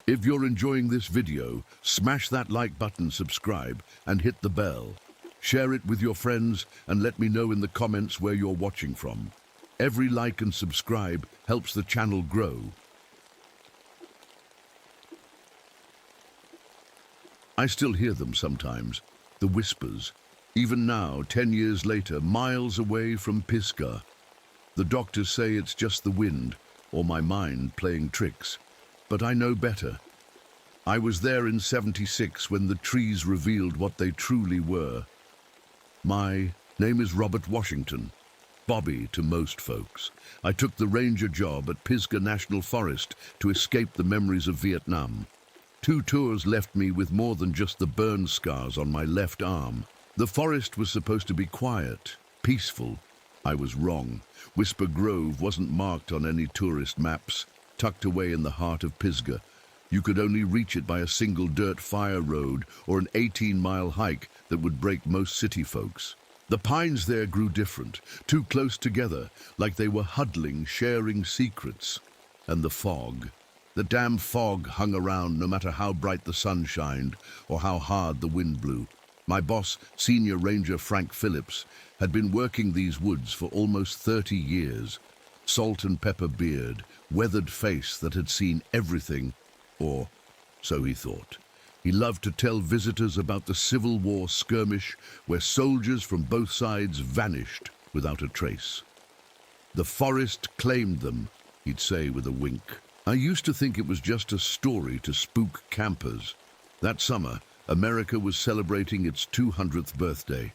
If you're enjoying this video, smash that like button, subscribe, and hit the bell. Share it with your friends and let me know in the comments where you're watching from. Every like and subscribe helps the channel grow. I still hear them sometimes, the whispers. Even now, 10 years later, miles away from Pisgah. The doctors say it's just the wind or my mind playing tricks. But I know better. I was there in '76 when the trees revealed what they truly were. My name is Robert Washington, Bobby to most folks. I took the ranger job at Pisgah National Forest to escape the memories of Vietnam. 2 tours left me with more than just the burn scars on my left arm. The forest was supposed to be quiet, peaceful. I was wrong. Whisper Grove wasn't marked on any tourist maps. Tucked away in the heart of Pisgah, you could only reach it by a single dirt fire road or an 18-mile hike that would break most city folks. The pines there grew different, too close together, like they were huddling, sharing secrets. And the fog. The damn fog hung around no matter how bright the sun shined or how hard the wind blew. My boss, Senior Ranger Frank Phillips, had been working these woods for almost 30 years. Salt and pepper beard, weathered face that had seen everything, or so he thought. He loved to tell visitors about the Civil War skirmish where soldiers from both sides vanished without a trace. The forest claimed them, he'd say with a wink. I used to think it was just a story to spook campers. That summer, America was celebrating its 200th birthday.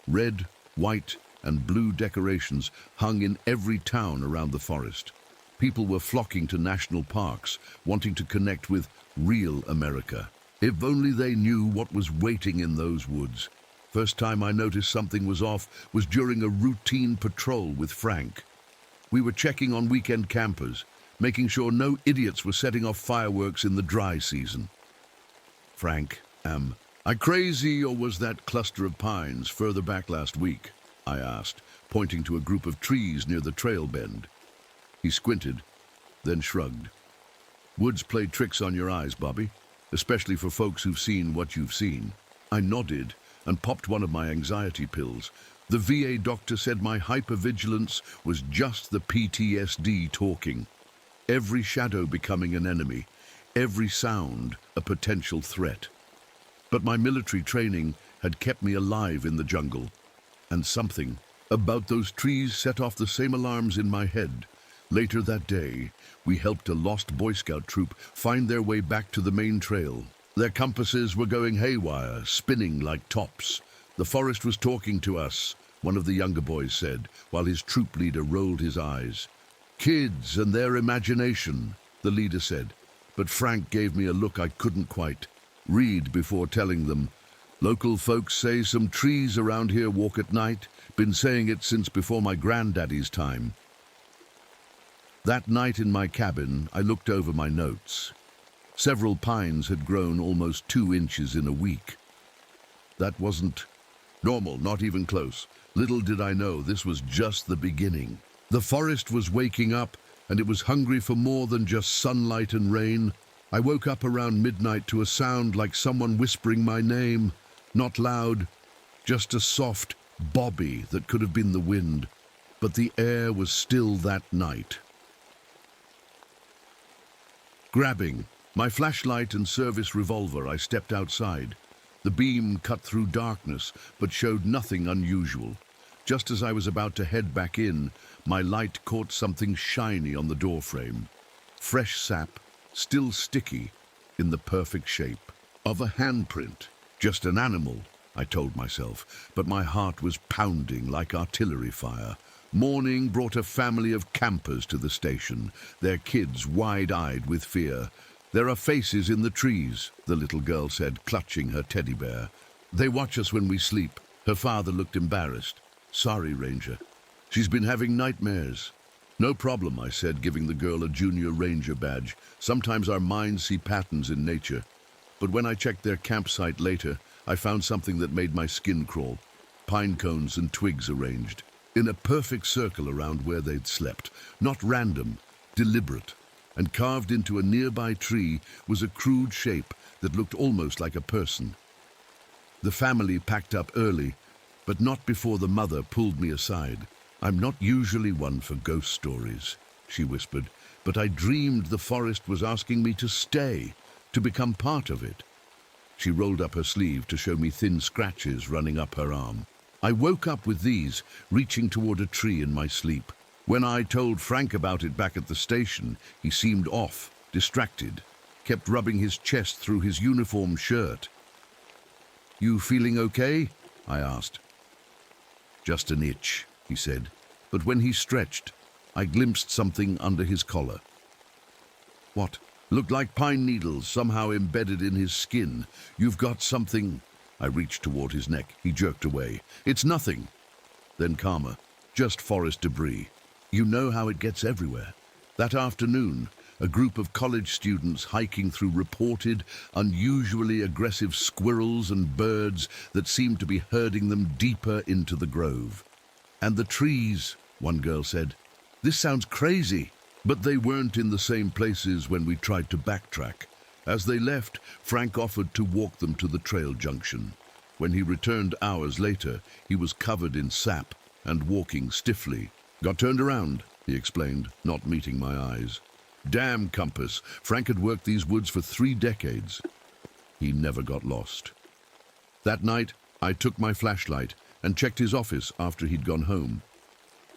Red, white, and blue decorations hung in every town around the forest. People were flocking to national parks, wanting to connect with real America. If only they knew what was waiting in those woods. First time I noticed something was off was during a routine patrol with Frank. We were checking on weekend campers, making sure no idiots were setting off fireworks in the dry season. Frank, I crazy, or was that cluster of pines further back last week? I asked, pointing to a group of trees near the trail bend. He squinted, then shrugged. Woods play tricks on your eyes, Bobby, especially for folks who've seen what you've seen. I nodded and popped one of my anxiety pills. The VA doctor said my hypervigilance was just the PTSD talking. Every shadow becoming an enemy, every sound a potential threat. But my military training had kept me alive in the jungle. And something about those trees set off the same alarms in my head. Later that day, we helped a lost Boy Scout troop find their way back to the main trail. Their compasses were going haywire, spinning like tops. The forest was talking to us, one of the younger boys said, while his troop leader rolled his eyes. Kids and their imagination, the leader said, but Frank gave me a look I couldn't quite read before telling them. Local folks say some trees around here walk at night. Been saying it since before my granddaddy's time. That night in my cabin, I looked over my notes. Several pines had grown almost 2 inches in a week. That wasn't normal, not even close. Little did I know this was just the beginning. The forest was waking up, and it was hungry for more than just sunlight and rain. I woke up around midnight to a sound like someone whispering my name. Not loud, just a soft Bobby that could have been the wind. But the air was still that night. Grabbing my flashlight and service revolver, I stepped outside. The beam cut through darkness, but showed nothing unusual. Just as I was about to head back in, my light caught something shiny on the doorframe. Fresh sap, still sticky, in the perfect shape of a handprint. Just an animal, I told myself, but my heart was pounding like artillery fire. Morning brought a family of campers to the station, their kids wide-eyed with fear. There are faces in the trees, the little girl said, clutching her teddy bear. They watch us when we sleep. Her father looked embarrassed. Sorry, Ranger. She's been having nightmares. No problem, I said, giving the girl a junior ranger badge. Sometimes our minds see patterns in nature. But when I checked their campsite later, I found something that made my skin crawl. Pine cones and twigs arranged in a perfect circle around where they'd slept. Not random, deliberate. and carved into a nearby tree was a crude shape that looked almost like a person. The family packed up early, but not before the mother pulled me aside. "I'm not usually one for ghost stories," she whispered, "but I dreamed the forest was asking me to stay, to become part of it." She rolled up her sleeve to show me thin scratches running up her arm. I woke up with these, reaching toward a tree in my sleep. When I told Frank about it back at the station, he seemed off, distracted, kept rubbing his chest through his uniform shirt. "You feeling okay?" I asked. "Just an itch," he said, but when he stretched, I glimpsed something under his collar. "What?" "Looked like pine needles, somehow embedded in his skin. You've got something." I reached toward his neck. He jerked away. "It's nothing." Then calmer. "Just forest debris. You know how it gets everywhere." That afternoon, a group of college students hiking through reported, unusually aggressive squirrels and birds that seemed to be herding them deeper into the grove. "And the trees," one girl said. "This sounds crazy." But they weren't in the same places when we tried to backtrack. As they left, Frank offered to walk them to the trail junction. When he returned hours later, he was covered in sap and walking stiffly. "Got turned around," he explained, not meeting my eyes. Damn compass. Frank had worked these woods for 3 decades. He never got lost. That night, I took my flashlight and checked his office after he'd gone home.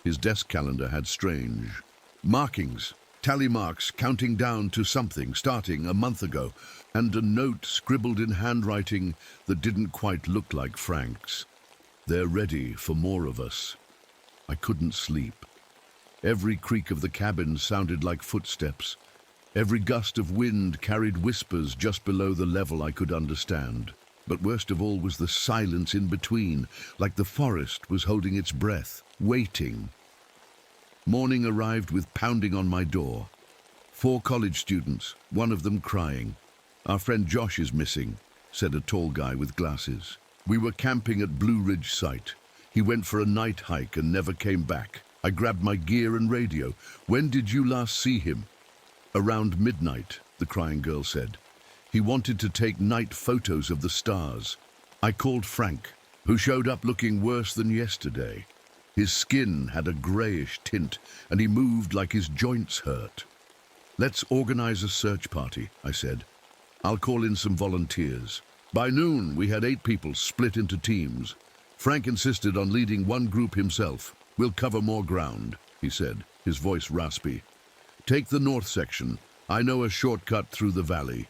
His desk calendar had strange markings, tally marks counting down to something starting a month ago, and a note scribbled in handwriting that didn't quite look like Frank's. "They're ready for more of us." I couldn't sleep. Every creak of the cabin sounded like footsteps. Every gust of wind carried whispers just below the level I could understand. But worst of all was the silence in between, like the forest was holding its breath, waiting. Morning arrived with pounding on my door. 4 college students, one of them crying. "Our friend Josh is missing," said a tall guy with glasses. "We were camping at Blue Ridge site. He went for a night hike and never came back. I grabbed my gear and radio. When did you last see him?" "Around midnight," the crying girl said. "He wanted to take night photos of the stars." I called Frank, who showed up looking worse than yesterday. His skin had a grayish tint, and he moved like his joints hurt. "Let's organize a search party," I said. "I'll call in some volunteers." By noon, we had 8 people split into teams. Frank insisted on leading one group himself. "We'll cover more ground," he said, his voice raspy. "Take the north section. I know a shortcut through the valley."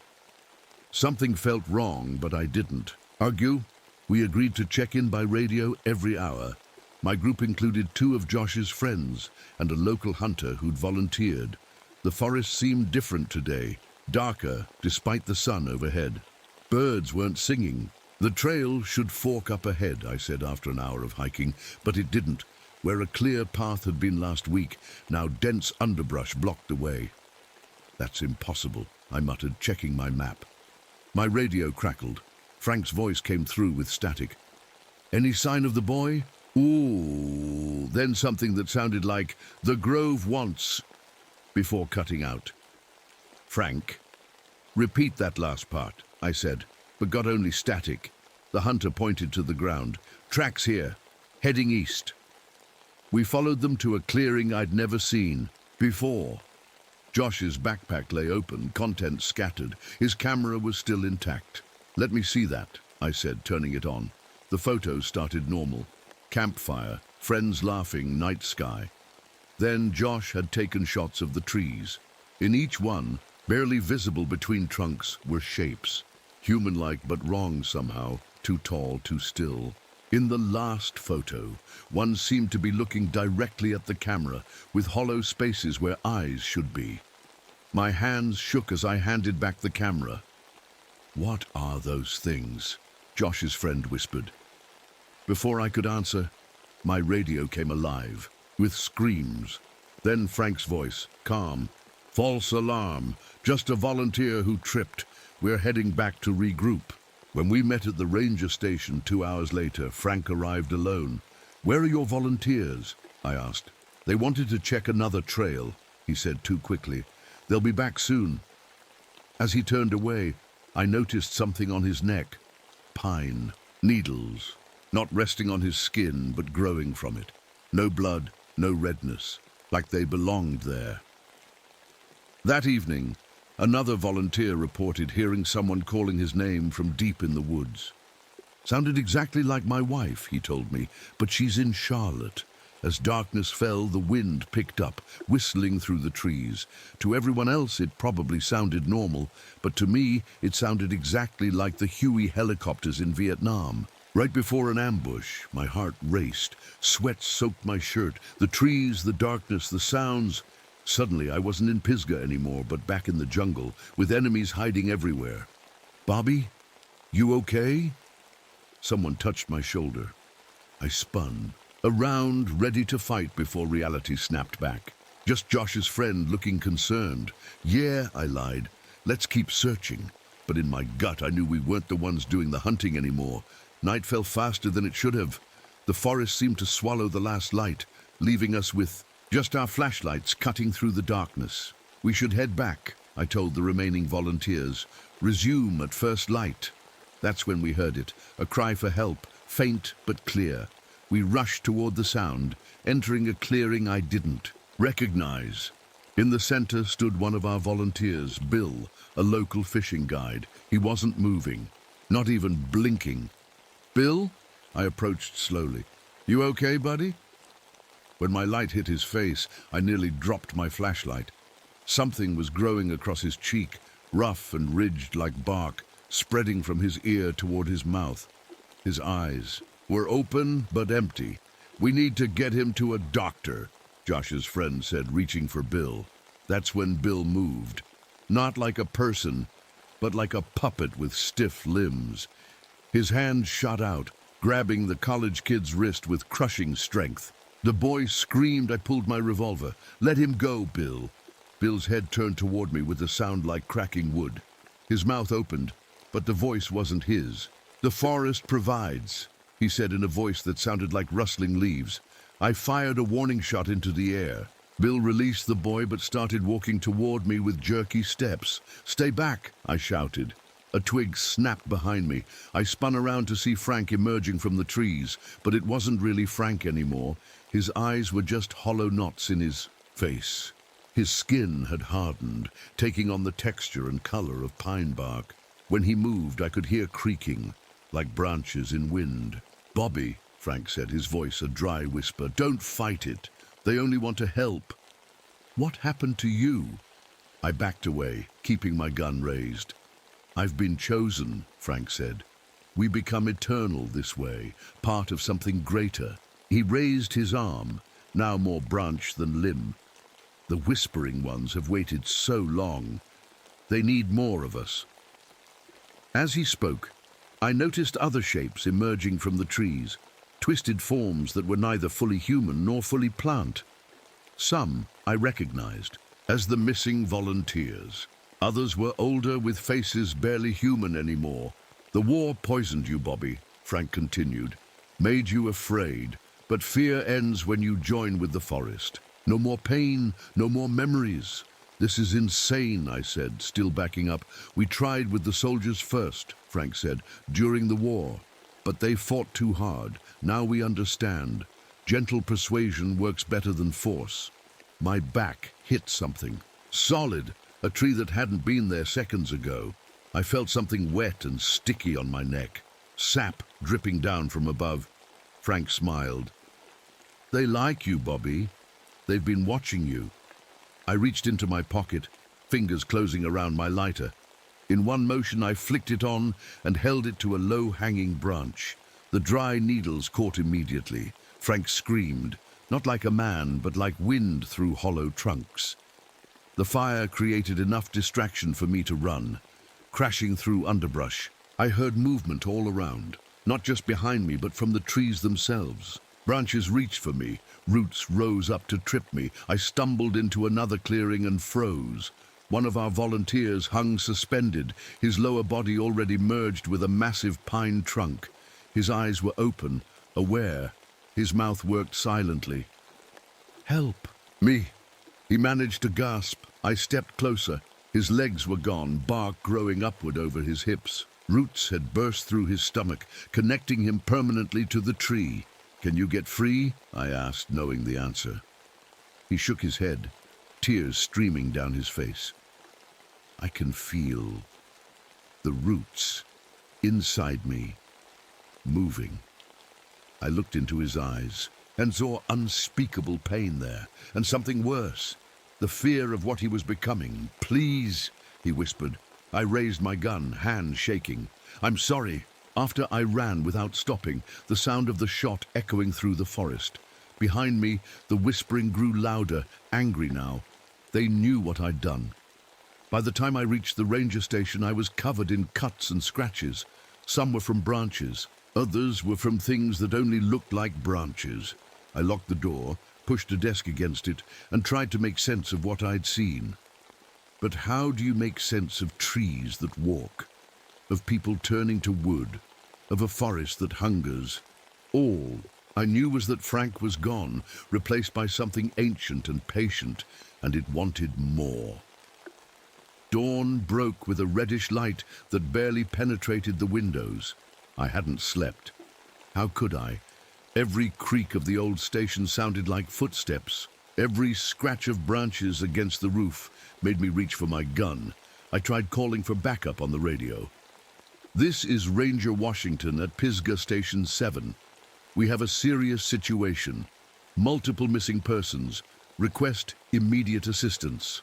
Something felt wrong, but I didn't argue. We agreed to check in by radio every hour. My group included 2 of Josh's friends and a local hunter who'd volunteered. The forest seemed different today, darker despite the sun overhead. Birds weren't singing. "The trail should fork up ahead," I said after an hour of hiking, but it didn't. Where a clear path had been last week, now dense underbrush blocked the way. "That's impossible," I muttered, checking my map. My radio crackled. Frank's voice came through with static. "Any sign of the boy?" "Ooh," then something that sounded like, "The Grove wants," before cutting out. "Frank?" "Repeat that last part," I said, but got only static. The hunter pointed to the ground. "Tracks here, heading east." We followed them to a clearing I'd never seen before. Josh's backpack lay open, contents scattered. His camera was still intact. "Let me see that," I said, turning it on. The photos started normal. Campfire, friends laughing, night sky. Then Josh had taken shots of the trees. In each one, barely visible between trunks, were shapes. Human-like but wrong somehow, too tall, too still. In the last photo, one seemed to be looking directly at the camera, with hollow spaces where eyes should be. My hands shook as I handed back the camera. "What are those things?" Josh's friend whispered. Before I could answer, my radio came alive, with screams. Then Frank's voice, calm. "False alarm. Just a volunteer who tripped. We're heading back to regroup." When we met at the ranger station 2 hours later, Frank arrived alone. "Where are your volunteers?" I asked. "They wanted to check another trail," he said too quickly. They'll be back soon. As he turned away, I noticed something on his neck. Pine. Needles. Not resting on his skin, but growing from it. No blood, no redness. Like they belonged there. That evening, another volunteer reported hearing someone calling his name from deep in the woods. Sounded exactly like my wife, he told me, but she's in Charlotte. As darkness fell, the wind picked up, whistling through the trees. To everyone else, it probably sounded normal, but to me, it sounded exactly like the Huey helicopters in Vietnam. Right before an ambush, my heart raced. Sweat soaked my shirt. The trees, the darkness, the sounds. Suddenly, I wasn't in Pisgah anymore, but back in the jungle, with enemies hiding everywhere. Bobby, you okay? Someone touched my shoulder. I spun, around, ready to fight before reality snapped back. Just Josh's friend looking concerned. Yeah, I lied. Let's keep searching. But in my gut, I knew we weren't the ones doing the hunting anymore. Night fell faster than it should have. The forest seemed to swallow the last light, leaving us with just our flashlights cutting through the darkness. We should head back, I told the remaining volunteers. Resume at first light. That's when we heard it, a cry for help, faint but clear. We rushed toward the sound, entering a clearing I didn't recognize. In the center stood one of our volunteers, Bill, a local fishing guide. He wasn't moving, not even blinking. Bill? I approached slowly. You okay, buddy? When my light hit his face, I nearly dropped my flashlight. Something was growing across his cheek, rough and ridged like bark, spreading from his ear toward his mouth. His eyes were open but empty. We need to get him to a doctor, Josh's friend said, reaching for Bill. That's when Bill moved. Not like a person, but like a puppet with stiff limbs. His hand shot out, grabbing the college kid's wrist with crushing strength. The boy screamed. I pulled my revolver. Let him go, Bill. Bill's head turned toward me with a sound like cracking wood. His mouth opened, but the voice wasn't his. The forest provides, he said in a voice that sounded like rustling leaves. I fired a warning shot into the air. Bill released the boy but started walking toward me with jerky steps. Stay back, I shouted. A twig snapped behind me. I spun around to see Frank emerging from the trees, but it wasn't really Frank anymore. His eyes were just hollow knots in his face. His skin had hardened, taking on the texture and color of pine bark. When he moved, I could hear creaking, like branches in wind. Bobby, Frank said, his voice a dry whisper, don't fight it. They only want to help. What happened to you? I backed away, keeping my gun raised. I've been chosen, Frank said. We become eternal this way, part of something greater. He raised his arm, now more branch than limb. The whispering ones have waited so long. They need more of us. As he spoke, I noticed other shapes emerging from the trees, twisted forms that were neither fully human nor fully plant. Some I recognized as the missing volunteers. Others were older with faces barely human anymore. The war poisoned you, Bobby, Frank continued, made you afraid, but fear ends when you join with the forest. No more pain, no more memories. This is insane, I said, still backing up. We tried with the soldiers first, Frank said, during the war. But they fought too hard. Now we understand. Gentle persuasion works better than force. My back hit something. Solid. A tree that hadn't been there seconds ago. I felt something wet and sticky on my neck. Sap dripping down from above. Frank smiled. They like you, Bobby. They've been watching you. I reached into my pocket, fingers closing around my lighter. In one motion, I flicked it on and held it to a low-hanging branch. The dry needles caught immediately. Frank screamed, not like a man, but like wind through hollow trunks. The fire created enough distraction for me to run. Crashing through underbrush, I heard movement all around, not just behind me, but from the trees themselves. Branches reached for me, roots rose up to trip me. I stumbled into another clearing and froze. One of our volunteers hung suspended, his lower body already merged with a massive pine trunk. His eyes were open, aware. His mouth worked silently. Help! Me! He managed to gasp. I stepped closer. His legs were gone, bark growing upward over his hips. Roots had burst through his stomach, connecting him permanently to the tree. "Can you get free?" I asked, knowing the answer. He shook his head, tears streaming down his face. "I can feel the roots inside me moving." I looked into his eyes and saw unspeakable pain there, and something worse, the fear of what he was becoming. "Please," he whispered. I raised my gun, hand shaking. "I'm sorry." After I ran without stopping, the sound of the shot echoing through the forest. Behind me, the whispering grew louder, angry now. They knew what I'd done. By the time I reached the ranger station, I was covered in cuts and scratches. Some were from branches. Others were from things that only looked like branches. I locked the door, pushed a desk against it, and tried to make sense of what I'd seen. But how do you make sense of trees that walk, of people turning to wood, of a forest that hungers? All I knew was that Frank was gone, replaced by something ancient and patient, and it wanted more. Dawn broke with a reddish light that barely penetrated the windows. I hadn't slept. How could I? Every creak of the old station sounded like footsteps. Every scratch of branches against the roof made me reach for my gun. I tried calling for backup on the radio. "This is Ranger Washington at Pisgah Station 7. We have a serious situation. Multiple missing persons. Request immediate assistance."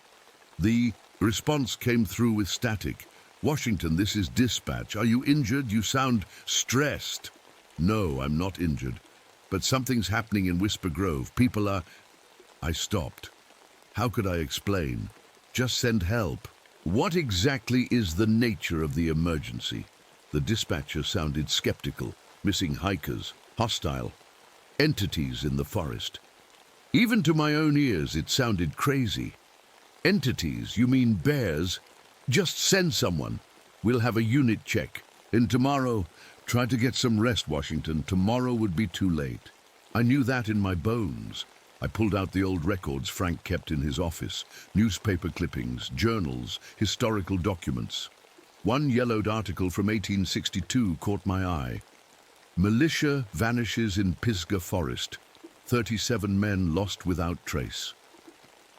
The response came through with static. "Washington, this is dispatch. Are you injured? You sound stressed." "No, I'm not injured. But something's happening in Whisper Grove. People are..." I stopped. How could I explain? Just send help. "What exactly is the nature of the emergency?" The dispatcher sounded skeptical. "Missing hikers. Hostile. Entities in the forest." Even to my own ears, it sounded crazy. "Entities? You mean bears? Just send someone. We'll have a unit check. And tomorrow..." "Try to get some rest, Washington. Tomorrow would be too late." I knew that in my bones. I pulled out the old records Frank kept in his office, newspaper clippings, journals, historical documents. One yellowed article from 1862 caught my eye. "Militia vanishes in Pisgah Forest. 37 men lost without trace."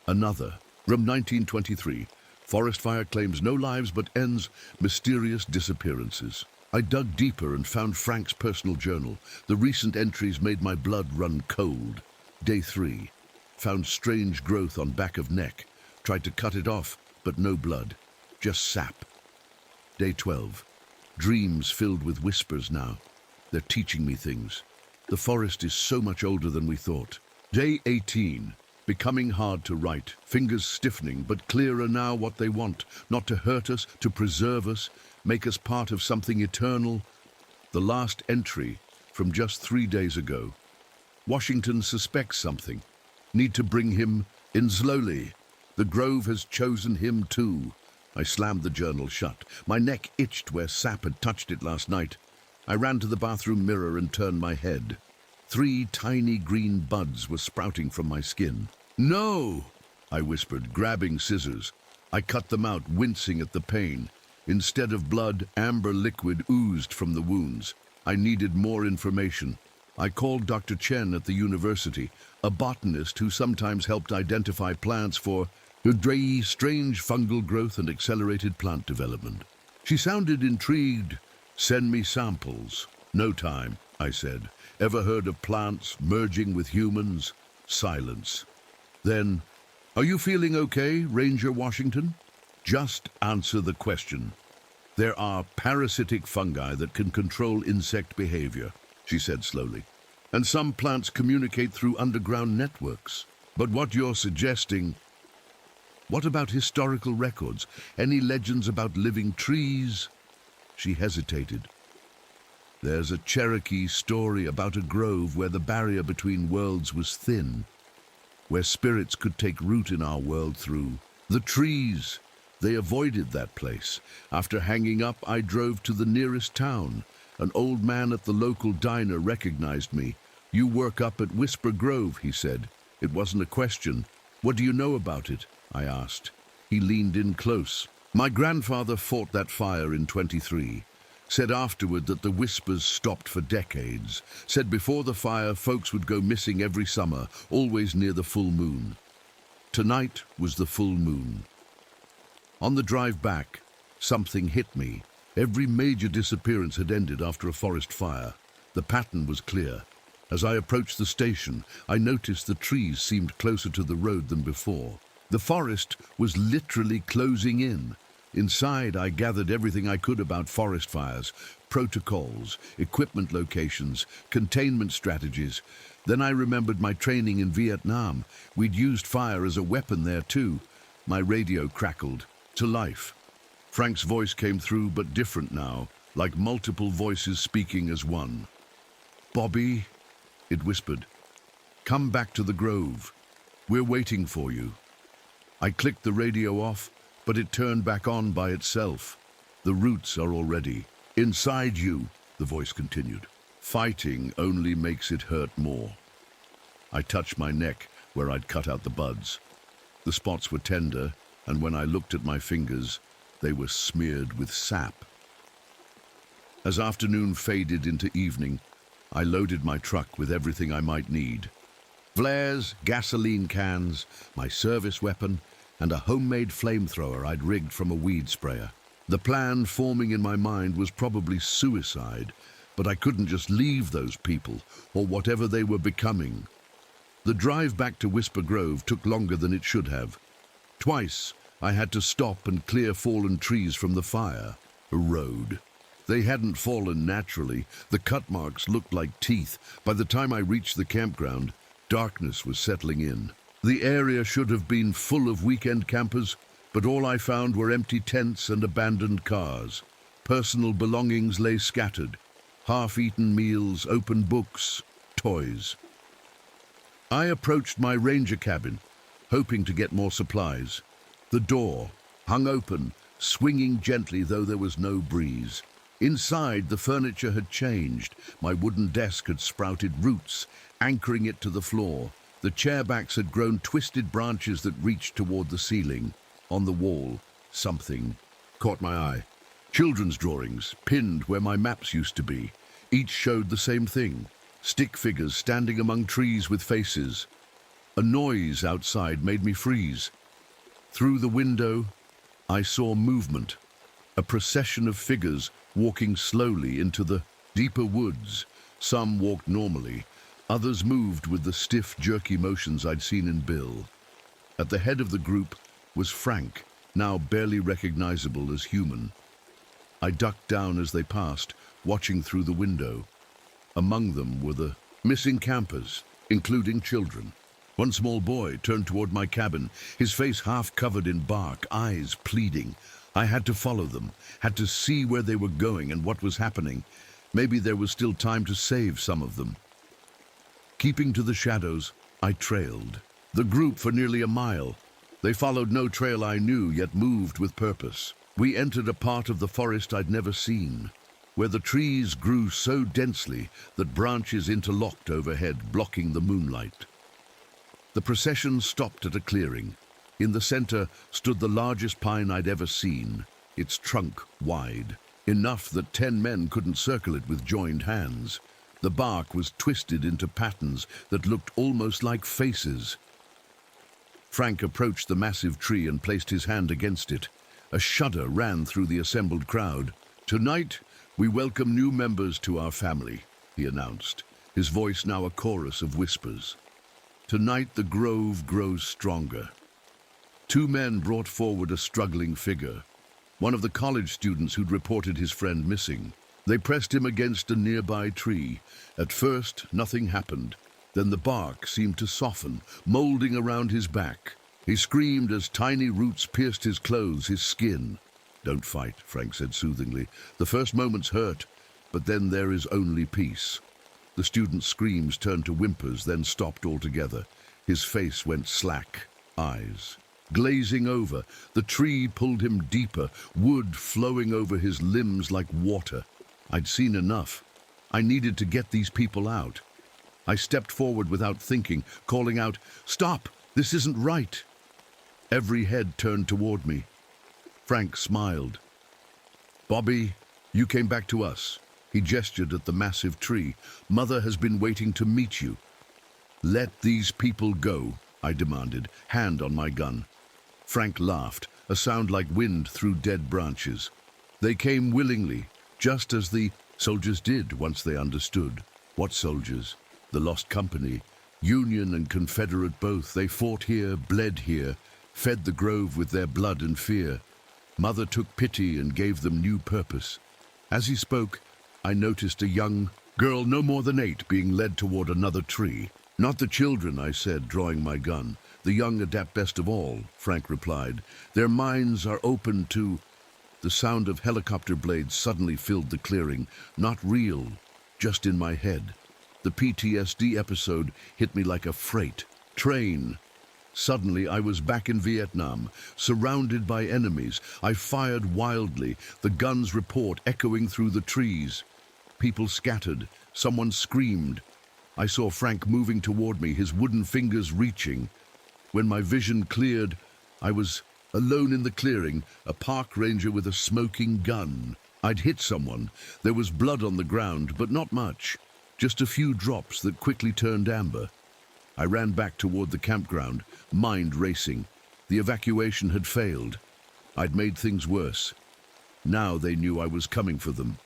Another, from 1923. "Forest fire claims no lives but ends mysterious disappearances." I dug deeper and found Frank's personal journal. The recent entries made my blood run cold. Day 3. Found strange growth on back of neck. Tried to cut it off, but no blood. Just sap. Day 12. Dreams filled with whispers now. They're teaching me things. The forest is so much older than we thought. Day 18. Becoming hard to write. Fingers stiffening, but clearer now what they want. Not to hurt us, to preserve us, make us part of something eternal. The last entry from just 3 days ago. Washington suspects something. Need to bring him in slowly. The Grove has chosen him too. I slammed the journal shut. My neck itched where sap had touched it last night. I ran to the bathroom mirror and turned my head. 3 tiny green buds were sprouting from my skin. "No!" I whispered, grabbing scissors. I cut them out, wincing at the pain. Instead of blood, amber liquid oozed from the wounds. I needed more information. I called Dr. Chen at the university, a botanist who sometimes helped identify plants for strange fungal growth and accelerated plant development. She sounded intrigued. "Send me samples." "No time," I said. "Ever heard of plants merging with humans?" Silence. Then, "Are you feeling okay, Ranger Washington?" "Just answer the question." "There are parasitic fungi that can control insect behavior," she said slowly. "And some plants communicate through underground networks. But what you're suggesting..." "What about historical records? Any legends about living trees?" She hesitated. "There's a Cherokee story about a grove where the barrier between worlds was thin, where spirits could take root in our world through the trees. They avoided that place. After hanging up, I drove to the nearest town. An old man at the local diner recognized me. "You work up at Whisper Grove," he said. It wasn't a question. "What do you know about it?" I asked. He leaned in close. My grandfather fought that fire in 23. Said afterward that the whispers stopped for decades. Said before the fire, folks would go missing every summer, always near the full moon. Tonight was the full moon. On the drive back, something hit me. Every major disappearance had ended after a forest fire. The pattern was clear. As I approached the station, I noticed the trees seemed closer to the road than before. The forest was literally closing in. Inside, I gathered everything I could about forest fires, protocols, equipment locations, containment strategies. Then I remembered my training in Vietnam. We'd used fire as a weapon there too. My radio crackled. To life. Frank's voice came through, but different now, like multiple voices speaking as one. "Bobby," it whispered, "come back to the grove. We're waiting for you." I clicked the radio off, but it turned back on by itself. "The roots are already inside you," the voice continued. "Fighting only makes it hurt more." I touched my neck where I'd cut out the buds. The spots were tender, and when I looked at my fingers, they were smeared with sap. As afternoon faded into evening, I loaded my truck with everything I might need. Flares, gasoline cans, my service weapon, and a homemade flamethrower I'd rigged from a weed sprayer. The plan forming in my mind was probably suicide, but I couldn't just leave those people, or whatever they were becoming. The drive back to Whisper Grove took longer than it should have. Twice, I had to stop and clear fallen trees from the fire. A road. They hadn't fallen naturally. The cut marks looked like teeth. By the time I reached the campground, darkness was settling in. The area should have been full of weekend campers, but all I found were empty tents and abandoned cars. Personal belongings lay scattered. Half-eaten meals, open books, toys. I approached my ranger cabin, hoping to get more supplies. The door hung open, swinging gently though there was no breeze. Inside, the furniture had changed. My wooden desk had sprouted roots, anchoring it to the floor. The chairbacks had grown twisted branches that reached toward the ceiling. On the wall, something caught my eye. Children's drawings, pinned where my maps used to be. Each showed the same thing. Stick figures standing among trees with faces. A noise outside made me freeze. Through the window, I saw movement. A procession of figures walking slowly into the deeper woods. Some walked normally. Others moved with the stiff, jerky motions I'd seen in Bill. At the head of the group was Frank, now barely recognizable as human. I ducked down as they passed, watching through the window. Among them were the missing campers, including children. One small boy turned toward my cabin, his face half covered in bark, eyes pleading. I had to follow them, had to see where they were going and what was happening. Maybe there was still time to save some of them. Keeping to the shadows, I trailed the group for nearly a mile. They followed no trail I knew, yet moved with purpose. We entered a part of the forest I'd never seen, where the trees grew so densely that branches interlocked overhead, blocking the moonlight. The procession stopped at a clearing. In the center stood the largest pine I'd ever seen, its trunk wide, enough that 10 men couldn't circle it with joined hands. The bark was twisted into patterns that looked almost like faces. Frank approached the massive tree and placed his hand against it. A shudder ran through the assembled crowd. "Tonight, we welcome new members to our family," he announced, his voice now a chorus of whispers. "Tonight, the grove grows stronger." 2 men brought forward a struggling figure, one of the college students who'd reported his friend missing. They pressed him against a nearby tree. At first, nothing happened. Then the bark seemed to soften, molding around his back. He screamed as tiny roots pierced his clothes, his skin. "Don't fight," Frank said soothingly. "The first moments hurt, but then there is only peace." The student's screams turned to whimpers, then stopped altogether. His face went slack, eyes glazing over. The tree pulled him deeper, wood flowing over his limbs like water. I'd seen enough. I needed to get these people out. I stepped forward without thinking, calling out, "Stop! This isn't right!" Every head turned toward me. Frank smiled. "Bobby, you came back to us." He gestured at the massive tree. "Mother has been waiting to meet you." "Let these people go," I demanded, hand on my gun. Frank laughed, a sound like wind through dead branches. "They came willingly, just as the soldiers did once they understood." "What soldiers?" "The Lost Company. Union and Confederate both. They fought here, bled here, fed the grove with their blood and fear. Mother took pity and gave them new purpose." As he spoke, I noticed a young girl no more than 8 being led toward another tree. "Not the children," I said, drawing my gun. "The young adapt best of all," Frank replied. "Their minds are open to—" The sound of helicopter blades suddenly filled the clearing. Not real, just in my head. The PTSD episode hit me like a freight train. Suddenly, I was back in Vietnam, surrounded by enemies. I fired wildly, the gun's report echoing through the trees. People scattered. Someone screamed. I saw Frank moving toward me, his wooden fingers reaching. When my vision cleared, I was alone in the clearing, a park ranger with a smoking gun. I'd hit someone. There was blood on the ground, but not much. Just a few drops that quickly turned amber. I ran back toward the campground, mind racing. The evacuation had failed. I'd made things worse. Now they knew I was coming for them.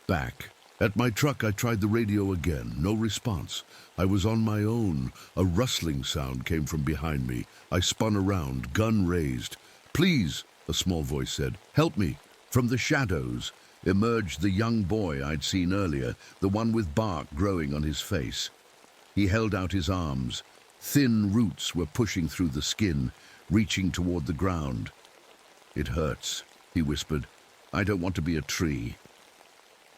Back. At my truck, I tried the radio again. No response. I was on my own. A rustling sound came from behind me. I spun around, gun raised. "Please," a small voice said. "Help me." From the shadows emerged the young boy I'd seen earlier, the one with bark growing on his face. He held out his arms. Thin roots were pushing through the skin, reaching toward the ground. "It hurts," he whispered. "I don't want to be a tree."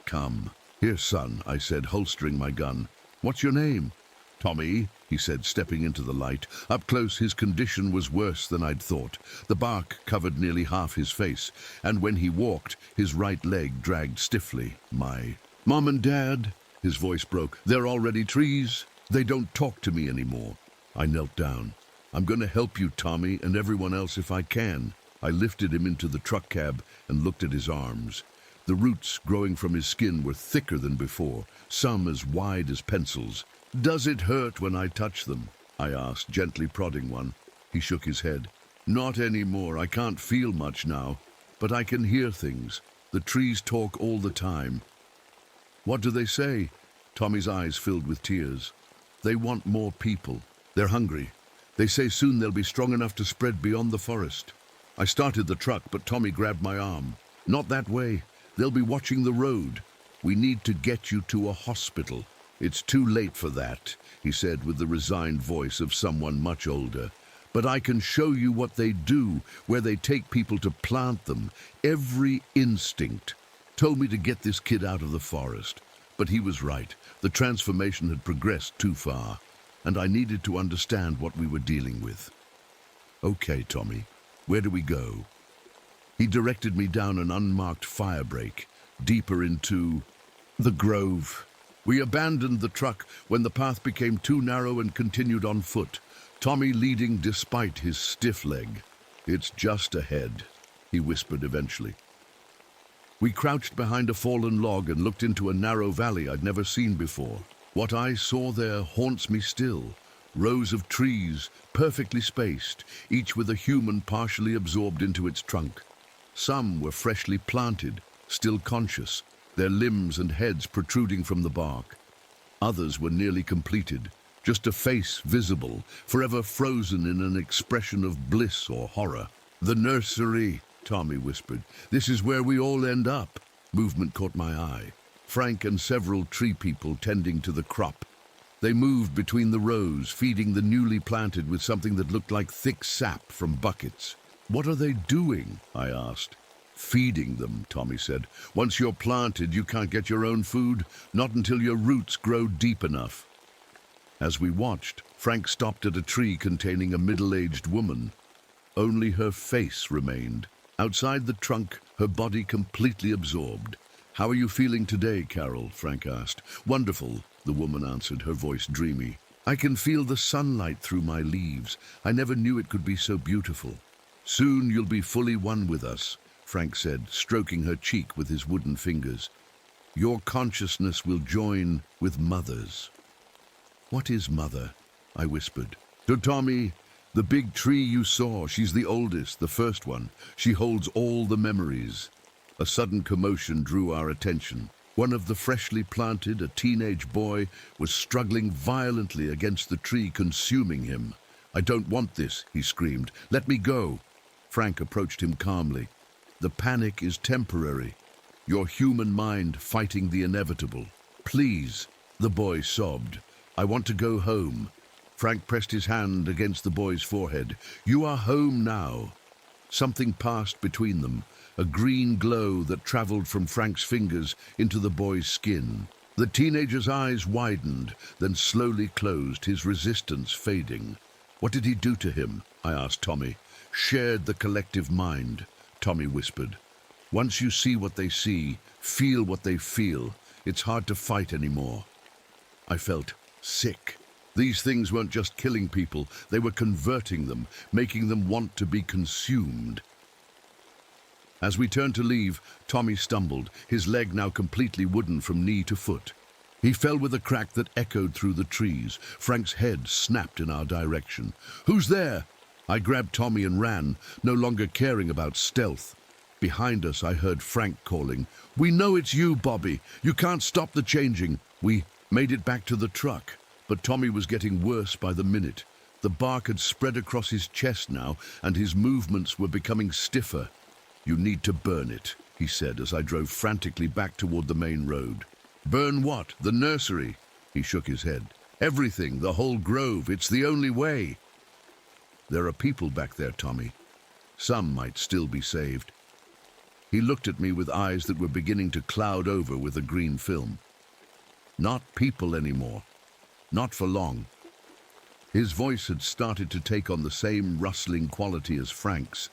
"Come." "Here, son," I said, holstering my gun. "What's your name?" "Tommy," he said, stepping into the light. Up close, his condition was worse than I'd thought. The bark covered nearly half his face, and when he walked, his right leg dragged stiffly. "My Mom and Dad," his voice broke, "they're already trees. They don't talk to me anymore." I knelt down. "I'm going to help you, Tommy, and everyone else if I can." I lifted him into the truck cab and looked at his arms. The roots growing from his skin were thicker than before, some as wide as pencils. "Does it hurt when I touch them?" I asked, gently prodding one. He shook his head. "Not anymore. I can't feel much now, but I can hear things. The trees talk all the time." "What do they say?" Tommy's eyes filled with tears. "They want more people. They're hungry. They say soon they'll be strong enough to spread beyond the forest." I started the truck, but Tommy grabbed my arm. "Not that way. They'll be watching the road. We need to get you to a hospital." "It's too late for that," he said with the resigned voice of someone much older. "But I can show you what they do, where they take people to plant them. Every instinct told me to get this kid out of the forest. But he was right. The transformation had progressed too far, and I needed to understand what we were dealing with." "Okay, Tommy, where do we go?" He directed me down an unmarked firebreak, deeper into the grove. We abandoned the truck when the path became too narrow and continued on foot, Tommy leading despite his stiff leg. "It's just ahead," he whispered eventually. We crouched behind a fallen log and looked into a narrow valley I'd never seen before. What I saw there haunts me still. Rows of trees, perfectly spaced, each with a human partially absorbed into its trunk. Some were freshly planted, still conscious, their limbs and heads protruding from the bark. Others were nearly completed, just a face visible, forever frozen in an expression of bliss or horror. "The nursery," Tommy whispered. "This is where we all end up." Movement caught my eye. Frank and several tree people tending to the crop. They moved between the rows, feeding the newly planted with something that looked like thick sap from buckets. "What are they doing?" I asked. "Feeding them," Tommy said. "Once you're planted, you can't get your own food, not until your roots grow deep enough." As we watched, Frank stopped at a tree containing a middle-aged woman. Only her face remained. Outside the trunk, her body completely absorbed. "How are you feeling today, Carol?" Frank asked. "Wonderful," the woman answered, her voice dreamy. I can feel the sunlight through my leaves. I never knew it could be so beautiful. Soon you'll be fully one with us, Frank said, stroking her cheek with his wooden fingers. Your consciousness will join with Mother's. What is Mother? I whispered. To Tommy, the big tree you saw. She's the oldest, the first one. She holds all the memories. A sudden commotion drew our attention. One of the freshly planted, a teenage boy, was struggling violently against the tree, consuming him. I don't want this, he screamed. Let me go. Frank approached him calmly. The panic is temporary. Your human mind fighting the inevitable. Please, the boy sobbed. I want to go home. Frank pressed his hand against the boy's forehead. You are home now. Something passed between them, a green glow that traveled from Frank's fingers into the boy's skin. The teenager's eyes widened, then slowly closed, his resistance fading. What did he do to him? I asked Tommy. Shared the collective mind, Tommy whispered. Once you see what they see, feel what they feel, it's hard to fight anymore. I felt sick. These things weren't just killing people, they were converting them, making them want to be consumed. As we turned to leave, Tommy stumbled, his leg now completely wooden from knee to foot. He fell with a crack that echoed through the trees. Frank's head snapped in our direction. Who's there? I grabbed Tommy and ran, no longer caring about stealth. Behind us, I heard Frank calling, We know it's you, Bobby. You can't stop the changing. We made it back to the truck, but Tommy was getting worse by the minute. The bark had spread across his chest now, and his movements were becoming stiffer. You need to burn it, he said as I drove frantically back toward the main road. Burn what? The nursery? He shook his head. Everything, the whole grove. It's the only way. There are people back there, Tommy. Some might still be saved. He looked at me with eyes that were beginning to cloud over with a green film. Not people anymore. Not for long. His voice had started to take on the same rustling quality as Frank's.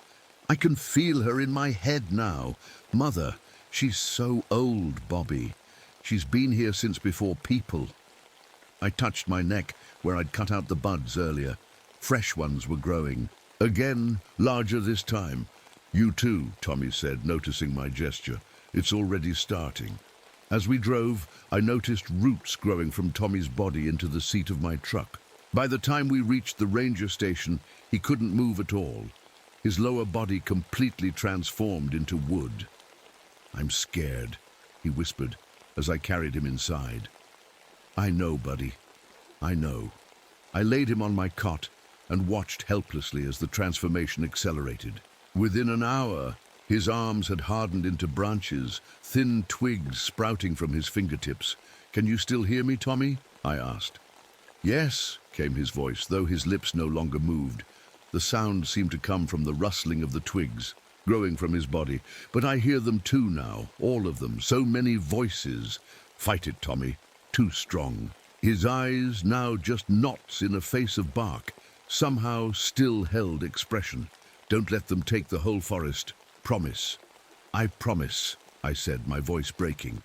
I can feel her in my head now. Mother, she's so old, Bobby. She's been here since before people. I touched my neck where I'd cut out the buds earlier. Fresh ones were growing. Again, larger this time. You too, Tommy said, noticing my gesture. It's already starting. As we drove, I noticed roots growing from Tommy's body into the seat of my truck. By the time we reached the ranger station, he couldn't move at all. His lower body completely transformed into wood. I'm scared, he whispered as I carried him inside. I know, buddy. I know. I laid him on my cot and watched helplessly as the transformation accelerated. Within an hour, his arms had hardened into branches, thin twigs sprouting from his fingertips. Can you still hear me, Tommy? I asked. Yes, came his voice, though his lips no longer moved. The sound seemed to come from the rustling of the twigs, growing from his body. But I hear them too now, all of them, so many voices. Fight it, Tommy. Too strong. His eyes, now just knots in a face of bark, somehow still held expression. Don't let them take the whole forest. Promise. I promise, I said, my voice breaking.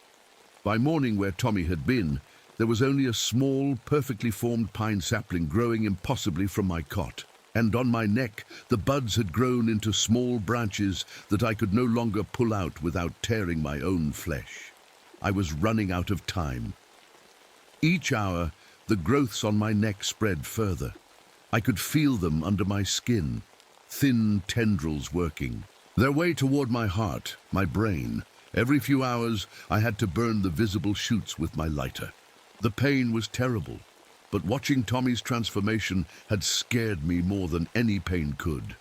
By morning, where Tommy had been, there was only a small, perfectly formed pine sapling growing impossibly from my cot. And on my neck, the buds had grown into small branches that I could no longer pull out without tearing my own flesh. I was running out of time. Each hour, the growths on my neck spread further. I could feel them under my skin, thin tendrils working. Their way toward my heart, my brain. Every few hours, I had to burn the visible shoots with my lighter. The pain was terrible, but watching Tommy's transformation had scared me more than any pain could.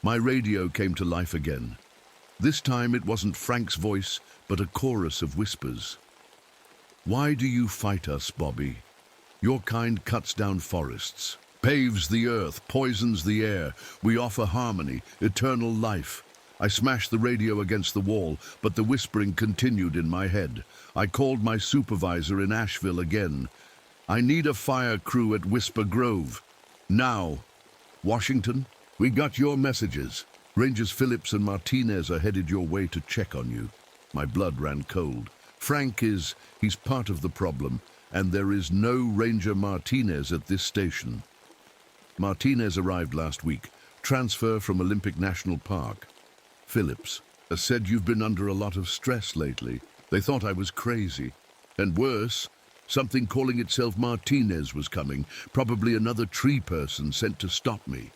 My radio came to life again. This time it wasn't Frank's voice, but a chorus of whispers. Why do you fight us, Bobby? Your kind cuts down forests, paves the earth, poisons the air. We offer harmony, eternal life. I smashed the radio against the wall, but the whispering continued in my head. I called my supervisor in Asheville again. I need a fire crew at Whisper Grove. Now. Washington, we got your messages. Rangers Phillips and Martinez are headed your way to check on you. My blood ran cold. Frank he's part of the problem, and there is no Ranger Martinez at this station. Martinez arrived last week, transfer from Olympic National Park. Phillips said you've been under a lot of stress lately. They thought I was crazy. And worse, something calling itself Martinez was coming, probably another tree person sent to stop me.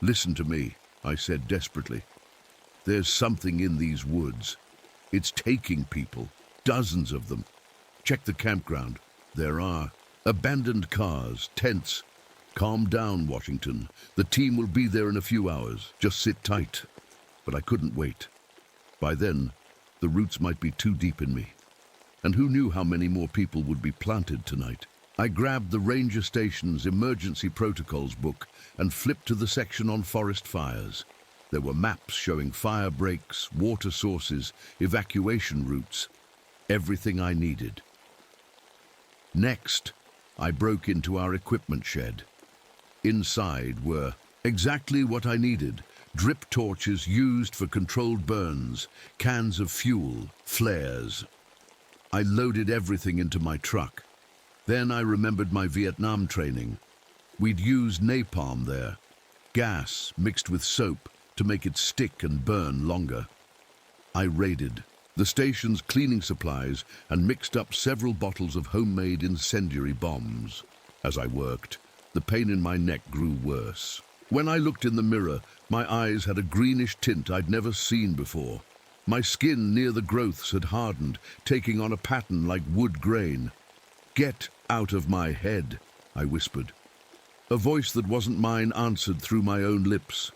Listen to me, I said desperately. There's something in these woods. It's taking people, dozens of them. Check the campground. There are abandoned cars, tents. Calm down, Washington. The team will be there in a few hours. Just sit tight. But I couldn't wait. By then, the roots might be too deep in me. And who knew how many more people would be planted tonight? I grabbed the ranger station's emergency protocols book and flipped to the section on forest fires. There were maps showing fire breaks, water sources, evacuation routes. Everything I needed. Next, I broke into our equipment shed. Inside were exactly what I needed. Drip torches used for controlled burns, cans of fuel, flares. I loaded everything into my truck. Then I remembered my Vietnam training. We'd used napalm there, gas mixed with soap to make it stick and burn longer. I raided the station's cleaning supplies and mixed up several bottles of homemade incendiary bombs. As I worked, the pain in my neck grew worse. When I looked in the mirror, my eyes had a greenish tint I'd never seen before. My skin near the growths had hardened, taking on a pattern like wood grain. "Get out of my head," I whispered. A voice that wasn't mine answered through my own lips.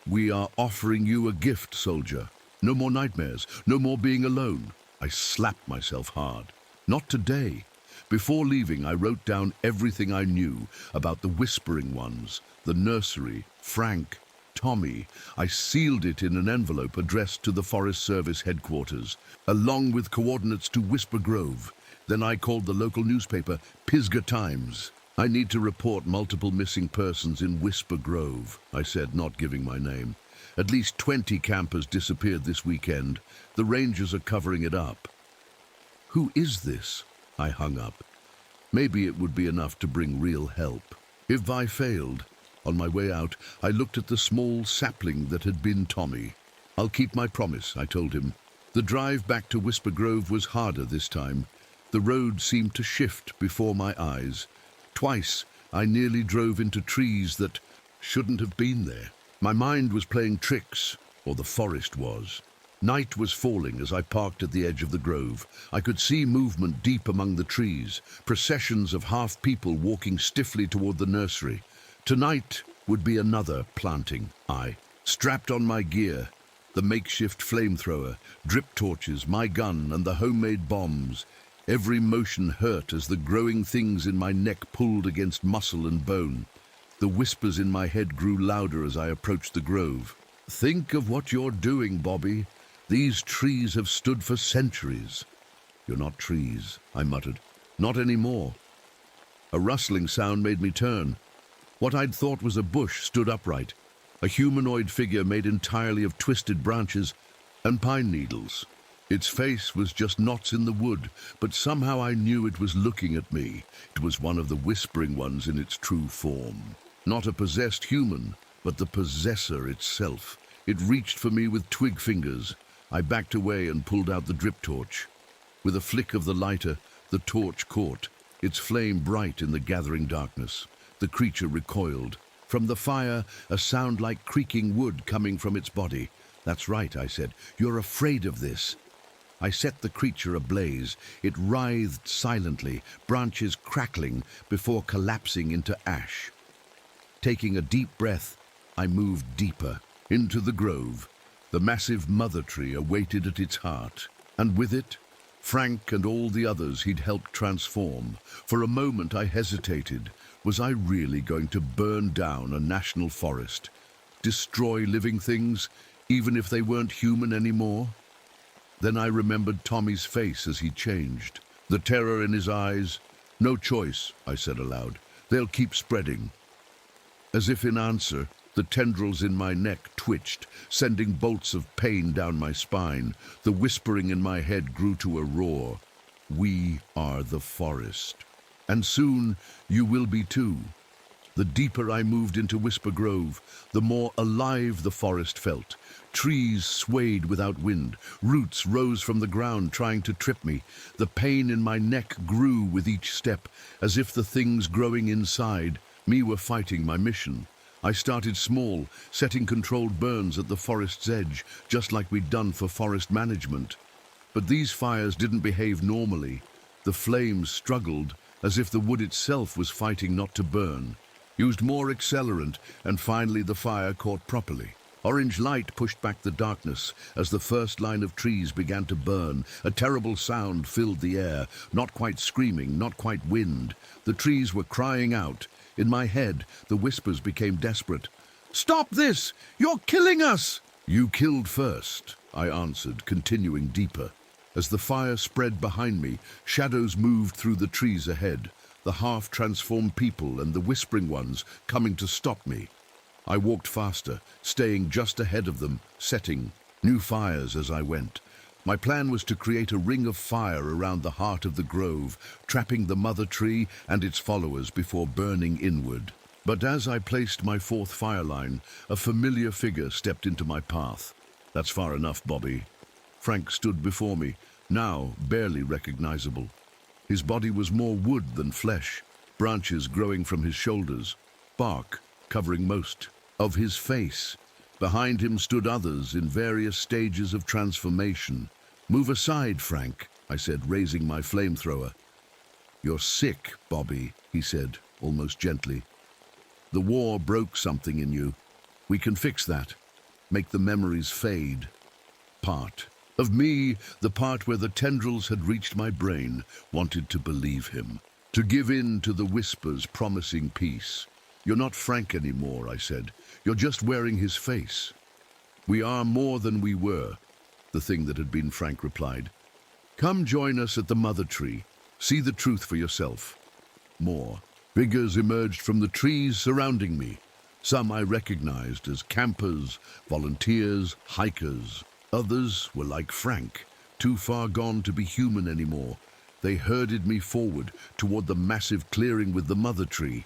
"We are offering you a gift, soldier. No more nightmares, no more being alone." I slapped myself hard. Not today. Before leaving, I wrote down everything I knew about the Whispering Ones, the nursery, Frank, Tommy. I sealed it in an envelope addressed to the Forest Service headquarters, along with coordinates to Whisper Grove. Then I called the local newspaper, Pisgah Times. "I need to report multiple missing persons in Whisper Grove," I said, not giving my name. "At least 20 campers disappeared this weekend. The rangers are covering it up." "Who is this?" I hung up. Maybe it would be enough to bring real help. If I failed, on my way out, I looked at the small sapling that had been Tommy. "I'll keep my promise," I told him. The drive back to Whisper Grove was harder this time. The road seemed to shift before my eyes. Twice, I nearly drove into trees that shouldn't have been there. My mind was playing tricks, or the forest was. Night was falling as I parked at the edge of the grove. I could see movement deep among the trees, processions of half people walking stiffly toward the nursery. Tonight would be another planting. I strapped on my gear, the makeshift flamethrower, drip torches, my gun, and the homemade bombs. Every motion hurt as the growing things in my neck pulled against muscle and bone. The whispers in my head grew louder as I approached the grove. "Think of what you're doing, Bobby. These trees have stood for centuries." "You're not trees," I muttered. "Not anymore." A rustling sound made me turn. What I'd thought was a bush stood upright, a humanoid figure made entirely of twisted branches and pine needles. Its face was just knots in the wood, but somehow I knew it was looking at me. It was one of the Whispering Ones in its true form. Not a possessed human, but the possessor itself. It reached for me with twig fingers. I backed away and pulled out the drip torch. With a flick of the lighter, the torch caught, its flame bright in the gathering darkness. The creature recoiled. From the fire, a sound like creaking wood coming from its body. "That's right," I said. "You're afraid of this." I set the creature ablaze. It writhed silently, branches crackling, before collapsing into ash. Taking a deep breath, I moved deeper, into the grove. The massive mother tree awaited at its heart, and with it, Frank and all the others he'd helped transform. For a moment I hesitated. Was I really going to burn down a national forest? Destroy living things, even if they weren't human anymore? Then I remembered Tommy's face as he changed, the terror in his eyes. "No choice," I said aloud. "They'll keep spreading." As if in answer, the tendrils in my neck twitched, sending bolts of pain down my spine. The whispering in my head grew to a roar. We are the forest. And soon you will be too. The deeper I moved into Whisper Grove, the more alive the forest felt. Trees swayed without wind. Roots rose from the ground trying to trip me. The pain in my neck grew with each step, as if the things growing inside me were fighting my mission. I started small, setting controlled burns at the forest's edge, just like we'd done for forest management. But these fires didn't behave normally. The flames struggled, as if the wood itself was fighting not to burn. Used more accelerant, and finally the fire caught properly. Orange light pushed back the darkness as the first line of trees began to burn. A terrible sound filled the air, not quite screaming, not quite wind. The trees were crying out. In my head, the whispers became desperate. "Stop this! You're killing us!" "You killed first," I answered, continuing deeper. As the fire spread behind me, shadows moved through the trees ahead, the half-transformed people and the whispering ones coming to stop me. I walked faster, staying just ahead of them, setting new fires as I went. My plan was to create a ring of fire around the heart of the grove, trapping the mother tree and its followers before burning inward. But as I placed my fourth fire line, a familiar figure stepped into my path. "That's far enough, Bobby." Frank stood before me, now barely recognizable. His body was more wood than flesh, branches growing from his shoulders, bark covering most of his face. Behind him stood others in various stages of transformation. "Move aside, Frank," I said, raising my flamethrower. "You're sick, Bobby," he said, almost gently. "The war broke something in you. We can fix that. Make the memories fade." Part of me, the part where the tendrils had reached my brain, wanted to believe him, to give in to the whispers promising peace. "You're not Frank anymore," I said. "You're just wearing his face." "We are more than we were," the thing that had been Frank replied. "Come join us at the mother tree. See the truth for yourself." More figures emerged from the trees surrounding me. Some I recognized as campers, volunteers, hikers. Others were like Frank, too far gone to be human anymore. They herded me forward toward the massive clearing with the mother tree.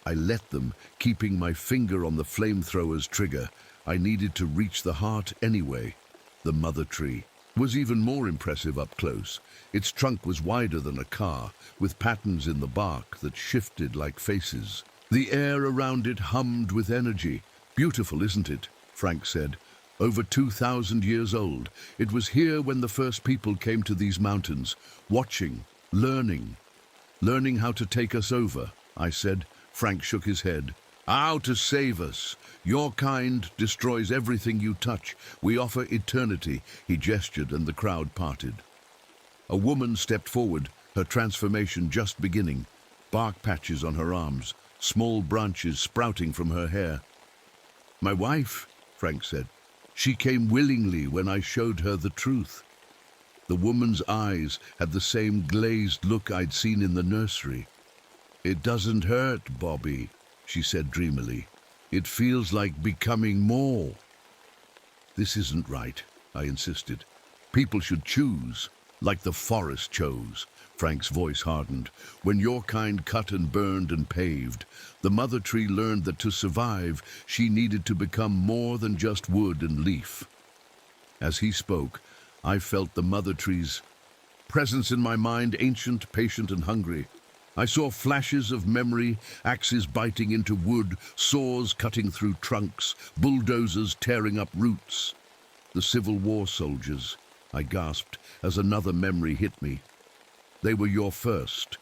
I let them, keeping my finger on the flamethrower's trigger. I needed to reach the heart anyway. The mother tree was even more impressive up close. Its trunk was wider than a car, with patterns in the bark that shifted like faces. The air around it hummed with energy. "Beautiful, isn't it?" Frank said. "Over 2,000 years old. It was here when the first people came to these mountains, watching, learning how to take us over," I said. Frank shook his head. "How to save us. Your kind destroys everything you touch. We offer eternity." He gestured and the crowd parted. A woman stepped forward, her transformation just beginning. Bark patches on her arms, small branches sprouting from her hair. "My wife," Frank said. "She came willingly when I showed her the truth." The woman's eyes had the same glazed look I'd seen in the nursery. "It doesn't hurt, Bobby," she said dreamily. "It feels like becoming more." "This isn't right," I insisted. "People should choose, like the forest chose." Frank's voice hardened. "When your kind cut and burned and paved, the mother tree learned that to survive, she needed to become more than just wood and leaf." As he spoke, I felt the mother tree's presence in my mind, ancient, patient, and hungry. I saw flashes of memory, axes biting into wood, saws cutting through trunks, bulldozers tearing up roots. "The Civil War soldiers," I gasped as another memory hit me. "They were your first."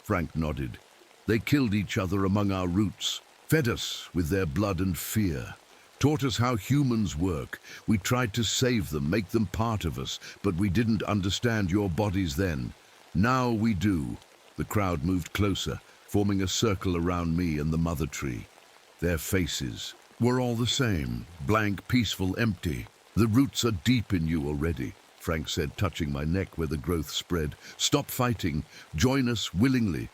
Frank nodded. "They killed each other among our roots, fed us with their blood and fear, taught us how humans work. We tried to save them, make them part of us, but we didn't understand your bodies then. Now we do." The crowd moved closer, forming a circle around me and the mother tree. Their faces were all the same, blank, peaceful, empty. "The roots are deep in you already," Frank said, touching my neck where the growth spread. "Stop fighting. Join us willingly."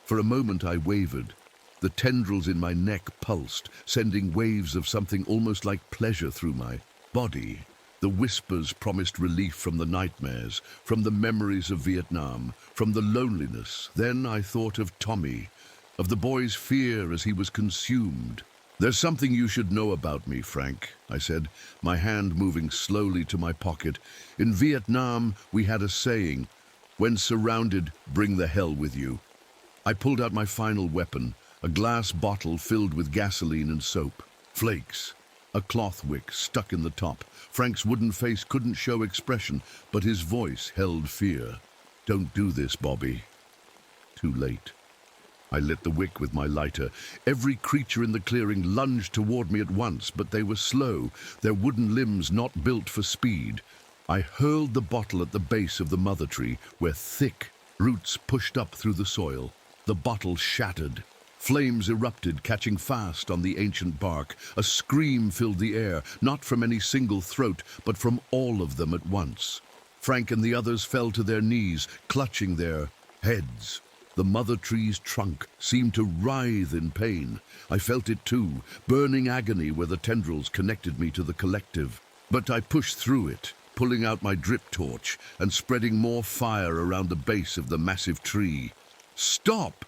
For a moment I wavered. The tendrils in my neck pulsed, sending waves of something almost like pleasure through my body. The whispers promised relief from the nightmares, from the memories of Vietnam, from the loneliness. Then I thought of Tommy, of the boy's fear as he was consumed. "There's something you should know about me, Frank," I said, my hand moving slowly to my pocket. "In Vietnam, we had a saying, 'When surrounded, bring the hell with you.'" I pulled out my final weapon, a glass bottle filled with gasoline and soap. Flakes. A cloth wick stuck in the top. Frank's wooden face couldn't show expression, but his voice held fear. "Don't do this, Bobby." Too late. I lit the wick with my lighter. Every creature in the clearing lunged toward me at once, but they were slow, their wooden limbs not built for speed. I hurled the bottle at the base of the mother tree, where thick roots pushed up through the soil. The bottle shattered. Flames erupted, catching fast on the ancient bark. A scream filled the air, not from any single throat, but from all of them at once. Frank and the others fell to their knees, clutching their heads. The mother tree's trunk seemed to writhe in pain. I felt it too, burning agony where the tendrils connected me to the collective. But I pushed through it, pulling out my drip torch and spreading more fire around the base of the massive tree. "Stop!"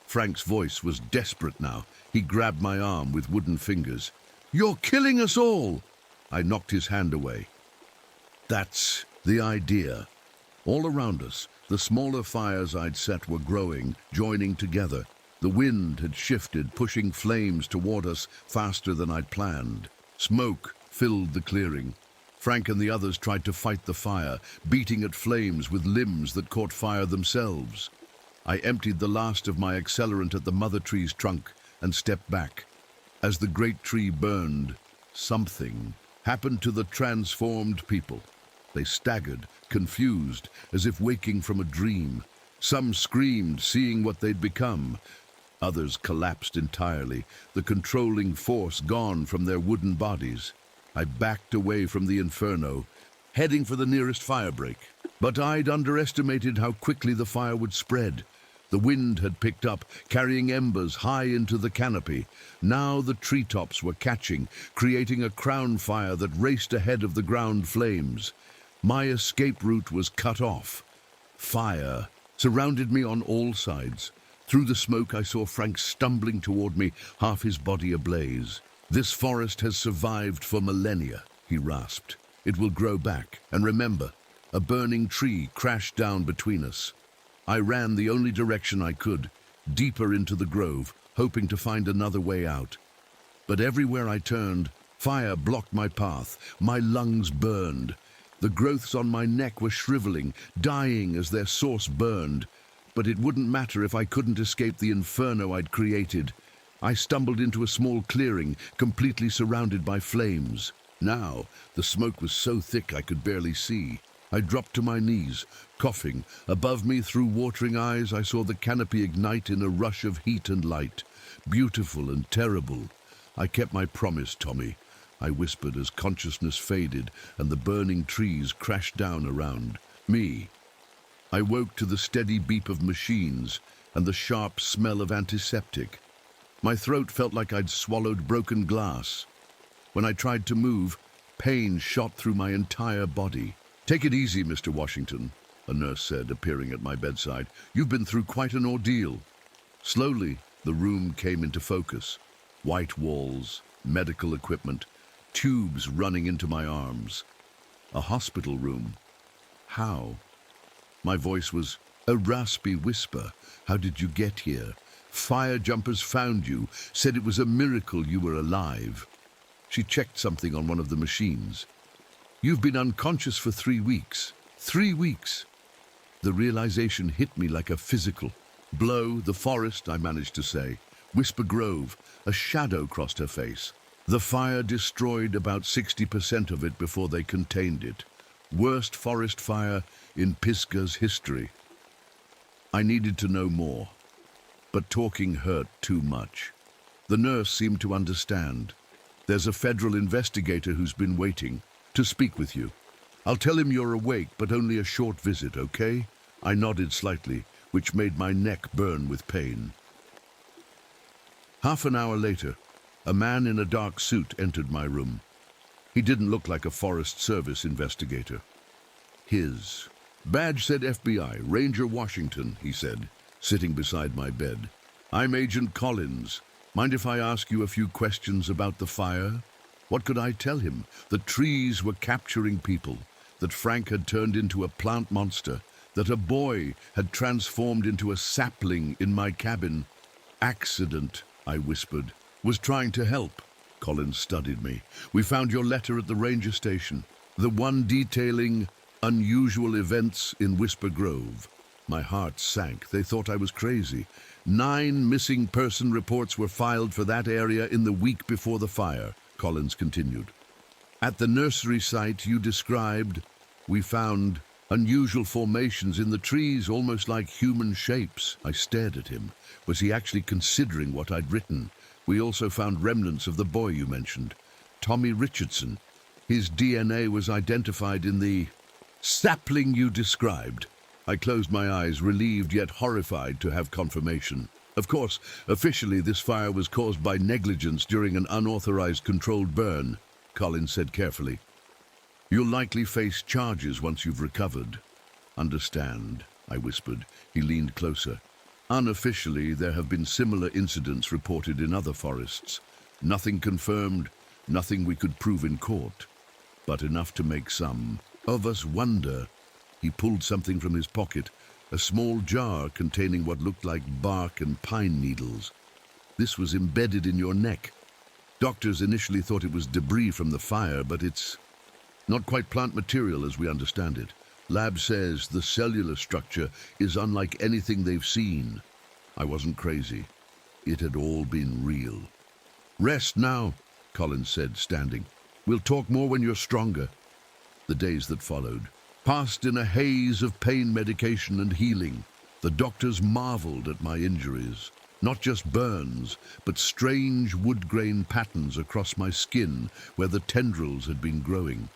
Frank's voice was desperate now. He grabbed my arm with wooden fingers. "You're killing us all!" I knocked his hand away. That's the idea. All around us, the smaller fires I'd set were growing, joining together. The wind had shifted, pushing flames toward us faster than I'd planned. Smoke filled the clearing. Frank and the others tried to fight the fire, beating at flames with limbs that caught fire themselves. I emptied the last of my accelerant at the mother tree's trunk and stepped back. As the great tree burned, something happened to the transformed people. They staggered, confused, as if waking from a dream. Some screamed, seeing what they'd become. Others collapsed entirely, the controlling force gone from their wooden bodies. I backed away from the inferno, heading for the nearest firebreak. But I'd underestimated how quickly the fire would spread. The wind had picked up, carrying embers high into the canopy. Now the treetops were catching, creating a crown fire that raced ahead of the ground flames. My escape route was cut off. Fire surrounded me on all sides. Through the smoke I saw Frank stumbling toward me, half his body ablaze. "This forest has survived for millennia," he rasped. "It will grow back. And remember, a burning tree crashed down between us." I ran the only direction I could, deeper into the grove, hoping to find another way out. But everywhere I turned, fire blocked my path. My lungs burned. The growths on my neck were shriveling, dying as their source burned. But it wouldn't matter if I couldn't escape the inferno I'd created. I stumbled into a small clearing, completely surrounded by flames. Now, the smoke was so thick I could barely see. I dropped to my knees, coughing. Above me, through watering eyes, I saw the canopy ignite in a rush of heat and light. Beautiful and terrible. "I kept my promise, Tommy," I whispered as consciousness faded and the burning trees crashed down around me. I woke to the steady beep of machines and the sharp smell of antiseptic. My throat felt like I'd swallowed broken glass. When I tried to move, pain shot through my entire body. "Take it easy, Mr. Washington," a nurse said, appearing at my bedside. "You've been through quite an ordeal." Slowly, the room came into focus. White walls, medical equipment, tubes running into my arms. A hospital room. How? My voice was a raspy whisper. "How did you get here? Fire jumpers found you, said it was a miracle you were alive." She checked something on one of the machines. "You've been unconscious for 3 weeks. 3 weeks." The realization hit me like a physical blow. "The forest," I managed to say. "Whisper Grove." A shadow crossed her face. "The fire destroyed about 60% of it before they contained it. Worst forest fire in Pisgah's history." I needed to know more, but talking hurt too much. The nurse seemed to understand. "There's a federal investigator who's been waiting to speak with you. I'll tell him you're awake, but only a short visit, okay?" I nodded slightly, which made my neck burn with pain. Half an hour later, a man in a dark suit entered my room. He didn't look like a Forest Service investigator. His badge said FBI, Ranger Washington, he said, sitting beside my bed. I'm Agent Collins. Mind if I ask you a few questions about the fire? What could I tell him? The trees were capturing people, that Frank had turned into a plant monster, that a boy had transformed into a sapling in my cabin. Accident, I whispered. Was trying to help. Collins studied me. We found your letter at the ranger station, the one detailing unusual events in Whisper Grove. My heart sank. They thought I was crazy. 9 missing person reports were filed for that area in the week before the fire, Collins continued. At the nursery site you described, we found unusual formations in the trees, almost like human shapes. I stared at him. Was he actually considering what I'd written? We also found remnants of the boy you mentioned, Tommy Richardson. His DNA was identified in the sapling you described. I closed my eyes, relieved yet horrified to have confirmation. Of course, officially this fire was caused by negligence during an unauthorized controlled burn, Collins said carefully. You'll likely face charges once you've recovered. Understand, I whispered. He leaned closer. Unofficially, there have been similar incidents reported in other forests. Nothing confirmed, nothing we could prove in court, but enough to make some of us wonder. He pulled something from his pocket, a small jar containing what looked like bark and pine needles. This was embedded in your neck. Doctors initially thought it was debris from the fire, but it's not quite plant material as we understand it. Lab says the cellular structure is unlike anything they've seen. I wasn't crazy. It had all been real. Rest now, Collins said, standing. We'll talk more when you're stronger. The days that followed passed in a haze of pain medication and healing. The doctors marveled at my injuries. Not just burns, but strange wood-grain patterns across my skin where the tendrils had been growing.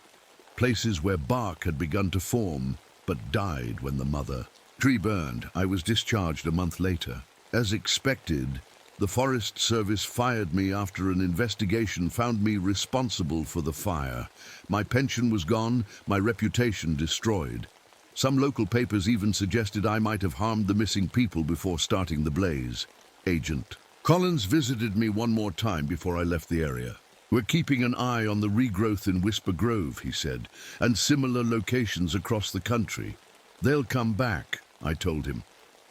Places where bark had begun to form, but died when the mother tree burned. I was discharged a month later. As expected, the Forest Service fired me after an investigation found me responsible for the fire. My pension was gone, my reputation destroyed. Some local papers even suggested I might have harmed the missing people before starting the blaze. Agent Collins visited me one more time before I left the area. We're keeping an eye on the regrowth in Whisper Grove, he said, and similar locations across the country. They'll come back, I told him.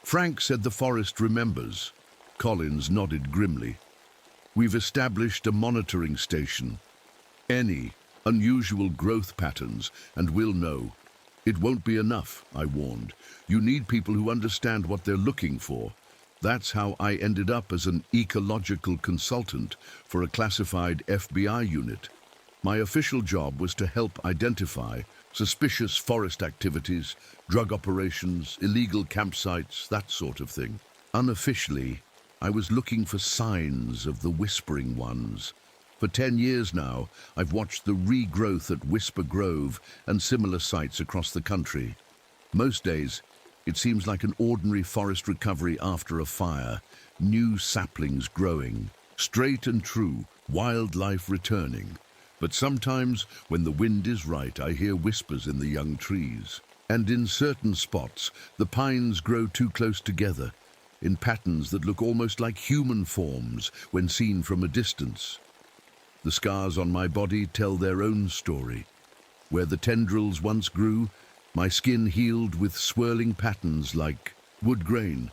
Frank said the forest remembers. Collins nodded grimly. We've established a monitoring station. Any unusual growth patterns, and we'll know. It won't be enough, I warned. You need people who understand what they're looking for. That's how I ended up as an ecological consultant for a classified FBI unit. My official job was to help identify suspicious forest activities, drug operations, illegal campsites, that sort of thing. Unofficially, I was looking for signs of the Whispering Ones. For 10 years now, I've watched the regrowth at Whisper Grove and similar sites across the country. Most days, it seems like an ordinary forest recovery after a fire. New saplings growing, straight and true, wildlife returning. But sometimes, when the wind is right, I hear whispers in the young trees. And in certain spots, the pines grow too close together, in patterns that look almost like human forms when seen from a distance. The scars on my body tell their own story. Where the tendrils once grew, my skin healed with swirling patterns like wood grain.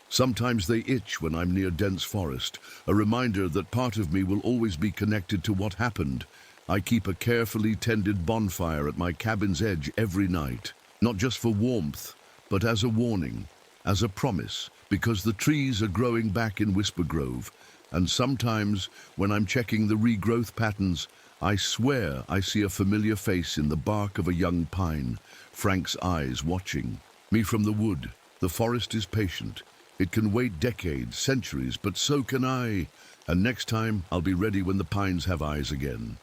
Sometimes they itch when I'm near dense forest, a reminder that part of me will always be connected to what happened. I keep a carefully tended bonfire at my cabin's edge every night, not just for warmth, but as a warning, as a promise, because the trees are growing back in Whisper Grove, and sometimes, when I'm checking the regrowth patterns, I swear I see a familiar face in the bark of a young pine, Frank's eyes watching me from the wood. The forest is patient. It can wait decades, centuries, but so can I. And next time, I'll be ready when the pines have eyes again.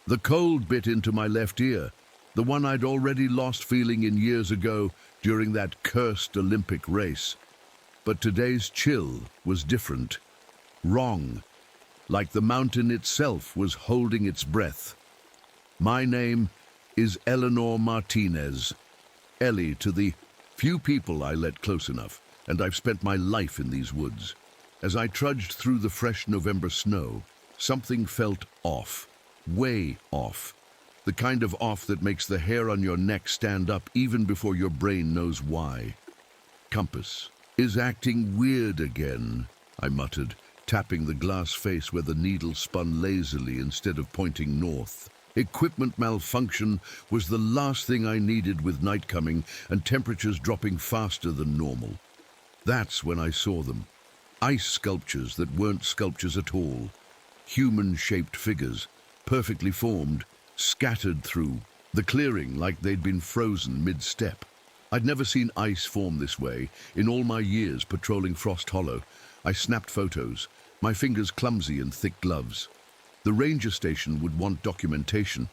The cold bit into my left ear, the one I'd already lost feeling in years ago during that cursed Olympic race. But today's chill was different. Wrong. Like the mountain itself was holding its breath. My name is Eleanor Martinez. Ellie to the few people I let close enough, and I've spent my life in these woods. As I trudged through the fresh November snow, something felt off. Way off. The kind of off that makes the hair on your neck stand up even before your brain knows why. Compass is acting weird again, I muttered, tapping the glass face where the needle spun lazily instead of pointing north. Equipment malfunction was the last thing I needed with night coming and temperatures dropping faster than normal. That's when I saw them. Ice sculptures that weren't sculptures at all. Human-shaped figures, perfectly formed, scattered through the clearing like they'd been frozen mid-step. I'd never seen ice form this way in all my years patrolling Frost Hollow. I snapped photos, my fingers clumsy in thick gloves. The ranger station would want documentation,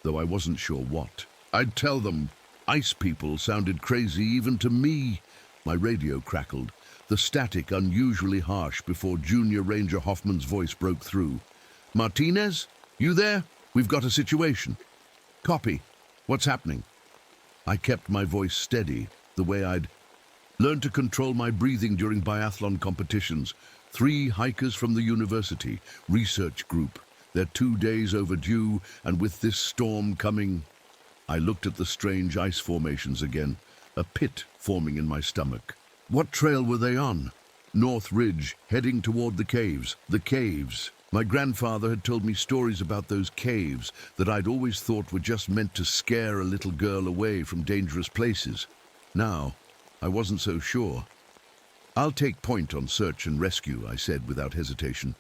though I wasn't sure what. I'd tell them. Ice people sounded crazy even to me. My radio crackled, the static unusually harsh before Junior Ranger Hoffman's voice broke through. Martinez, you there? We've got a situation. Copy. What's happening? I kept my voice steady, the way I'd learned to control my breathing during biathlon competitions. 3 hikers from the university, research group. They're 2 days overdue, and with this storm coming... I looked at the strange ice formations again, a pit forming in my stomach. What trail were they on? North Ridge, heading toward the caves. The caves. My grandfather had told me stories about those caves that I'd always thought were just meant to scare a little girl away from dangerous places. Now, I wasn't so sure. I'll take point on search and rescue, I said without hesitation.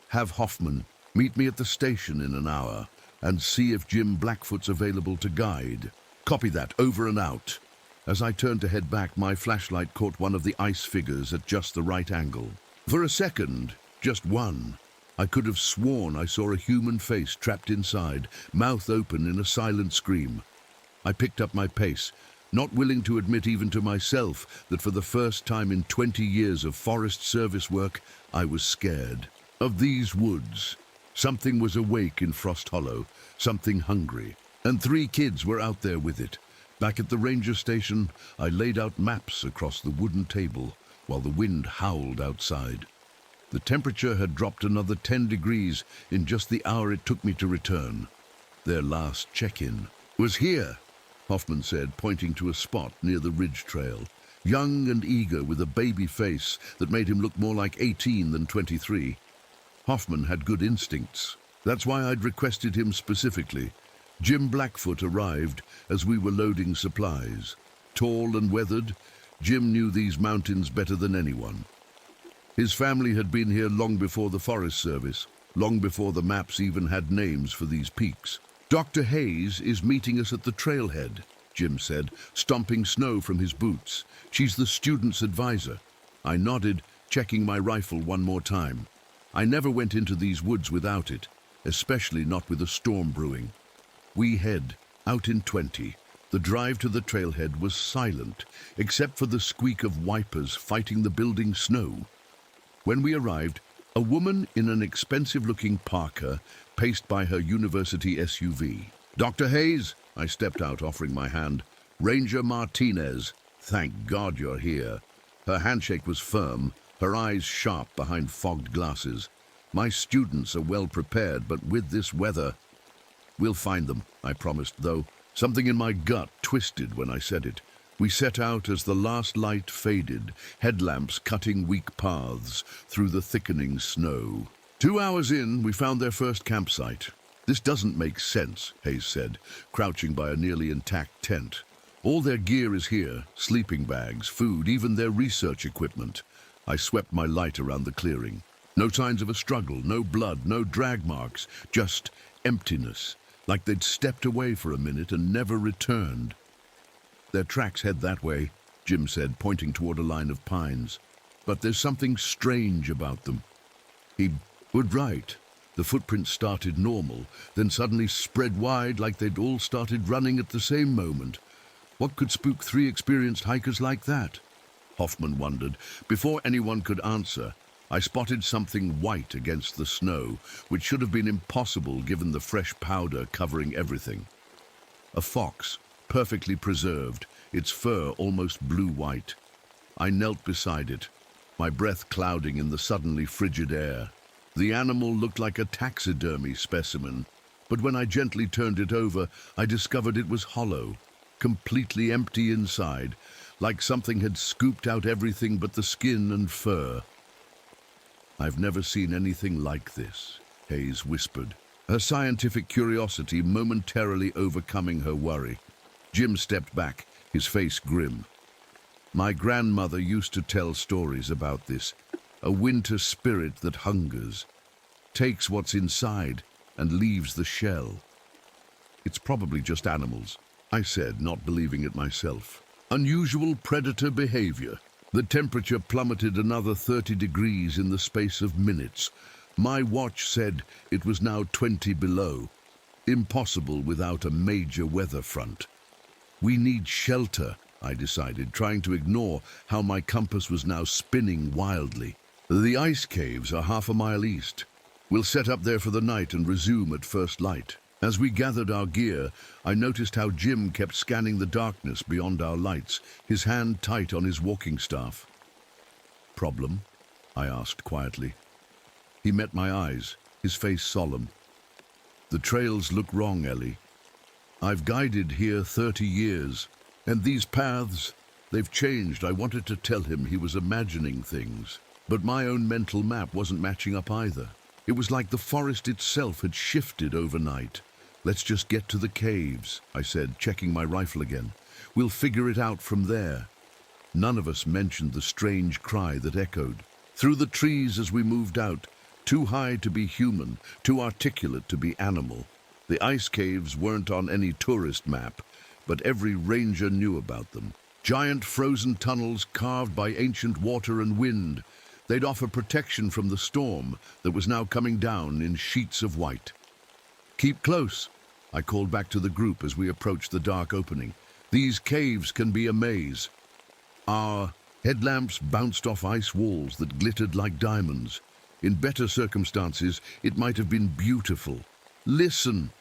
Have Hoffman meet me at the station in an hour and see if Jim Blackfoot's available to guide. Copy that, over and out. As I turned to head back, my flashlight caught one of the ice figures at just the right angle. For a second, just one, I could have sworn I saw a human face trapped inside, mouth open in a silent scream. I picked up my pace, not willing to admit even to myself that for the first time in 20 years of Forest Service work, I was scared. Of these woods, something was awake in Frost Hollow, something hungry, and 3 kids were out there with it. Back at the ranger station, I laid out maps across the wooden table while the wind howled outside. The temperature had dropped another 10 degrees in just the hour it took me to return. Their last check-in was here, Hoffman said, pointing to a spot near the ridge trail. Young and eager with a baby face that made him look more like 18 than 23. Hoffman had good instincts. That's why I'd requested him specifically. Jim Blackfoot arrived as we were loading supplies. Tall and weathered, Jim knew these mountains better than anyone. His family had been here long before the Forest Service, long before the maps even had names for these peaks. Dr. Hayes is meeting us at the trailhead, Jim said, stomping snow from his boots. She's the student's advisor. I nodded, checking my rifle one more time. I never went into these woods without it, especially not with a storm brewing. We head out in 20. The drive to the trailhead was silent, except for the squeak of wipers fighting the building snow. When we arrived, a woman in an expensive-looking parka paced by her university SUV. Dr. Hayes, I stepped out, offering my hand. Ranger Martinez, thank God you're here. Her handshake was firm, her eyes sharp behind fogged glasses. My students are well prepared, but with this weather... We'll find them, I promised, though something in my gut twisted when I said it. We set out as the last light faded, headlamps cutting weak paths through the thickening snow. 2 hours in, we found their first campsite. This doesn't make sense, Hayes said, crouching by a nearly intact tent. All their gear is here, sleeping bags, food, even their research equipment. I swept my light around the clearing. No signs of a struggle, no blood, no drag marks, just emptiness. Like they'd stepped away for a minute and never returned. Their tracks head that way, Jim said, pointing toward a line of pines. But there's something strange about them. He would right. The footprints started normal, then suddenly spread wide like they'd all started running at the same moment. What could spook 3 experienced hikers like that? Hoffman wondered. Before anyone could answer, I spotted something white against the snow, which should have been impossible given the fresh powder covering everything. A fox, perfectly preserved, its fur almost blue-white. I knelt beside it, my breath clouding in the suddenly frigid air. The animal looked like a taxidermy specimen, but when I gently turned it over, I discovered it was hollow, completely empty inside, like something had scooped out everything but the skin and fur. "I've never seen anything like this," Hayes whispered, her scientific curiosity momentarily overcoming her worry. Jim stepped back, his face grim. "My grandmother used to tell stories about this, a winter spirit that hungers, takes what's inside and leaves the shell." "It's probably just animals," I said, not believing it myself. "Unusual predator behavior." The temperature plummeted another 30 degrees in the space of minutes. My watch said it was now 20 below. Impossible without a major weather front. "We need shelter," I decided, trying to ignore how my compass was now spinning wildly. "The ice caves are half a mile east. We'll set up there for the night and resume at first light." As we gathered our gear, I noticed how Jim kept scanning the darkness beyond our lights, his hand tight on his walking staff. "Problem?" I asked quietly. He met my eyes, his face solemn. "The trails look wrong, Ellie. I've guided here 30 years, and these paths, they've changed." I wanted to tell him he was imagining things, but my own mental map wasn't matching up either. It was like the forest itself had shifted overnight. "Let's just get to the caves," I said, checking my rifle again. "We'll figure it out from there." None of us mentioned the strange cry that echoed through the trees as we moved out, too high to be human, too articulate to be animal. The ice caves weren't on any tourist map, but every ranger knew about them. Giant frozen tunnels carved by ancient water and wind. They'd offer protection from the storm that was now coming down in sheets of white. "Keep close," I called back to the group as we approached the dark opening. "These caves can be a maze." Our headlamps bounced off ice walls that glittered like diamonds. In better circumstances, it might have been beautiful. "Listen!"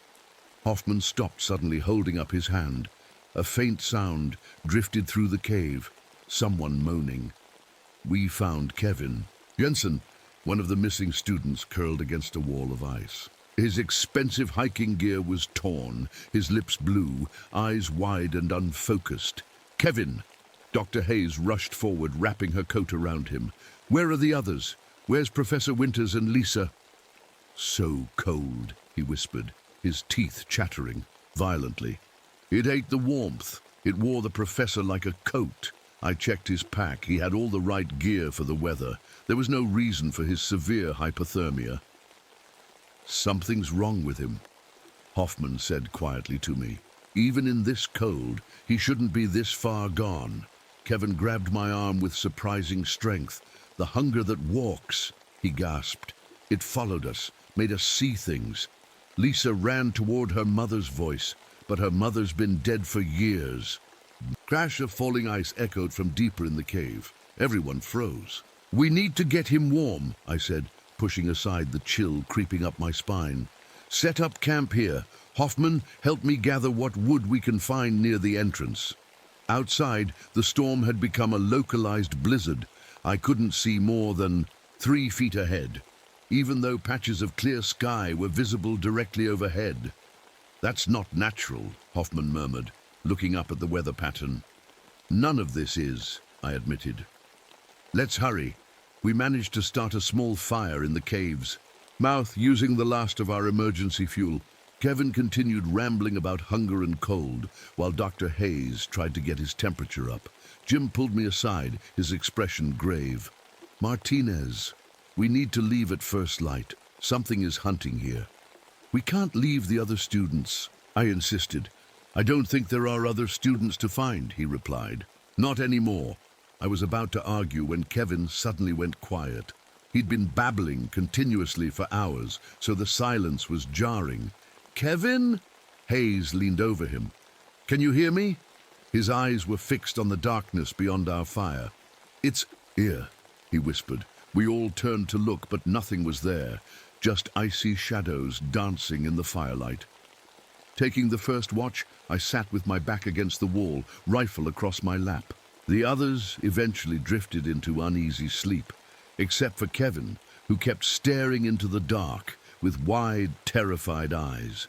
Hoffman stopped suddenly, holding up his hand. A faint sound drifted through the cave, someone moaning. We found Kevin. Jensen, one of the missing students, curled against a wall of ice. His expensive hiking gear was torn, his lips blue, eyes wide and unfocused. "Kevin!" Dr. Hayes rushed forward, wrapping her coat around him. "Where are the others? Where's Professor Winters and Lisa?" "So cold," he whispered, his teeth chattering violently. "It ate the warmth. It wore the professor like a coat." I checked his pack. He had all the right gear for the weather. There was no reason for his severe hypothermia. "Something's wrong with him," Hoffman said quietly to me. "Even in this cold, he shouldn't be this far gone." Kevin grabbed my arm with surprising strength. "The hunger that walks," he gasped. "It followed us, made us see things." Lisa ran toward her mother's voice, but her mother's been dead for years. Crash of falling ice echoed from deeper in the cave. Everyone froze. "We need to get him warm," I said, pushing aside the chill creeping up my spine. "Set up camp here. Hoffman, help me gather what wood we can find near the entrance." Outside, the storm had become a localized blizzard. I couldn't see more than 3 feet ahead, even though patches of clear sky were visible directly overhead. "That's not natural," Hoffman murmured, looking up at the weather pattern. "None of this is," I admitted. "Let's hurry." We managed to start a small fire in the caves. Mouth using the last of our emergency fuel, Kevin continued rambling about hunger and cold, while Dr. Hayes tried to get his temperature up. Jim pulled me aside, his expression grave. "Martinez, we need to leave at first light. Something is hunting here." "We can't leave the other students," I insisted. "I don't think there are other students to find," he replied. "Not anymore." I was about to argue when Kevin suddenly went quiet. He'd been babbling continuously for hours, so the silence was jarring. "Kevin?" Hayes leaned over him. "Can you hear me?" His eyes were fixed on the darkness beyond our fire. It's here, he whispered. We all turned to look, but nothing was there, just icy shadows dancing in the firelight. Taking the first watch, I sat with my back against the wall, rifle across my lap. The others eventually drifted into uneasy sleep, except for Kevin, who kept staring into the dark with wide, terrified eyes.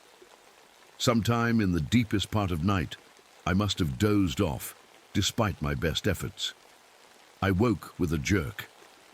Sometime in the deepest part of night, I must have dozed off, despite my best efforts. I woke with a jerk,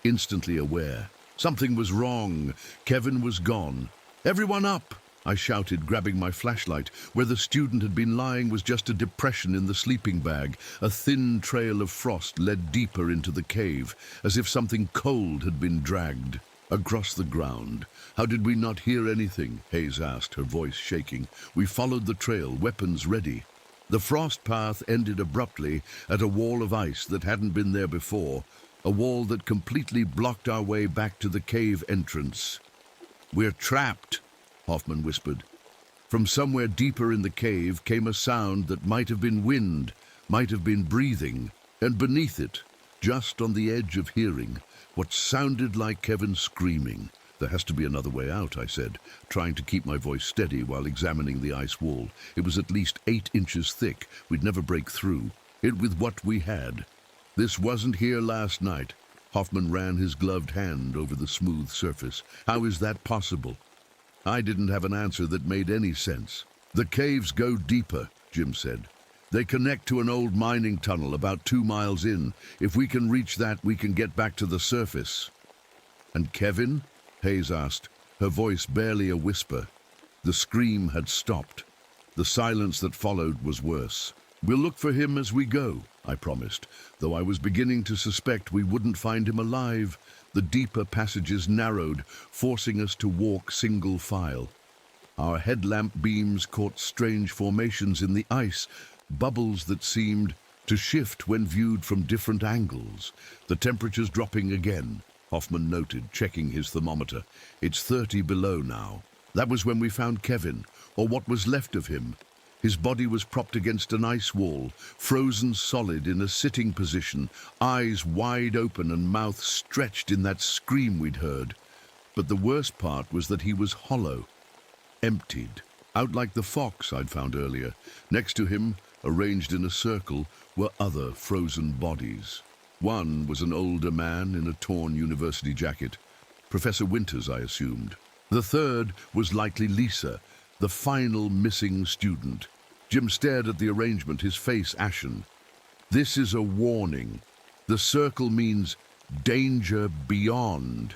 instantly aware. Something was wrong. Kevin was gone. "Everyone up!" I shouted, grabbing my flashlight. Where the student had been lying was just a depression in the sleeping bag. A thin trail of frost led deeper into the cave, as if something cold had been dragged across the ground. "How did we not hear anything?" Hayes asked, her voice shaking. We followed the trail, weapons ready. The frost path ended abruptly at a wall of ice that hadn't been there before, a wall that completely blocked our way back to the cave entrance. "We're trapped," Hoffman whispered. From somewhere deeper in the cave came a sound that might have been wind, might have been breathing, and beneath it, just on the edge of hearing, what sounded like Kevin screaming. "There has to be another way out," I said, trying to keep my voice steady while examining the ice wall. It was at least 8 inches thick. We'd never break through it with what we had. "This wasn't here last night." Hoffman ran his gloved hand over the smooth surface. "How is that possible?" I didn't have an answer that made any sense. "The caves go deeper," Jim said. "They connect to an old mining tunnel about 2 miles in. If we can reach that, we can get back to the surface." "And Kevin?" Hayes asked, her voice barely a whisper. The scream had stopped. The silence that followed was worse. "We'll look for him as we go," I promised, though I was beginning to suspect we wouldn't find him alive. The deeper passages narrowed, forcing us to walk single file. Our headlamp beams caught strange formations in the ice, bubbles that seemed to shift when viewed from different angles. "The temperature's dropping again," Hoffman noted, checking his thermometer. "It's 30 below now." That was when we found Kevin, or what was left of him. His body was propped against an ice wall, frozen solid in a sitting position, eyes wide open and mouth stretched in that scream we'd heard. But the worst part was that he was hollow, emptied, out like the fox I'd found earlier. Next to him, arranged in a circle, were other frozen bodies. One was an older man in a torn university jacket. Professor Winters, I assumed. The third was likely Lisa, the final missing student. Jim stared at the arrangement, his face ashen. "This is a warning. The circle means danger beyond."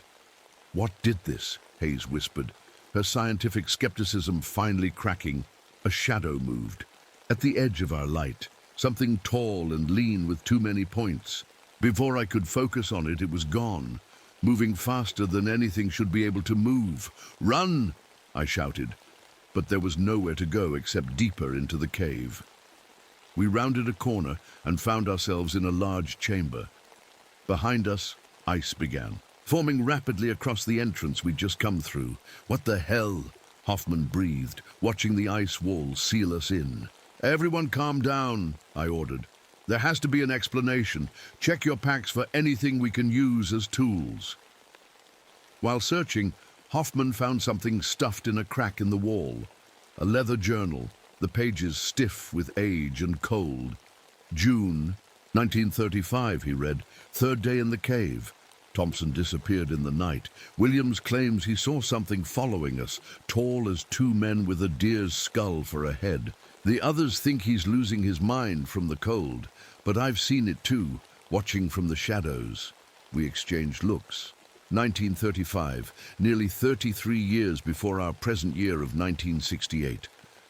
"What did this?" Hayes whispered, her scientific skepticism finally cracking. A shadow moved. At the edge of our light, something tall and lean with too many points. Before I could focus on it, it was gone, moving faster than anything should be able to move. "Run!" I shouted. But there was nowhere to go except deeper into the cave. We rounded a corner and found ourselves in a large chamber. Behind us, ice began, forming rapidly across the entrance we'd just come through. "What the hell?" Hoffman breathed, watching the ice wall seal us in. "Everyone calm down," I ordered. "There has to be an explanation. Check your packs for anything we can use as tools." While searching, Hoffman found something stuffed in a crack in the wall. A leather journal, the pages stiff with age and cold. "June 1935, he read. "Third day in the cave. Thompson disappeared in the night. Williams claims he saw something following us, tall as 2 men with a deer's skull for a head. The others think he's losing his mind from the cold, but I've seen it too, watching from the shadows." We exchanged looks. 1935, nearly 33 years before our present year of 1968.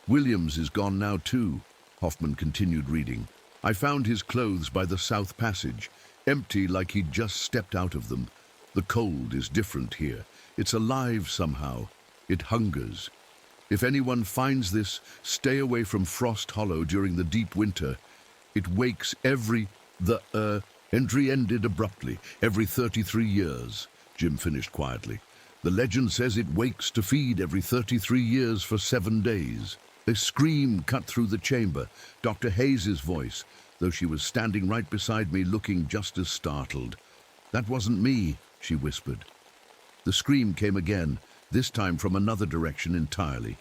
"Williams is gone now too," Hoffman continued reading. "I found his clothes by the south passage, empty like he'd just stepped out of them. The cold is different here. It's alive somehow. It hungers. If anyone finds this, stay away from Frost Hollow during the deep winter. It wakes entry ended abruptly, every 33 years. Jim finished quietly. "The legend says it wakes to feed every 33 years for 7 days. A scream cut through the chamber, Dr. Hayes's voice. though she was standing right beside me looking just as startled. "That wasn't me," she whispered. The scream came again, this time from another direction entirely.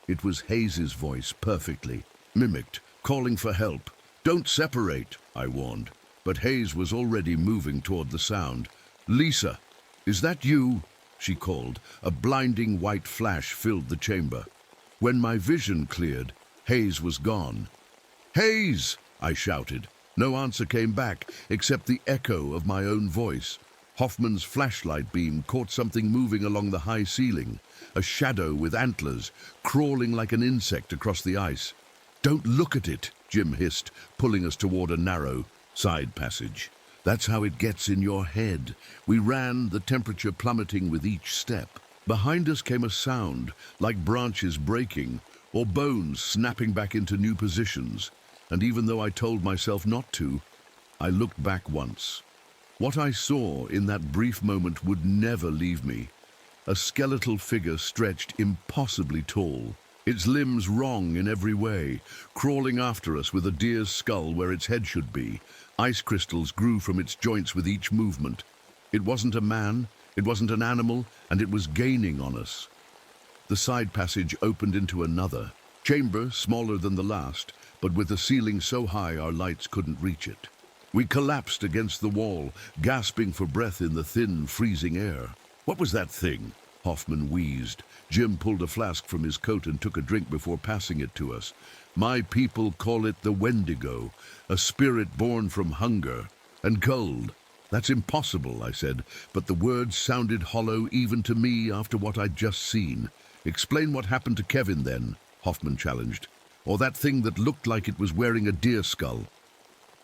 It was Hayes's voice, perfectly mimicked, calling for help. "Don't separate," I warned, but Hayes was already moving toward the sound. "Lisa, is that you?" she called. A blinding white flash filled the chamber. When my vision cleared, Hayes was gone. "Hayes!" I shouted. No answer came back, except the echo of my own voice. Hoffman's flashlight beam caught something moving along the high ceiling, a shadow with antlers, crawling like an insect across the ice. "Don't look at it," Jim hissed, pulling us toward a narrow side passage. "That's how it gets in your head." We ran, the temperature plummeting with each step. Behind us came a sound, like branches breaking, or bones snapping back into new positions. And even though I told myself not to, I looked back once. What I saw in that brief moment would never leave me. A skeletal figure stretched impossibly tall, its limbs wrong in every way, crawling after us with a deer's skull where its head should be. Ice crystals grew from its joints with each movement. It wasn't a man, it wasn't an animal, and it was gaining on us. The side passage opened into another chamber, smaller than the last, but with a ceiling so high our lights couldn't reach it. We collapsed against the wall, gasping for breath in the thin, freezing air. "What was that thing?" Hoffman wheezed. Jim pulled a flask from his coat and took a drink before passing it to us. "My people call it the Wendigo, a spirit born from hunger and cold." "That's impossible," I said, but the words sounded hollow even to me after what I'd just seen. "Explain what happened to Kevin then," Hoffman challenged. "Or that thing that looked like it was wearing a deer skull."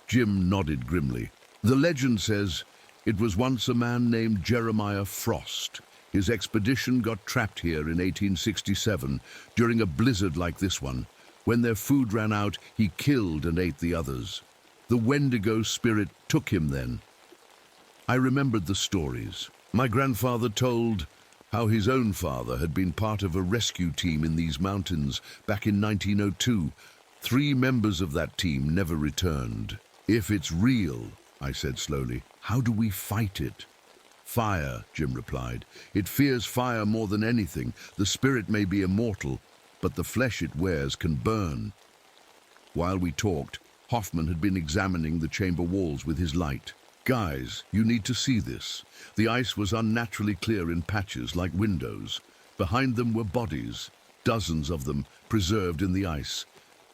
Jim nodded grimly. "The legend says it was once a man named Jeremiah Frost. His expedition got trapped here in 1867 during a blizzard like this one. When their food ran out, he killed and ate the others. The Wendigo spirit took him then." I remembered the stories. My grandfather told how his own father had been part of a rescue team in these mountains back in 1902. 3 members of that team never returned. "If it's real," I said slowly, "how do we fight it?" "Fire," Jim replied. "It fears fire more than anything. The spirit may be immortal, but the flesh it wears can burn." While we talked, Hoffman had been examining the chamber walls with his light. "Guys, you need to see this." The ice was unnaturally clear in patches like windows. Behind them were bodies, dozens of them preserved in the ice.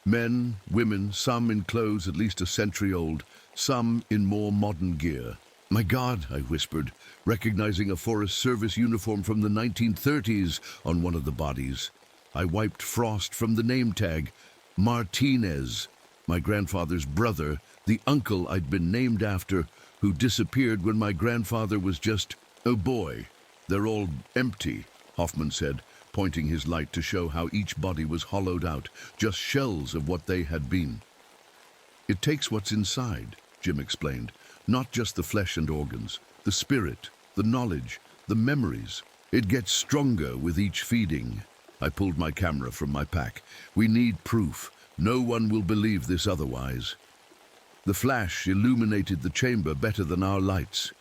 Men, women, some in clothes at least a century old, some in more modern gear. "My God," I whispered, recognizing a Forest Service uniform from the 1930s on one of the bodies. I wiped frost from the name tag. Martinez, my grandfather's brother, the uncle I'd been named after, who disappeared when my grandfather was just a boy. "They're all empty," Hoffman said, pointing his light to show how each body was hollowed out, just shells of what they had been. "It takes what's inside," Jim explained, "not just the flesh and organs, the spirit, the knowledge, the memories. It gets stronger with each feeding." I pulled my camera from my pack. "We need proof. No one will believe this otherwise." The flash illuminated the chamber better than our lights.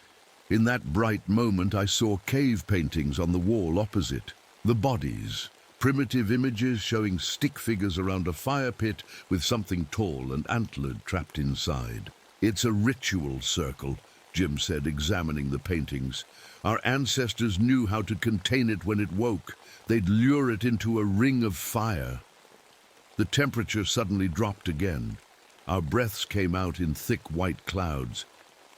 In that bright moment I saw cave paintings on the wall opposite. The bodies, primitive images showing stick figures around a fire pit with something tall and antlered trapped inside. "It's a ritual circle," Jim said, examining the paintings. "Our ancestors knew how to contain it when it woke. They'd lure it into a ring of fire." The temperature suddenly dropped again. Our breaths came out in thick white clouds.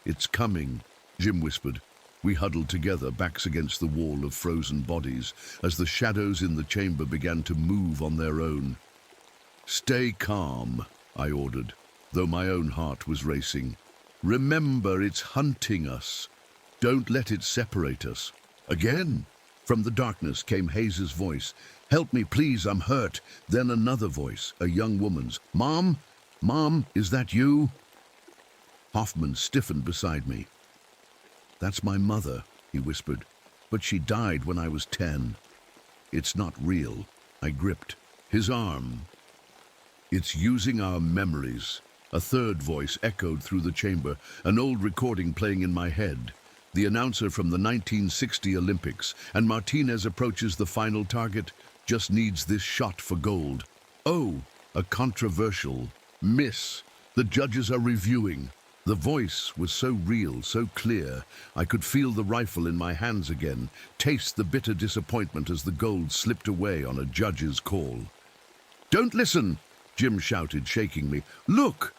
"It's coming," Jim whispered. We huddled together, backs against the wall of frozen bodies, as the shadows in the chamber began to move on their own. "Stay calm," I ordered, though my own heart was racing. "Remember, it's hunting us. Don't let it separate us." Again, from the darkness came Hayes's voice. "Help me, please, I'm hurt." Then another voice, a young woman's. "Mom? Mom, is that you?" Hoffman stiffened beside me. "That's my mother," he whispered, "but she died when I was 10. "It's not real." I gripped his arm. "It's using our memories. A third voice echoed through the chamber, an old recording playing in my head. The announcer from the 1960 Olympics, and Martinez approaches the final target, just needs this shot for gold. Oh, a controversial miss. The judges are reviewing. The voice was so real, so clear. I could feel the rifle in my hands again, taste the bitter disappointment as the gold slipped away on a judge's call. "Don't listen!" Jim shouted, shaking me. "Look!"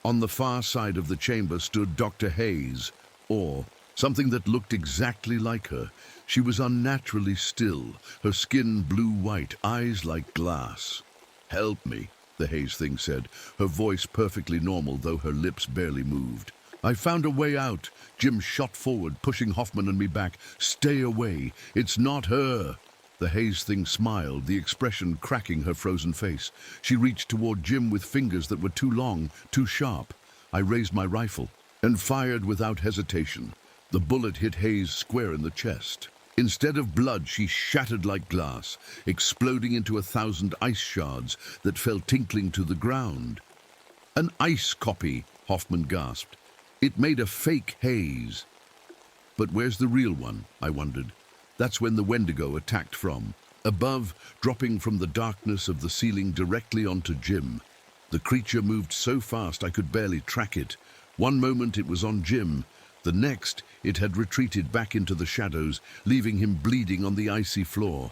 On the far side of the chamber stood Dr. Hayes, or something that looked exactly like her. She was unnaturally still, her skin blue-white, eyes like glass. "Help me," the Hayes thing said, her voice perfectly normal, though her lips barely moved. "I found a way out." Jim shot forward, pushing Hoffman and me back. "Stay away. It's not her." The Hayes thing smiled, the expression cracking her frozen face. She reached toward Jim with fingers that were too long, too sharp. I raised my rifle and fired without hesitation. The bullet hit Hayes square in the chest. Instead of blood, she shattered like glass, exploding into 1,000 ice shards that fell tinkling to the ground. "An ice copy," Hoffman gasped. "It made a fake Hayes." But where's the real one, I wondered. That's when the Wendigo attacked from. Above, dropping from the darkness of the ceiling directly onto Jim. The creature moved so fast I could barely track it. One moment it was on Jim. The next, it had retreated back into the shadows, leaving him bleeding on the icy floor.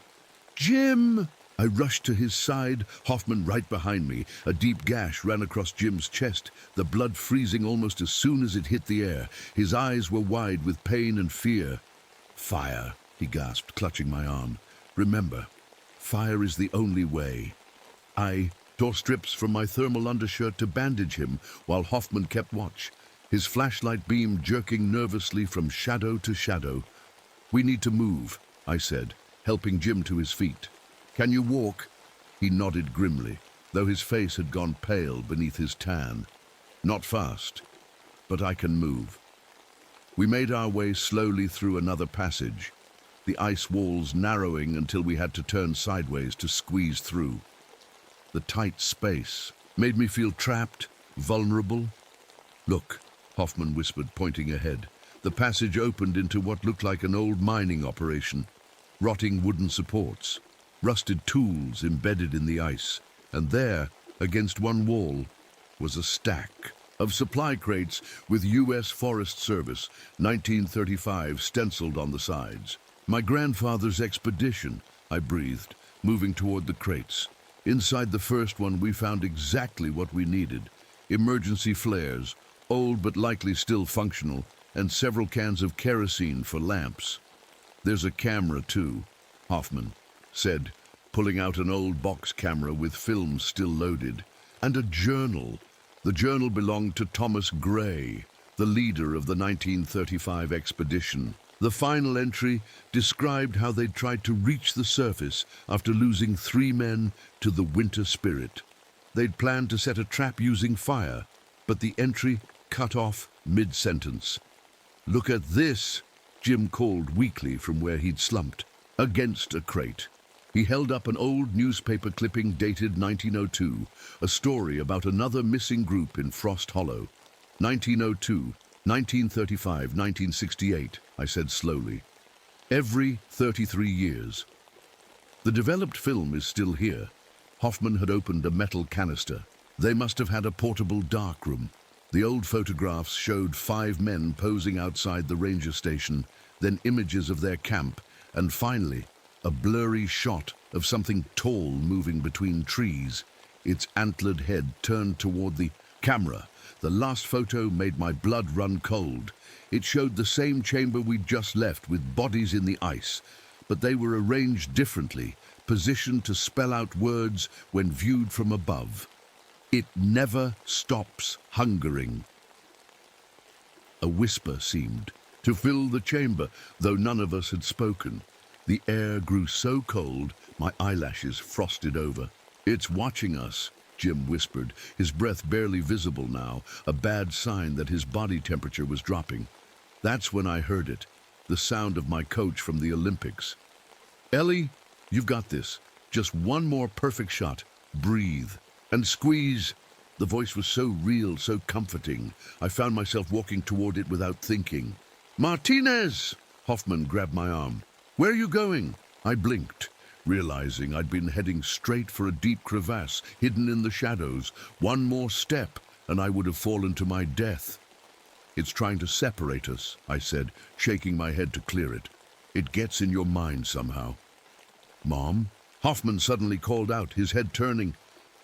"Jim!" I rushed to his side, Hoffman right behind me. A deep gash ran across Jim's chest, the blood freezing almost as soon as it hit the air. His eyes were wide with pain and fear. "Fire," he gasped, clutching my arm. "Remember, fire is the only way." I tore strips from my thermal undershirt to bandage him while Hoffman kept watch, his flashlight beam jerking nervously from shadow to shadow. "We need to move," I said, helping Jim to his feet. "Can you walk?" He nodded grimly, though his face had gone pale beneath his tan. "Not fast, but I can move." We made our way slowly through another passage, the ice walls narrowing until we had to turn sideways to squeeze through. The tight space made me feel trapped, vulnerable. "Look," Hoffman whispered, pointing ahead. The passage opened into what looked like an old mining operation. Rotting wooden supports, rusted tools embedded in the ice, and there, against one wall, was a stack of supply crates with U.S. Forest Service, 1935, stenciled on the sides. "My grandfather's expedition," I breathed, moving toward the crates. Inside the first one, we found exactly what we needed. Emergency flares, old but likely still functional, and several cans of kerosene for lamps. "There's a camera, too," Hoffman said, pulling out an old box camera with film still loaded. "And a journal. The journal belonged to Thomas Gray, the leader of the 1935 expedition. The final entry described how they'd tried to reach the surface after losing 3 men to the winter spirit. They'd planned to set a trap using fire, but the entry cut off mid-sentence. "Look at this," Jim called weakly from where he'd slumped, against a crate. He held up an old newspaper clipping dated 1902, a story about another missing group in Frost Hollow. 1902, 1935, 1968, I said slowly. Every 33 years. The developed film is still here. Hoffman had opened a metal canister. They must have had a portable darkroom. The old photographs showed 5 men posing outside the ranger station, then images of their camp, and finally, a blurry shot of something tall moving between trees, its antlered head turned toward the camera. The last photo made my blood run cold. It showed the same chamber we'd just left with bodies in the ice, but they were arranged differently, positioned to spell out words when viewed from above. "It never stops hungering." A whisper seemed to fill the chamber, though none of us had spoken. The air grew so cold, my eyelashes frosted over. "It's watching us," Jim whispered, his breath barely visible now, a bad sign that his body temperature was dropping. That's when I heard it, the sound of my coach from the Olympics. "Ellie, you've got this. Just one more perfect shot. Breathe. And squeeze." The voice was so real, so comforting. I found myself walking toward it without thinking. "Martinez!" Hoffman grabbed my arm. "Where are you going?" I blinked, realizing I'd been heading straight for a deep crevasse hidden in the shadows. One more step, and I would have fallen to my death. "It's trying to separate us," I said, shaking my head to clear it. "It gets in your mind somehow." "Mom?" Hoffman suddenly called out, his head turning.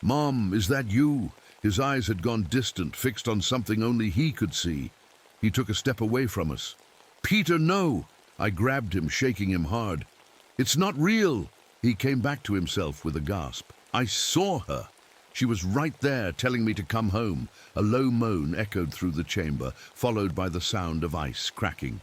"Mom, is that you?" His eyes had gone distant, fixed on something only he could see. He took a step away from us. "Peter, no!" I grabbed him, shaking him hard. "It's not real!" He came back to himself with a gasp. "I saw her. She was right there, telling me to come home." A low moan echoed through the chamber, followed by the sound of ice cracking.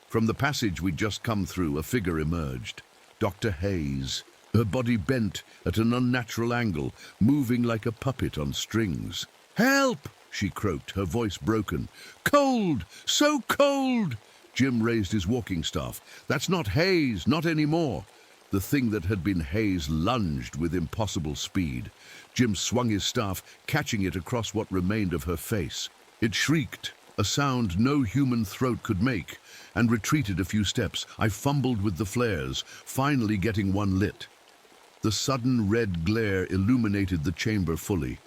From the passage we'd just come through, a figure emerged. Dr. Hayes. Her body bent at an unnatural angle, moving like a puppet on strings. "Help!" she croaked, her voice broken. "Cold! So cold!" Jim raised his walking staff. "That's not Hayes, not anymore." The thing that had been Hayes lunged with impossible speed. Jim swung his staff, catching it across what remained of her face. It shrieked, a sound no human throat could make, and retreated a few steps. I fumbled with the flares, finally getting one lit. The sudden red glare illuminated the chamber fully.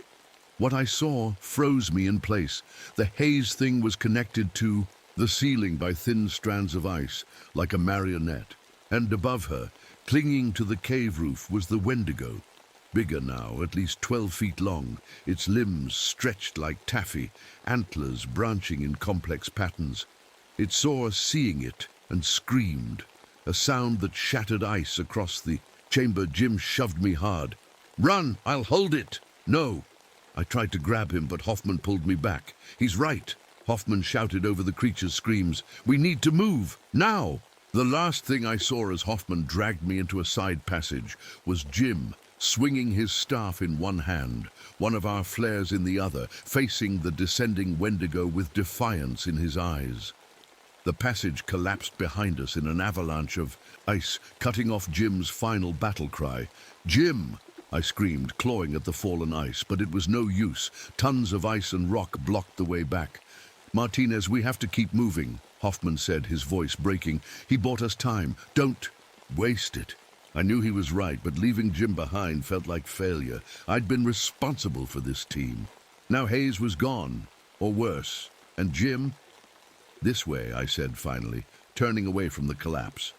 What I saw froze me in place. The Hayes thing was connected to the ceiling by thin strands of ice, like a marionette. And above her, clinging to the cave roof, was the Wendigo. Bigger now, at least 12 feet long, its limbs stretched like taffy, antlers branching in complex patterns. It saw us seeing it and screamed, a sound that shattered ice across the chamber. Jim shoved me hard. "Run, I'll hold it." "No." I tried to grab him, but Hoffman pulled me back. "He's right," Hoffman shouted over the creature's screams. "We need to move, now." The last thing I saw as Hoffman dragged me into a side passage was Jim, swinging his staff in one hand, one of our flares in the other, facing the descending Wendigo with defiance in his eyes. The passage collapsed behind us in an avalanche of ice, cutting off Jim's final battle cry. "Jim!" I screamed, clawing at the fallen ice, but it was no use. Tons of ice and rock blocked the way back. "Martinez, we have to keep moving," Hoffman said, his voice breaking. "He bought us time. Don't waste it." I knew he was right, but leaving Jim behind felt like failure. I'd been responsible for this team. Now Hayes was gone, or worse, and Jim... "This way," I said finally, turning away from the collapse.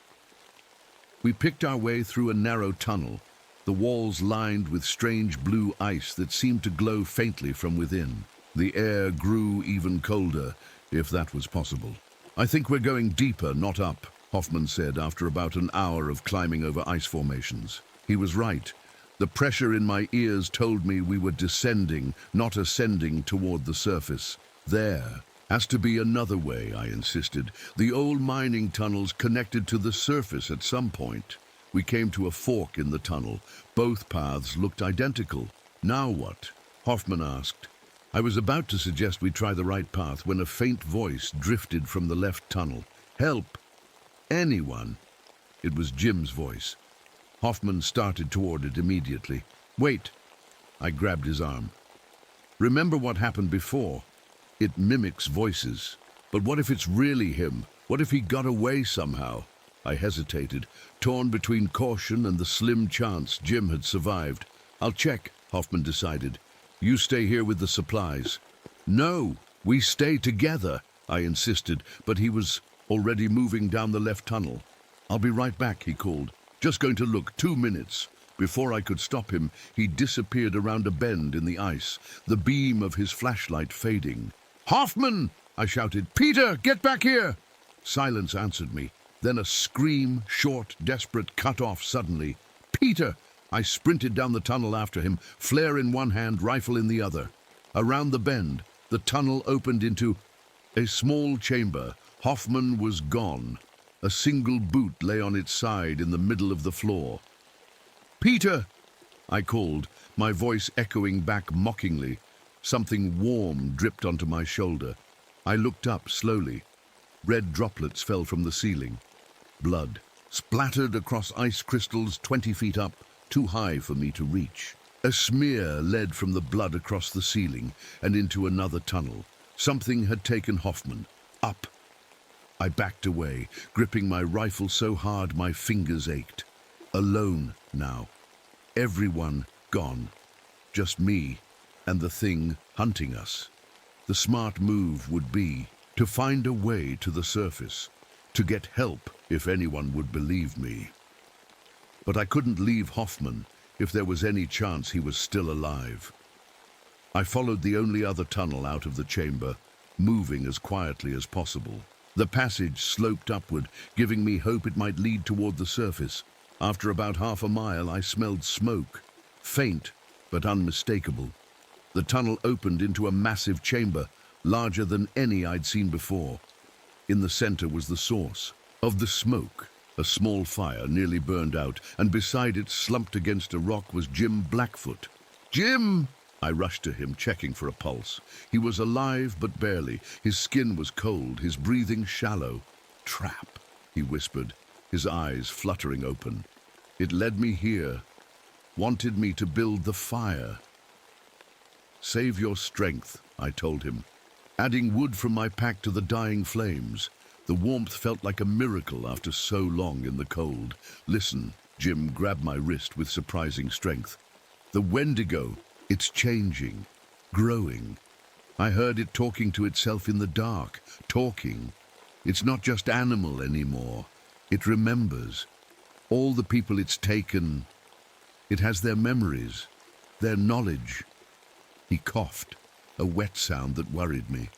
We picked our way through a narrow tunnel, the walls lined with strange blue ice that seemed to glow faintly from within. The air grew even colder, if that was possible. "I think we're going deeper, not up," Hoffman said after about an hour of climbing over ice formations. He was right. The pressure in my ears told me we were descending, not ascending toward the surface. "There has to be another way," I insisted. "The old mining tunnels connected to the surface at some point." We came to a fork in the tunnel. Both paths looked identical. "Now what?" Hoffman asked. I was about to suggest we try the right path when a faint voice drifted from the left tunnel. "Help! Anyone!" It was Jim's voice. Hoffman started toward it immediately. "Wait!" I grabbed his arm. "Remember what happened before? It mimics voices. But what if it's really him? What if he got away somehow?" I hesitated, torn between caution and the slim chance Jim had survived. "I'll check," Hoffman decided. "You stay here with the supplies." "No, we stay together," I insisted, but he was already moving down the left tunnel. "I'll be right back," he called. "Just going to look, 2 minutes." Before I could stop him, he disappeared around a bend in the ice, the beam of his flashlight fading. "Hoffman!" I shouted. "Peter, get back here!" Silence answered me. Then a scream, short, desperate, cut off suddenly. "Peter!" I sprinted down the tunnel after him, flare in one hand, rifle in the other. Around the bend, the tunnel opened into a small chamber. Hoffman was gone. A single boot lay on its side in the middle of the floor. "Peter!" I called, my voice echoing back mockingly. Something warm dripped onto my shoulder. I looked up slowly. Red droplets fell from the ceiling. Blood splattered across ice crystals 20 feet up, too high for me to reach. A smear led from the blood across the ceiling and into another tunnel. Something had taken Hoffman. Up. I backed away, gripping my rifle so hard my fingers ached. Alone now. Everyone gone. Just me and the thing hunting us. The smart move would be to find a way to the surface, to get help if anyone would believe me. But I couldn't leave Hoffman if there was any chance he was still alive. I followed the only other tunnel out of the chamber, moving as quietly as possible. The passage sloped upward, giving me hope it might lead toward the surface. After about half a mile, I smelled smoke, faint but unmistakable. The tunnel opened into a massive chamber, larger than any I'd seen before. In the center was the source of the smoke. A small fire nearly burned out, and beside it, slumped against a rock, was Jim Blackfoot. "Jim!" I rushed to him, checking for a pulse. He was alive, but barely. His skin was cold, his breathing shallow. "Trap," he whispered, his eyes fluttering open. "It led me here, wanted me to build the fire." "Save your strength," I told him, adding wood from my pack to the dying flames. The warmth felt like a miracle after so long in the cold. "Listen," Jim grabbed my wrist with surprising strength. "The Wendigo, it's changing, growing. I heard it talking to itself in the dark, talking. It's not just animal anymore. It remembers. All the people it's taken, it has their memories, their knowledge." He coughed, a wet sound that worried me.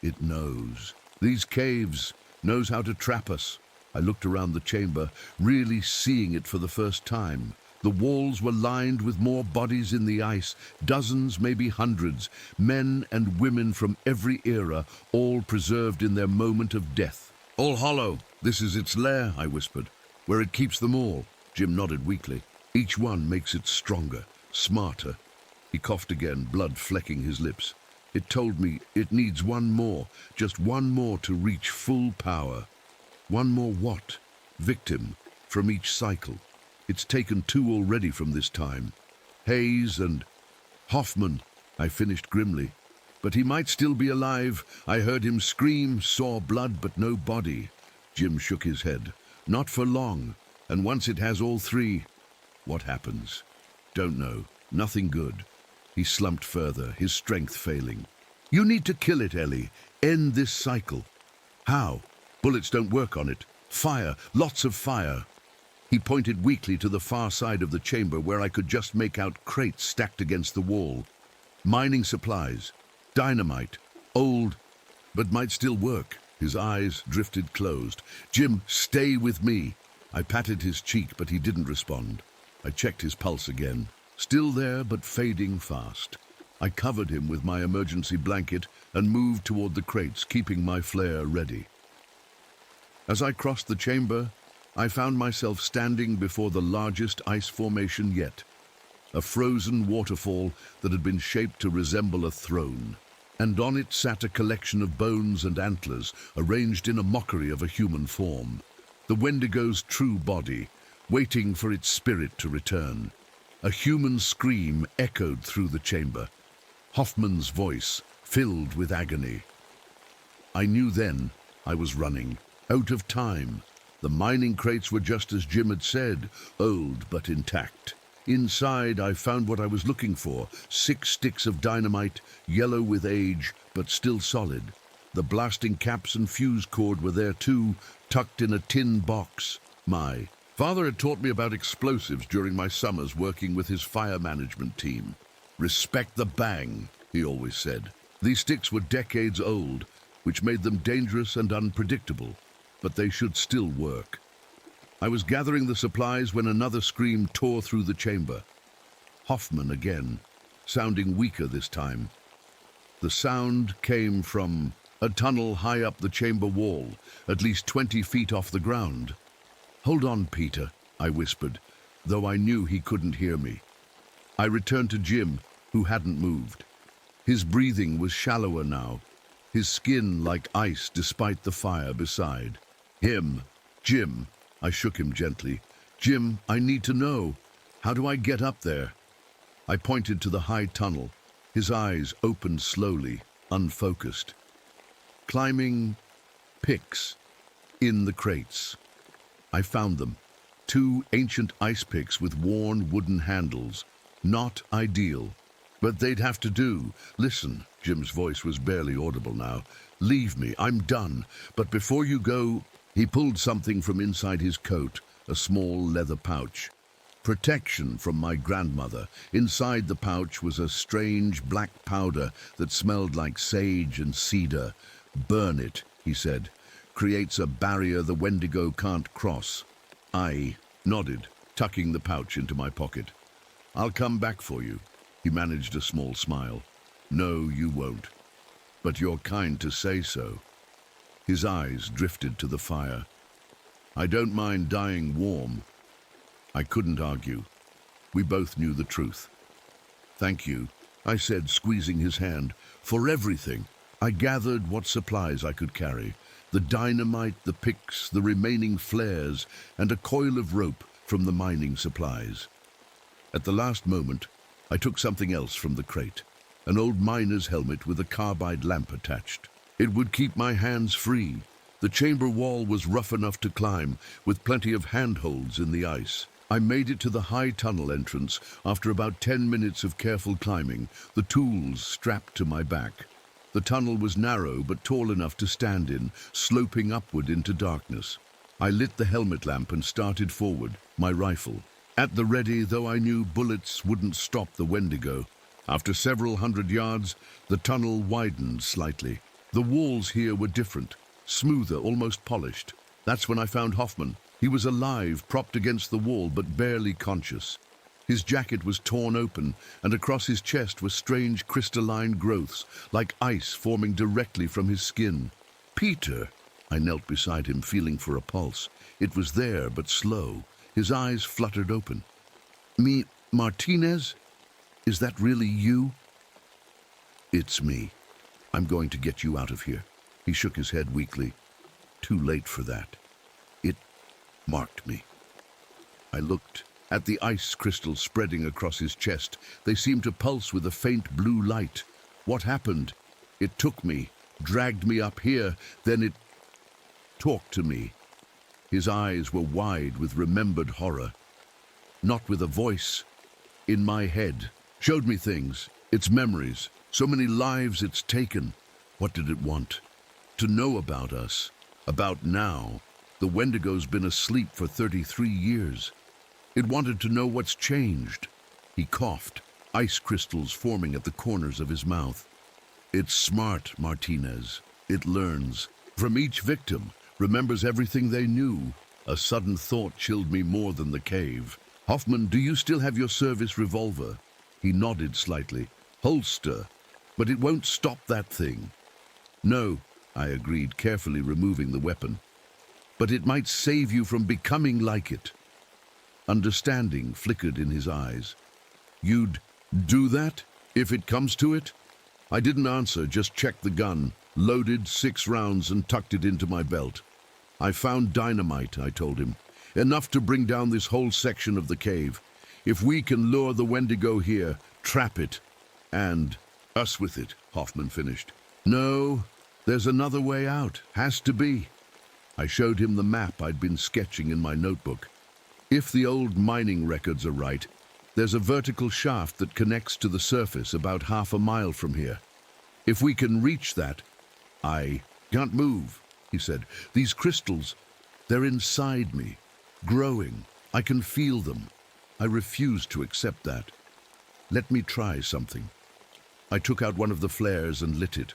"It knows. These caves, knows how to trap us." I looked around the chamber, really seeing it for the first time. The walls were lined with more bodies in the ice, dozens, maybe hundreds, men and women from every era, all preserved in their moment of death. "All Hollow, this is its lair," I whispered, "where it keeps them all." Jim nodded weakly. "Each one makes it stronger, smarter." He coughed again, blood flecking his lips. "It told me it needs one more, just one more to reach full power." "One more what?" "Victim from each cycle. It's taken 2 already from this time. Hayes and Hoffman," I finished grimly. "But he might still be alive. I heard him scream, saw blood but no body." Jim shook his head. "Not for long, and once it has all 3, what happens? Don't know. Nothing good." He slumped further, his strength failing. "You need to kill it, Ellie. End this cycle." "How?" "Bullets don't work on it. Fire, lots of fire." He pointed weakly to the far side of the chamber where I could just make out crates stacked against the wall. "Mining supplies. Dynamite. Old, but might still work." His eyes drifted closed. "Jim, stay with me." I patted his cheek, but he didn't respond. I checked his pulse again. Still there, but fading fast. I covered him with my emergency blanket and moved toward the crates, keeping my flare ready. As I crossed the chamber, I found myself standing before the largest ice formation yet, a frozen waterfall that had been shaped to resemble a throne, and on it sat a collection of bones and antlers arranged in a mockery of a human form, the Wendigo's true body, waiting for its spirit to return. A human scream echoed through the chamber, Hoffman's voice filled with agony. I knew then I was running, out of time. The mining crates were just as Jim had said, old but intact. Inside, I found what I was looking for, 6 sticks of dynamite, yellow with age, but still solid. The blasting caps and fuse cord were there too, tucked in a tin box. My father had taught me about explosives during my summers working with his fire management team. "Respect the bang," he always said. These sticks were decades old, which made them dangerous and unpredictable, but they should still work. I was gathering the supplies when another scream tore through the chamber. Hoffman again, sounding weaker this time. The sound came from a tunnel high up the chamber wall, at least 20 feet off the ground. "Hold on, Peter," I whispered, though I knew he couldn't hear me. I returned to Jim, who hadn't moved. His breathing was shallower now, his skin like ice despite the fire beside. Jim, I shook him gently. "Jim, I need to know. How do I get up there?" I pointed to the high tunnel. His eyes opened slowly, unfocused. Climbing picks in the crates. I found them. 2 ancient ice picks with worn wooden handles. Not ideal, but they'd have to do. Listen, Jim's voice was barely audible now. Leave me, I'm done. But before you go, he pulled something from inside his coat, a small leather pouch. Protection from my grandmother. Inside the pouch was a strange black powder that smelled like sage and cedar. Burn it, he said. Creates a barrier the Wendigo can't cross. I nodded, tucking the pouch into my pocket. I'll come back for you. He managed a small smile. No, you won't. But you're kind to say so. His eyes drifted to the fire. I don't mind dying warm. I couldn't argue. We both knew the truth. Thank you, I said, squeezing his hand, for everything. I gathered what supplies I could carry. The dynamite, the picks, the remaining flares, and a coil of rope from the mining supplies. At the last moment, I took something else from the crate, an old miner's helmet with a carbide lamp attached. It would keep my hands free. The chamber wall was rough enough to climb, with plenty of handholds in the ice. I made it to the high tunnel entrance after about 10 minutes of careful climbing, the tools strapped to my back. The tunnel was narrow but tall enough to stand in, sloping upward into darkness. I lit the helmet lamp and started forward, my rifle at the ready, though I knew bullets wouldn't stop the Wendigo. After several hundred yards, the tunnel widened slightly. The walls here were different, smoother, almost polished. That's when I found Hoffman. He was alive, propped against the wall, but barely conscious. His jacket was torn open, and across his chest were strange crystalline growths, like ice forming directly from his skin. Peter! I knelt beside him, feeling for a pulse. It was there, but slow. His eyes fluttered open. Me, Martinez? Is that really you? It's me. I'm going to get you out of here. He shook his head weakly. Too late for that. It marked me. I looked at the ice crystals spreading across his chest. They seemed to pulse with a faint blue light. What happened? It took me, dragged me up here, then it talked to me. His eyes were wide with remembered horror. Not with a voice. In my head. Showed me things, its memories, so many lives it's taken. What did it want? To know about us. About now. The Wendigo's been asleep for 33 years. It wanted to know what's changed. He coughed, ice crystals forming at the corners of his mouth. It's smart, Martinez. It learns. From each victim, remembers everything they knew. A sudden thought chilled me more than the cave. Hoffman, do you still have your service revolver? He nodded slightly. Holster. But it won't stop that thing. No, I agreed, carefully removing the weapon. But it might save you from becoming like it. Understanding flickered in his eyes. You'd do that, if it comes to it? I didn't answer, just checked the gun, loaded 6 rounds and tucked it into my belt. I found dynamite, I told him. Enough to bring down this whole section of the cave. If we can lure the Wendigo here, trap it. And us with it, Hoffman finished. No, there's another way out. Has to be. I showed him the map I'd been sketching in my notebook. If the old mining records are right, there's a vertical shaft that connects to the surface about half a mile from here. If we can reach that, I can't move, he said. These crystals, they're inside me, growing. I can feel them. I refuse to accept that. Let me try something. I took out one of the flares and lit it.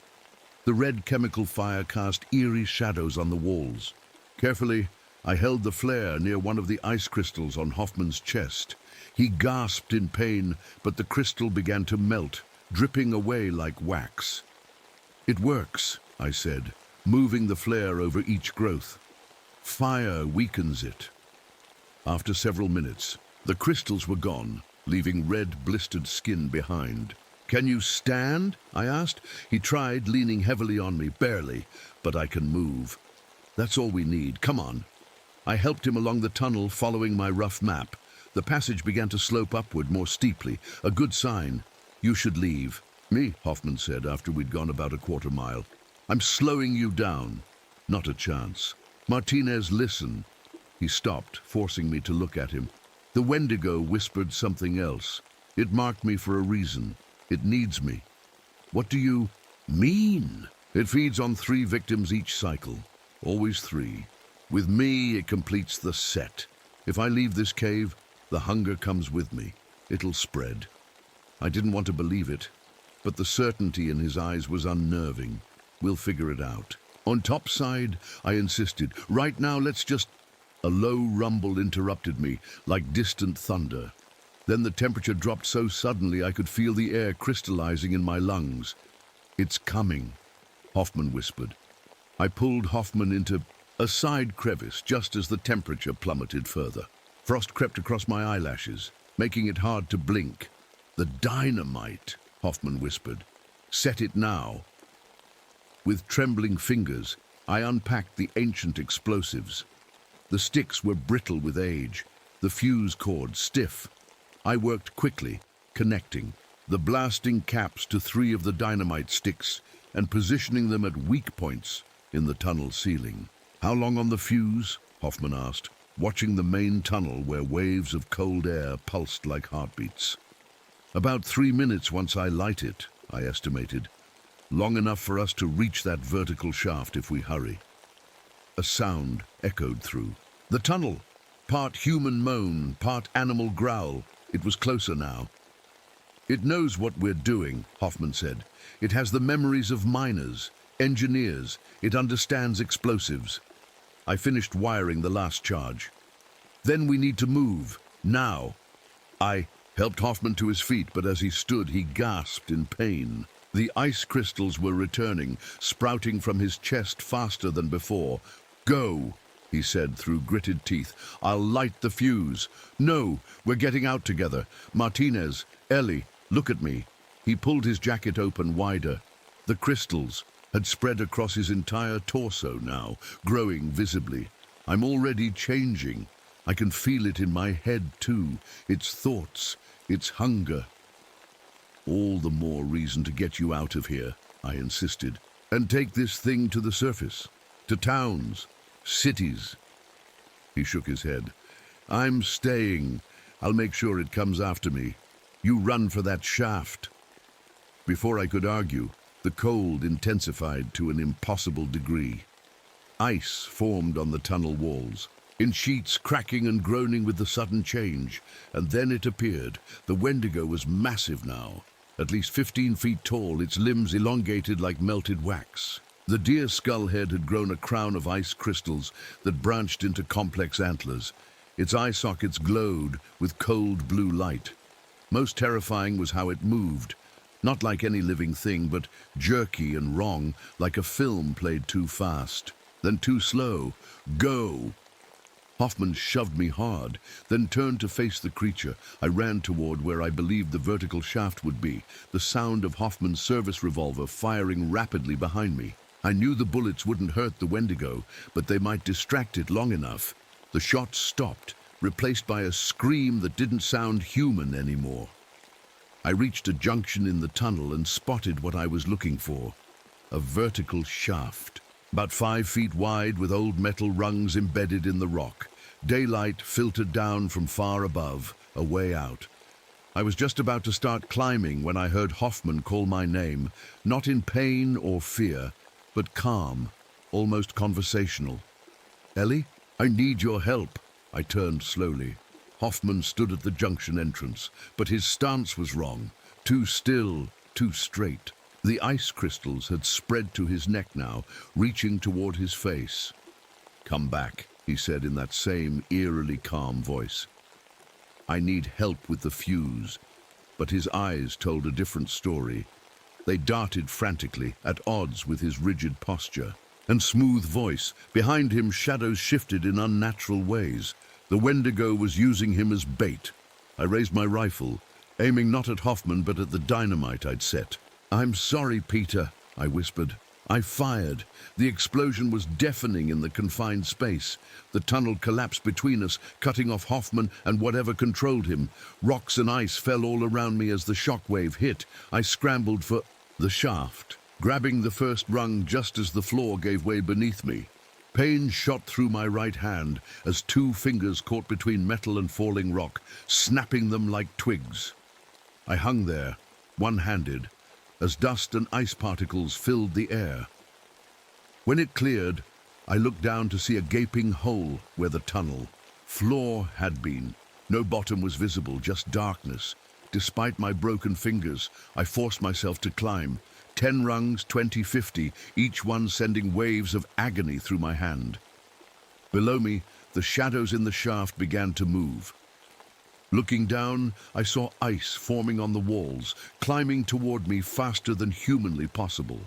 The red chemical fire cast eerie shadows on the walls. Carefully, I held the flare near one of the ice crystals on Hoffman's chest. He gasped in pain, but the crystal began to melt, dripping away like wax. It works, I said, moving the flare over each growth. Fire weakens it. After several minutes, the crystals were gone, leaving red, blistered skin behind. Can you stand? I asked. He tried, leaning heavily on me, barely, but I can move. That's all we need. Come on. I helped him along the tunnel, following my rough map. The passage began to slope upward more steeply, a good sign. "You should leave." "Me," Hoffman said after we'd gone about a quarter mile. "I'm slowing you down." "Not a chance." "Martinez, listen." He stopped, forcing me to look at him. The Wendigo whispered something else. "It marked me for a reason. It needs me." "What do you mean?" "It feeds on 3 victims each cycle. Always 3. With me, it completes the set. If I leave this cave, the hunger comes with me. It'll spread." I didn't want to believe it, but the certainty in his eyes was unnerving. "We'll figure it out." "On topside," I insisted. "Right now, let's just—" A low rumble interrupted me, like distant thunder. Then the temperature dropped so suddenly I could feel the air crystallizing in my lungs. "It's coming," Hoffman whispered. I pulled Hoffman into a side crevice just as the temperature plummeted further. Frost crept across my eyelashes, making it hard to blink. "The dynamite," Hoffman whispered. "Set it now." With trembling fingers, I unpacked the ancient explosives. The sticks were brittle with age, the fuse cord stiff. I worked quickly, connecting the blasting caps to 3 of the dynamite sticks and positioning them at weak points in the tunnel ceiling. "How long on the fuse?" Hoffman asked, watching the main tunnel where waves of cold air pulsed like heartbeats. "About 3 minutes once I light it," I estimated. "Long enough for us to reach that vertical shaft if we hurry." A sound echoed through the tunnel, part human moan, part animal growl. It was closer now. "It knows what we're doing," Hoffman said. "It has the memories of miners, engineers. It understands explosives." I finished wiring the last charge. "Then we need to move, now." I helped Hoffman to his feet, but as he stood, he gasped in pain. The ice crystals were returning, sprouting from his chest faster than before. "Go," he said through gritted teeth. "I'll light the fuse." "No, we're getting out together. Martinez, Ellie, look at me." He pulled his jacket open wider. The crystals had spread across his entire torso now, growing visibly. "I'm already changing. I can feel it in my head too. Its thoughts, its hunger." "All the more reason to get you out of here," I insisted, "and take this thing to the surface, to towns, cities." He shook his head. "I'm staying. I'll make sure it comes after me. You run for that shaft." Before I could argue, the cold intensified to an impossible degree. Ice formed on the tunnel walls, in sheets cracking and groaning with the sudden change, and then it appeared. The Wendigo was massive now, at least 15 feet tall, its limbs elongated like melted wax. The deer skull head had grown a crown of ice crystals that branched into complex antlers. Its eye sockets glowed with cold blue light. Most terrifying was how it moved, not like any living thing, but jerky and wrong, like a film played too fast, then too slow. "Go!" Hoffman shoved me hard, then turned to face the creature. I ran toward where I believed the vertical shaft would be, the sound of Hoffman's service revolver firing rapidly behind me. I knew the bullets wouldn't hurt the Wendigo, but they might distract it long enough. The shots stopped, replaced by a scream that didn't sound human anymore. I reached a junction in the tunnel and spotted what I was looking for. A vertical shaft, about 5 feet wide with old metal rungs embedded in the rock. Daylight filtered down from far above, a way out. I was just about to start climbing when I heard Hoffman call my name, not in pain or fear, but calm, almost conversational. "Ellie, I need your help." I turned slowly. Hoffman stood at the junction entrance, but his stance was wrong. Too still, too straight. The ice crystals had spread to his neck now, reaching toward his face. "Come back," he said in that same eerily calm voice. "I need help with the fuse." But his eyes told a different story. They darted frantically, at odds with his rigid posture and smooth voice. Behind him, shadows shifted in unnatural ways. The Wendigo was using him as bait. I raised my rifle, aiming not at Hoffman but at the dynamite I'd set. "I'm sorry, Peter," I whispered. I fired. The explosion was deafening in the confined space. The tunnel collapsed between us, cutting off Hoffman and whatever controlled him. Rocks and ice fell all around me as the shockwave hit. I scrambled for the shaft, grabbing the first rung just as the floor gave way beneath me. Pain shot through my right hand as two fingers caught between metal and falling rock, snapping them like twigs. I hung there, one-handed, as dust and ice particles filled the air. When it cleared, I looked down to see a gaping hole where the tunnel floor had been. No bottom was visible, just darkness. Despite my broken fingers, I forced myself to climb. 10 rungs, 20, 50, each one sending waves of agony through my hand. Below me, the shadows in the shaft began to move. Looking down, I saw ice forming on the walls, climbing toward me faster than humanly possible.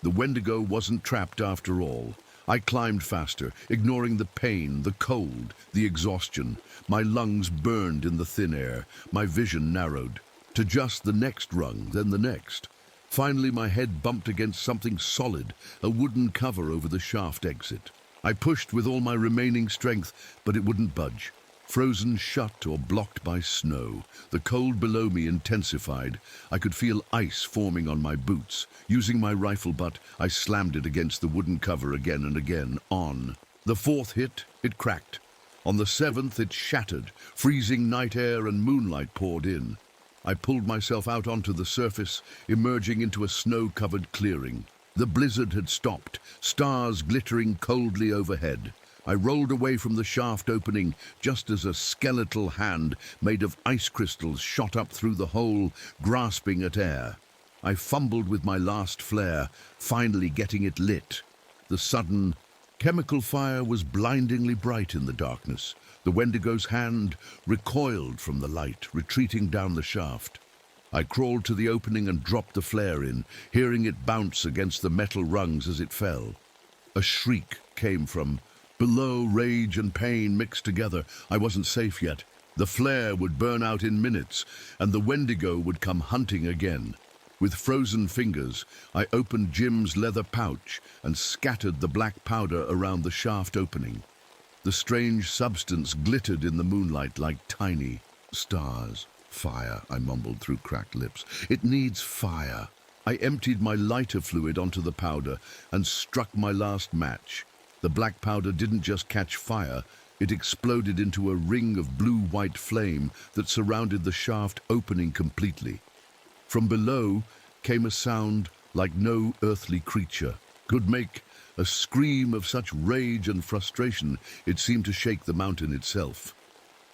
The Wendigo wasn't trapped after all. I climbed faster, ignoring the pain, the cold, the exhaustion. My lungs burned in the thin air. My vision narrowed to just the next rung, then the next. Finally, my head bumped against something solid, a wooden cover over the shaft exit. I pushed with all my remaining strength, but it wouldn't budge. Frozen shut or blocked by snow. The cold below me intensified. I could feel ice forming on my boots. Using my rifle butt, I slammed it against the wooden cover again and again. On. The 4th hit, it cracked. On the 7th, it shattered. Freezing night air and moonlight poured in. I pulled myself out onto the surface, emerging into a snow-covered clearing. The blizzard had stopped, stars glittering coldly overhead. I rolled away from the shaft opening just as a skeletal hand made of ice crystals shot up through the hole, grasping at air. I fumbled with my last flare, finally getting it lit. The sudden chemical fire was blindingly bright in the darkness. The Wendigo's hand recoiled from the light, retreating down the shaft. I crawled to the opening and dropped the flare in, hearing it bounce against the metal rungs as it fell. A shriek came from below, rage and pain mixed together. I wasn't safe yet. The flare would burn out in minutes, and the Wendigo would come hunting again. With frozen fingers, I opened Jim's leather pouch and scattered the black powder around the shaft opening. The strange substance glittered in the moonlight like tiny stars. Fire, I mumbled through cracked lips. It needs fire. I emptied my lighter fluid onto the powder and struck my last match. The black powder didn't just catch fire, it exploded into a ring of blue-white flame that surrounded the shaft opening completely. From below came a sound like no earthly creature could make, a scream of such rage and frustration it seemed to shake the mountain itself.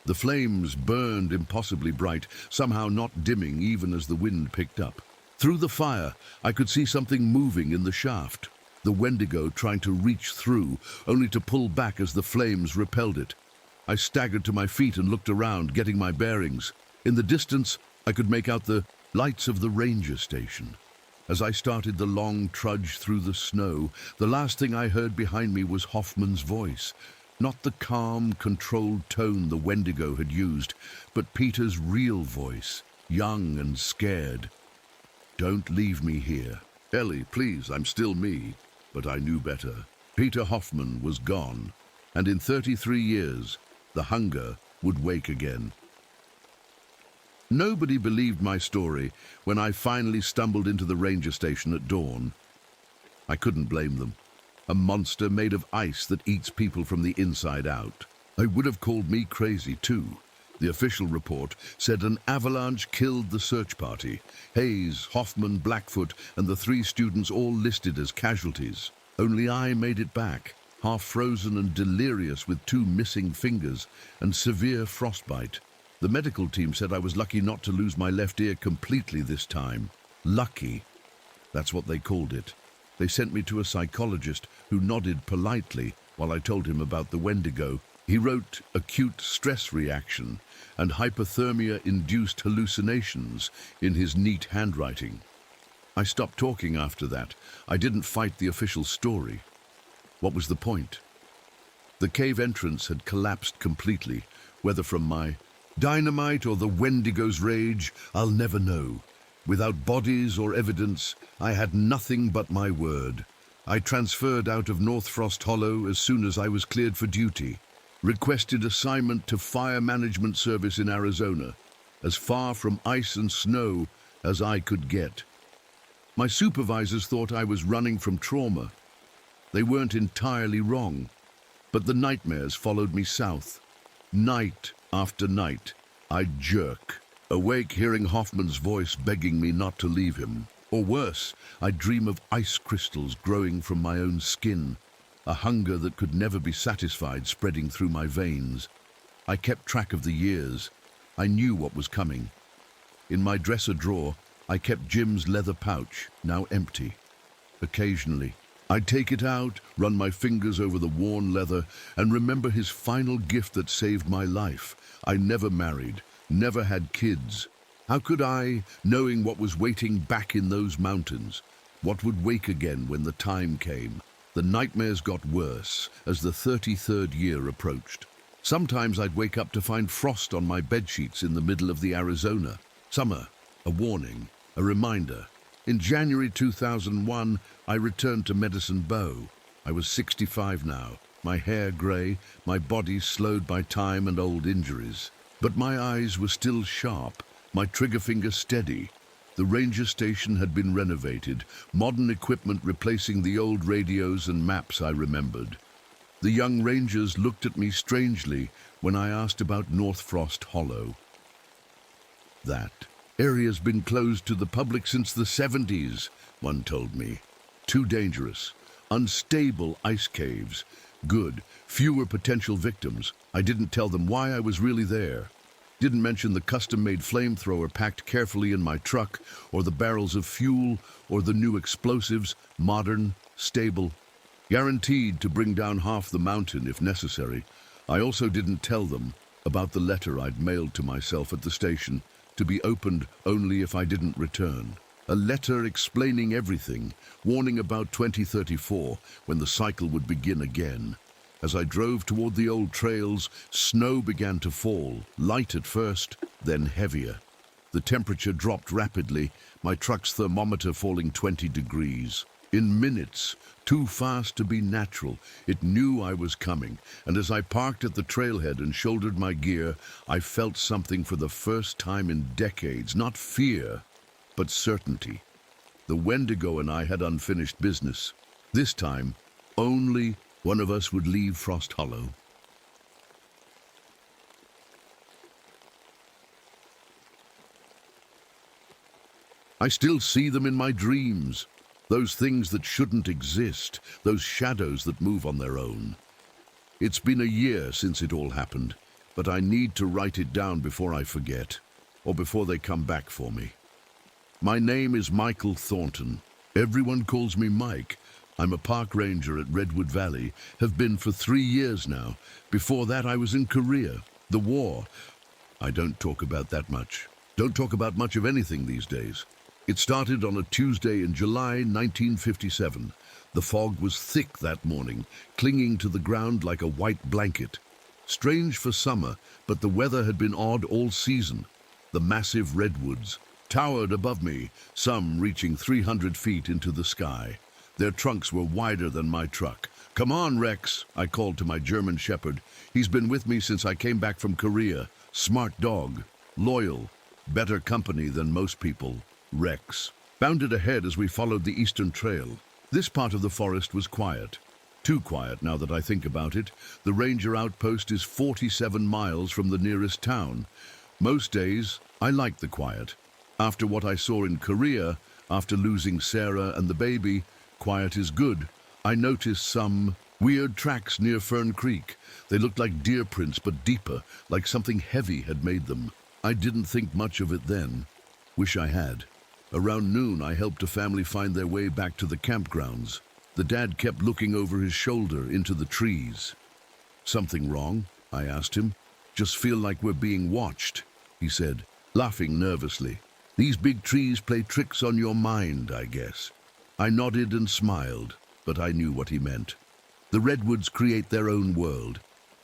The flames burned impossibly bright, somehow not dimming even as the wind picked up. Through the fire, I could see something moving in the shaft. The Wendigo trying to reach through, only to pull back as the flames repelled it. I staggered to my feet and looked around, getting my bearings. In the distance, I could make out the lights of the ranger station. As I started the long trudge through the snow, the last thing I heard behind me was Hoffman's voice. Not the calm, controlled tone the Wendigo had used, but Peter's real voice, young and scared. "Don't leave me here. Ellie, please, I'm still me." But I knew better. Peter Hoffman was gone, and in 33 years, the hunger would wake again. Nobody believed my story when I finally stumbled into the ranger station at dawn. I couldn't blame them. A monster made of ice that eats people from the inside out. They would have called me crazy too. The official report said an avalanche killed the search party. Hayes, Hoffman, Blackfoot, and the 3 students all listed as casualties. Only I made it back, half frozen and delirious with 2 missing fingers and severe frostbite. The medical team said I was lucky not to lose my left ear completely this time. Lucky. That's what they called it. They sent me to a psychologist who nodded politely while I told him about the Wendigo. He wrote acute stress reaction and hypothermia-induced hallucinations in his neat handwriting. I stopped talking after that. I didn't fight the official story. What was the point? The cave entrance had collapsed completely, whether from my dynamite or the Wendigo's rage, I'll never know. Without bodies or evidence, I had nothing but my word. I transferred out of North Frost Hollow as soon as I was cleared for duty, requested assignment to Fire Management Service in Arizona, as far from ice and snow as I could get. My supervisors thought I was running from trauma. They weren't entirely wrong, but the nightmares followed me south. Night after night, I'd jerk, awake hearing Hoffman's voice begging me not to leave him. Or worse, I'd dream of ice crystals growing from my own skin, a hunger that could never be satisfied spreading through my veins. I kept track of the years. I knew what was coming. In my dresser drawer, I kept Jim's leather pouch, now empty. Occasionally, I'd take it out, run my fingers over the worn leather, and remember his final gift that saved my life. I never married, never had kids. How could I, knowing what was waiting back in those mountains? What would wake again when the time came? The nightmares got worse as the 33rd year approached. Sometimes I'd wake up to find frost on my bedsheets in the middle of the Arizona. Summer, a warning, a reminder. In January 2001, I returned to Medicine Bow. I was 65 now, my hair grey, my body slowed by time and old injuries. But my eyes were still sharp, my trigger finger steady. The ranger station had been renovated, modern equipment replacing the old radios and maps I remembered. The young rangers looked at me strangely when I asked about North Frost Hollow. That area's been closed to the public since the 70s, one told me. Too dangerous. Unstable ice caves. Good. Fewer potential victims. I didn't tell them why I was really there. Didn't mention the custom-made flamethrower packed carefully in my truck, or the barrels of fuel, or the new explosives, modern, stable, guaranteed to bring down half the mountain if necessary. I also didn't tell them about the letter I'd mailed to myself at the station, to be opened only if I didn't return. A letter explaining everything, warning about 2034, when the cycle would begin again. As I drove toward the old trails, snow began to fall, light at first, then heavier. The temperature dropped rapidly, my truck's thermometer falling 20 degrees. In minutes, too fast to be natural, it knew I was coming, and as I parked at the trailhead and shouldered my gear, I felt something for the first time in decades, not fear, but certainty. The Wendigo and I had unfinished business. This time, only one of us would leave Frost Hollow. I still see them in my dreams. Those things that shouldn't exist, those shadows that move on their own. It's been a year since it all happened, but I need to write it down before I forget, or before they come back for me. My name is Michael Thornton. Everyone calls me Mike. I'm a park ranger at Redwood Valley, have been for 3 years now. Before that, I was in Korea. The war. I don't talk about that much. Don't talk about much of anything these days. It started on a Tuesday in July 1957. The fog was thick that morning, clinging to the ground like a white blanket. Strange for summer, but the weather had been odd all season. The massive redwoods towered above me, some reaching 300 feet into the sky. Their trunks were wider than my truck. "Come on, Rex," I called to my German shepherd. He's been with me since I came back from Korea. Smart dog, loyal, better company than most people. Rex bounded ahead as we followed the eastern trail. This part of the forest was quiet. Too quiet now that I think about it. The ranger outpost is 47 miles from the nearest town. Most days, I like the quiet. After what I saw in Korea, after losing Sarah and the baby, quiet is good. I noticed some weird tracks near Fern Creek. They looked like deer prints, but deeper, like something heavy had made them. I didn't think much of it then. Wish I had. Around noon, I helped a family find their way back to the campgrounds. The dad kept looking over his shoulder into the trees. "Something wrong?" I asked him. "Just feel like we're being watched," he said, laughing nervously. "These big trees play tricks on your mind, I guess." I nodded and smiled, but I knew what he meant. The redwoods create their own world.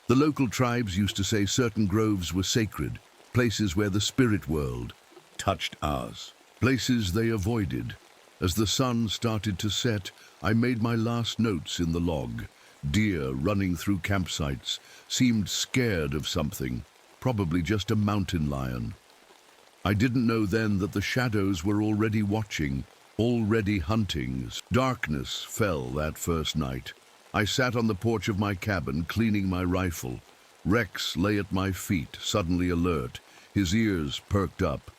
The local tribes used to say certain groves were sacred, places where the spirit world touched ours, places they avoided. As the sun started to set, I made my last notes in the log. Deer running through campsites seemed scared of something, probably just a mountain lion. I didn't know then that the shadows were already watching, already hunting. Darkness fell that first night. I sat on the porch of my cabin, cleaning my rifle. Rex lay at my feet, suddenly alert, his ears perked up.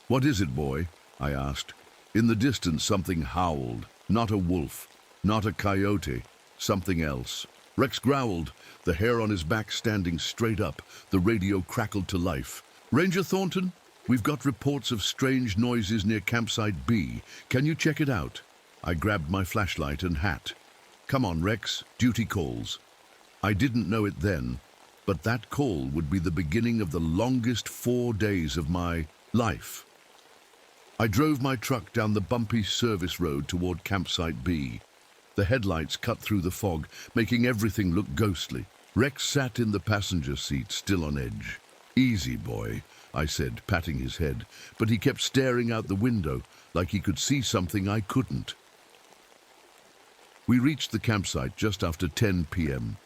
"What is it, boy?" I asked. In the distance, something howled. Not a wolf, not a coyote, something else. Rex growled, the hair on his back standing straight up. The radio crackled to life. "Ranger Thornton, we've got reports of strange noises near campsite B. Can you check it out?" I grabbed my flashlight and hat. "Come on, Rex, duty calls." I didn't know it then, but that call would be the beginning of the longest 4 days of my life. I drove my truck down the bumpy service road toward campsite B. The headlights cut through the fog, making everything look ghostly. Rex sat in the passenger seat, still on edge. "Easy, boy," I said, patting his head, but he kept staring out the window like he could see something I couldn't. We reached the campsite just after 10 p.m.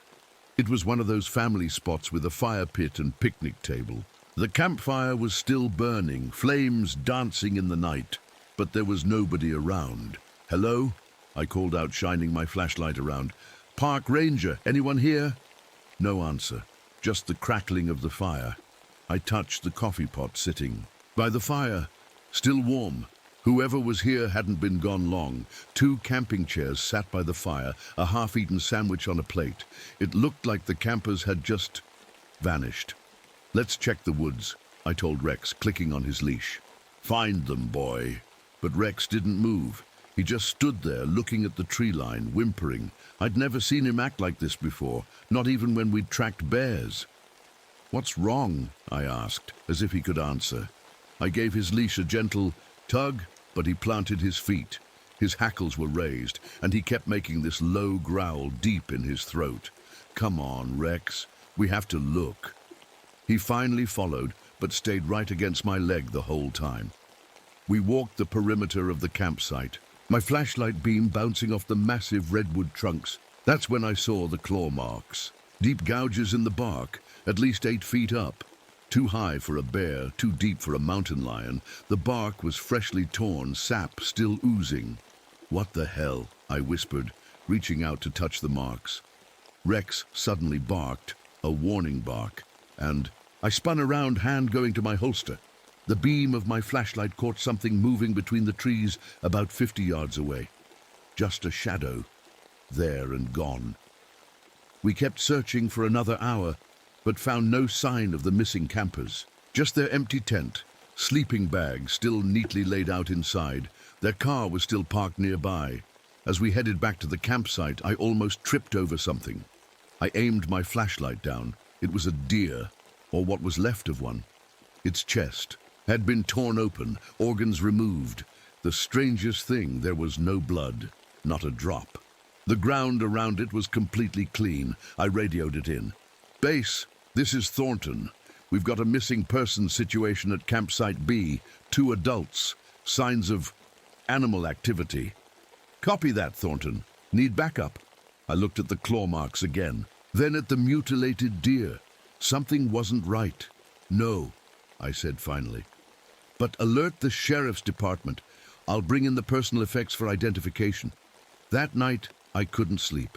It was one of those family spots with a fire pit and picnic table. The campfire was still burning, flames dancing in the night, but there was nobody around. "Hello?" I called out, shining my flashlight around. "Park Ranger, anyone here?" No answer, just the crackling of the fire. I touched the coffee pot sitting by the fire, still warm. Whoever was here hadn't been gone long. 2 camping chairs sat by the fire, a half-eaten sandwich on a plate. It looked like the campers had just vanished. "Let's check the woods," I told Rex, clicking on his leash. "Find them, boy." But Rex didn't move. He just stood there, looking at the tree line, whimpering. I'd never seen him act like this before, not even when we'd tracked bears. "What's wrong?" I asked, as if he could answer. I gave his leash a gentle tug, but he planted his feet. His hackles were raised, and he kept making this low growl deep in his throat. "Come on, Rex, we have to look." He finally followed, but stayed right against my leg the whole time. We walked the perimeter of the campsite, my flashlight beam bouncing off the massive redwood trunks. That's when I saw the claw marks. Deep gouges in the bark, at least 8 feet up. Too high for a bear, too deep for a mountain lion. The bark was freshly torn, sap still oozing. "What the hell?" I whispered, reaching out to touch the marks. Rex suddenly barked, a warning bark, and I spun around, hand going to my holster. The beam of my flashlight caught something moving between the trees about 50 yards away. Just a shadow, there and gone. We kept searching for another hour, but found no sign of the missing campers. Just their empty tent, sleeping bags still neatly laid out inside. Their car was still parked nearby. As we headed back to the campsite, I almost tripped over something. I aimed my flashlight down. It was a deer, or what was left of one. Its chest had been torn open, organs removed. The strangest thing, there was no blood, not a drop. The ground around it was completely clean. I radioed it in. "Base, this is Thornton. We've got a missing person situation at campsite B. 2 adults. Signs of animal activity." "Copy that, Thornton. Need backup." I looked at the claw marks again, then at the mutilated deer. Something wasn't right. "No," I said finally. "But alert the sheriff's department. I'll bring in the personal effects for identification." That night, I couldn't sleep.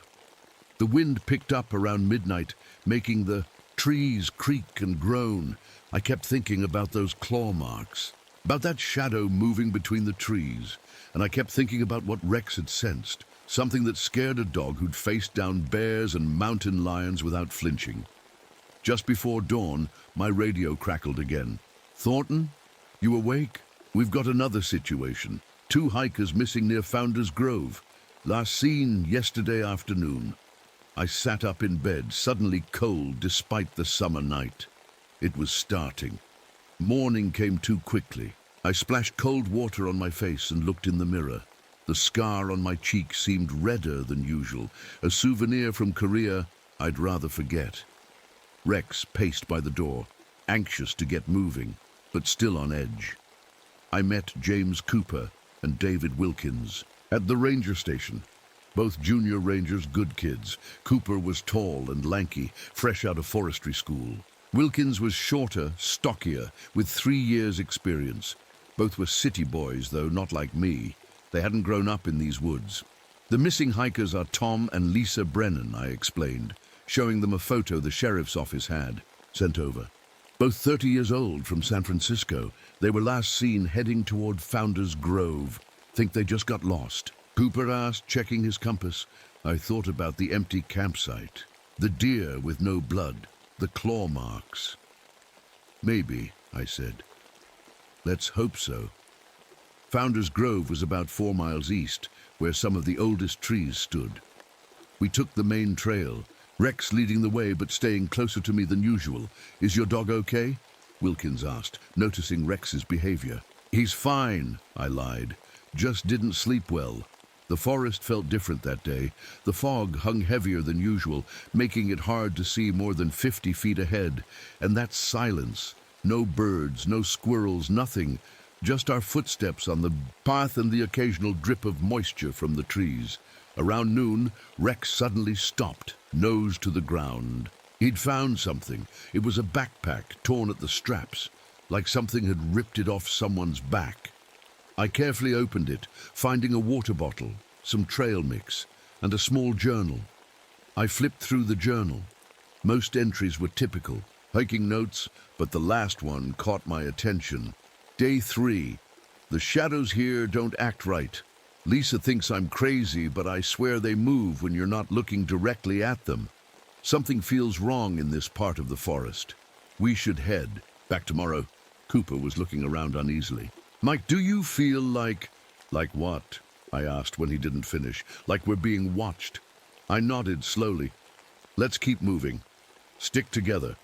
The wind picked up around midnight, making the trees creak and groan. I kept thinking about those claw marks, about that shadow moving between the trees, and I kept thinking about what Rex had sensed, something that scared a dog who'd faced down bears and mountain lions without flinching. Just before dawn, my radio crackled again. "Thornton, you awake? We've got another situation. 2 hikers missing near Founder's Grove. Last seen yesterday afternoon." I sat up in bed, suddenly cold despite the summer night. It was starting. Morning came too quickly. I splashed cold water on my face and looked in the mirror. The scar on my cheek seemed redder than usual, a souvenir from Korea I'd rather forget. Rex paced by the door, anxious to get moving, but still on edge. I met James Cooper, and David Wilkins. At the ranger station, both junior rangers good kids. Cooper was tall and lanky, fresh out of forestry school. Wilkins was shorter, stockier, with 3 years' experience. Both were city boys, though not like me. They hadn't grown up in these woods. The missing hikers are Tom and Lisa Brennan, I explained, showing them a photo the sheriff's office had sent over. Both 30 years old, from San Francisco. They were last seen heading toward Founder's Grove. Think they just got lost? Cooper asked, checking his compass. I thought about the empty campsite, the deer with no blood, the claw marks. Maybe, I said. Let's hope so. Founder's Grove was about 4 miles east, where some of the oldest trees stood. We took the main trail, Rex leading the way but staying closer to me than usual. Is your dog okay? Wilkins asked, noticing Rex's behavior. He's fine, I lied. Just didn't sleep well. The forest felt different that day. The fog hung heavier than usual, making it hard to see more than 50 feet ahead. And that silence. No birds, no squirrels, nothing. Just our footsteps on the path and the occasional drip of moisture from the trees. Around noon, Rex suddenly stopped, nose to the ground. He'd found something. It was a backpack torn at the straps, like something had ripped it off someone's back. I carefully opened it, finding a water bottle, some trail mix, and a small journal. I flipped through the journal. Most entries were typical, hiking notes, but the last one caught my attention. Day 3. The shadows here don't act right. Lisa thinks I'm crazy, but I swear they move when you're not looking directly at them. Something feels wrong in this part of the forest. We should head. Back tomorrow. Cooper was looking around uneasily. Mike, do you feel like... Like what? I asked when he didn't finish. Like we're being watched. I nodded slowly. Let's keep moving. Stick together.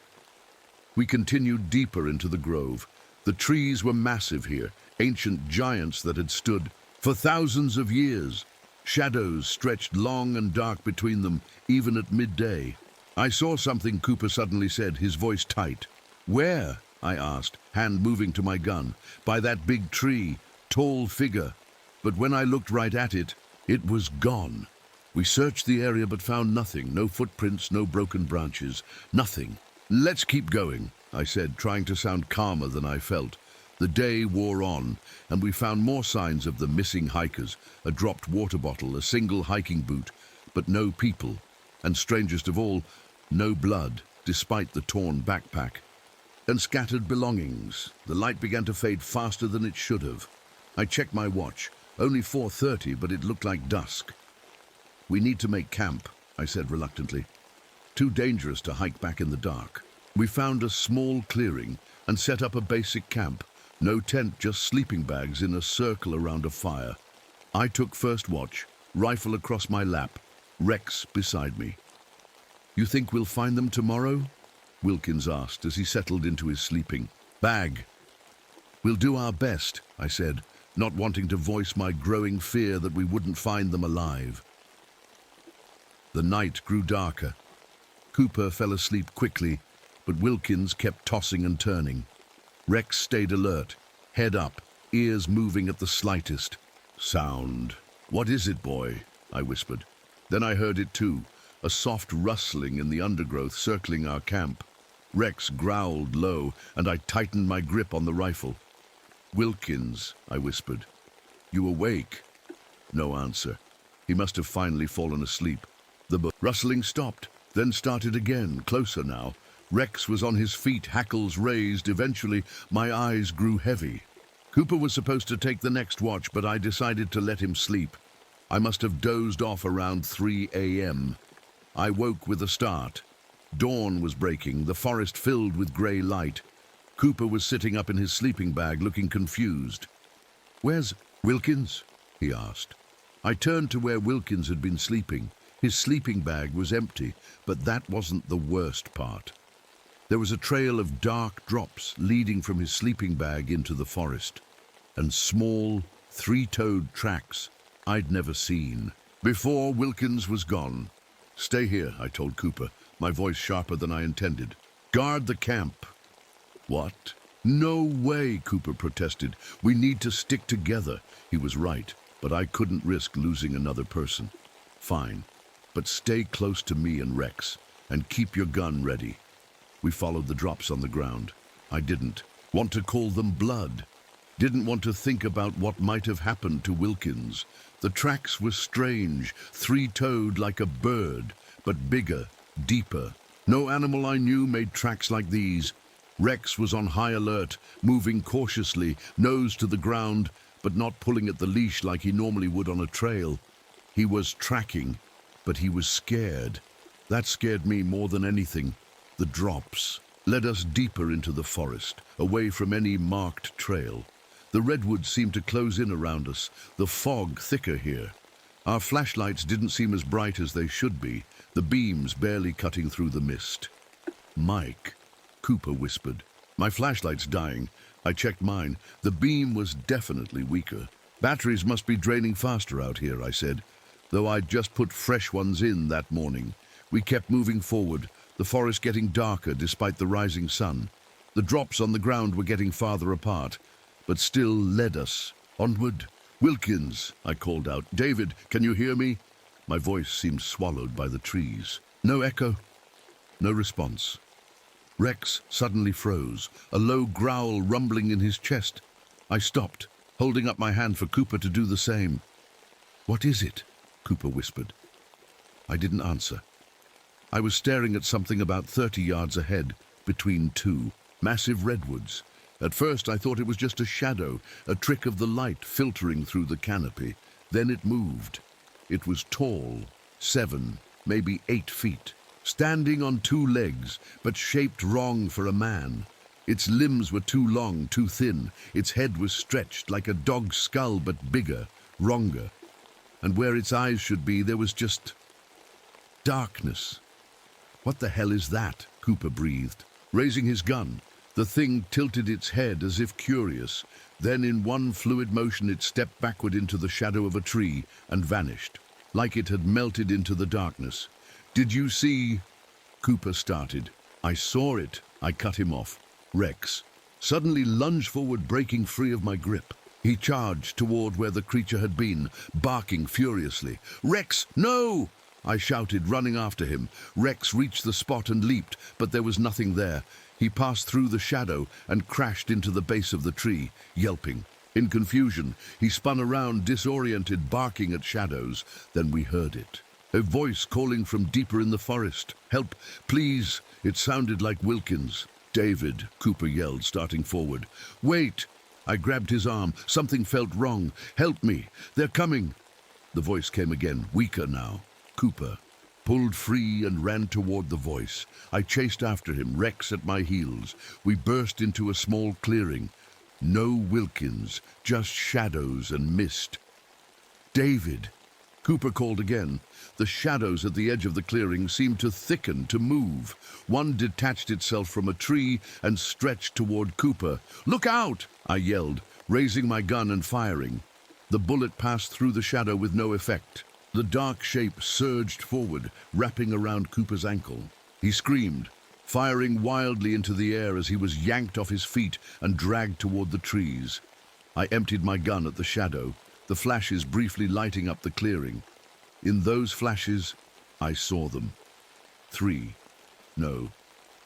We continued deeper into the grove. The trees were massive here, ancient giants that had stood for thousands of years. Shadows stretched long and dark between them, even at midday. I saw something, Cooper suddenly said, his voice tight. Where? I asked, hand moving to my gun. By that big tree, tall figure. But when I looked right at it, it was gone. We searched the area but found nothing, no footprints, no broken branches, nothing. Let's keep going, I said, trying to sound calmer than I felt. The day wore on, and we found more signs of the missing hikers, a dropped water bottle, a single hiking boot, but no people, and strangest of all, no blood, despite the torn backpack. And scattered belongings. The light began to fade faster than it should have. I checked my watch. Only 4:30, but it looked like dusk. We need to make camp, I said reluctantly. Too dangerous to hike back in the dark. We found a small clearing and set up a basic camp. No tent, just sleeping bags in a circle around a fire. I took first watch, rifle across my lap, Rex beside me. You think we'll find them tomorrow? Wilkins asked as he settled into his sleeping bag. We'll do our best, I said, not wanting to voice my growing fear that we wouldn't find them alive. The night grew darker. Cooper fell asleep quickly, but Wilkins kept tossing and turning. Rex stayed alert, head up, ears moving at the slightest sound. What is it, boy? I whispered. Then I heard it too, a soft rustling in the undergrowth circling our camp. Rex growled low, and I tightened my grip on the rifle. Wilkins, I whispered. You awake? No answer. He must have finally fallen asleep. The rustling stopped, then started again, closer now. Rex was on his feet, hackles raised. Eventually, my eyes grew heavy. Cooper was supposed to take the next watch, but I decided to let him sleep. I must have dozed off around 3 a.m. I woke with a start. Dawn was breaking, the forest filled with grey light. Cooper was sitting up in his sleeping bag, looking confused. Where's Wilkins? He asked. I turned to where Wilkins had been sleeping. His sleeping bag was empty, but that wasn't the worst part. There was a trail of dark drops leading from his sleeping bag into the forest, and small, three-toed tracks I'd never seen. Before Wilkins was gone. Stay here, I told Cooper, my voice sharper than I intended. Guard the camp. What? No way, Cooper protested. We need to stick together. He was right, but I couldn't risk losing another person. Fine, but stay close to me and Rex, and keep your gun ready. We followed the drops on the ground. I didn't want to call them blood. Didn't want to think about what might have happened to Wilkins. The tracks were strange, three-toed like a bird, but bigger, deeper. No animal I knew made tracks like these. Rex was on high alert, moving cautiously, nose to the ground, but not pulling at the leash like he normally would on a trail. He was tracking, but he was scared. That scared me more than anything. The drops led us deeper into the forest, away from any marked trail. The redwoods seemed to close in around us, the fog thicker here. Our flashlights didn't seem as bright as they should be, the beams barely cutting through the mist. "Mike," Cooper whispered. "My flashlight's dying." I checked mine. The beam was definitely weaker. "Batteries must be draining faster out here," I said, though I'd just put fresh ones in that morning. We kept moving forward, the forest getting darker despite the rising sun. The drops on the ground were getting farther apart, but still led us onward. "Wilkins," I called out. "David, can you hear me?" My voice seemed swallowed by the trees. No echo, no response. Rex suddenly froze, a low growl rumbling in his chest. I stopped, holding up my hand for Cooper to do the same. "What is it?" Cooper whispered. I didn't answer. I was staring at something about 30 yards ahead, between two massive redwoods. At first I thought it was just a shadow, a trick of the light filtering through the canopy. Then it moved. It was tall, 7, maybe 8 feet, standing on 2 legs, but shaped wrong for a man. Its limbs were too long, too thin. Its head was stretched like a dog's skull, but bigger, wronger. And where its eyes should be, there was just darkness. "What the hell is that?" Cooper breathed. Raising his gun, the thing tilted its head as if curious. Then in one fluid motion it stepped backward into the shadow of a tree and vanished, like it had melted into the darkness. "Did you see?" Cooper started. "I saw it." I cut him off. Rex suddenly lunged forward, breaking free of my grip. He charged toward where the creature had been, barking furiously. "Rex, no!" I shouted, running after him. Rex reached the spot and leaped, but there was nothing there. He passed through the shadow and crashed into the base of the tree, yelping. In confusion, he spun around, disoriented, barking at shadows. Then we heard it. A voice calling from deeper in the forest. "Help, please!" It sounded like Wilkins. "David," Cooper yelled, starting forward. "Wait!" I grabbed his arm. Something felt wrong. "Help me! They're coming!" The voice came again, weaker now. Cooper pulled free and ran toward the voice. I chased after him, Rex at my heels. We burst into a small clearing. No Wilkins, just shadows and mist. "David!" Cooper called again. The shadows at the edge of the clearing seemed to thicken, to move. One detached itself from a tree and stretched toward Cooper. "Look out!" I yelled, raising my gun and firing. The bullet passed through the shadow with no effect. The dark shape surged forward, wrapping around Cooper's ankle. He screamed, firing wildly into the air as he was yanked off his feet and dragged toward the trees. I emptied my gun at the shadow, the flashes briefly lighting up the clearing. In those flashes, I saw them. 3, no,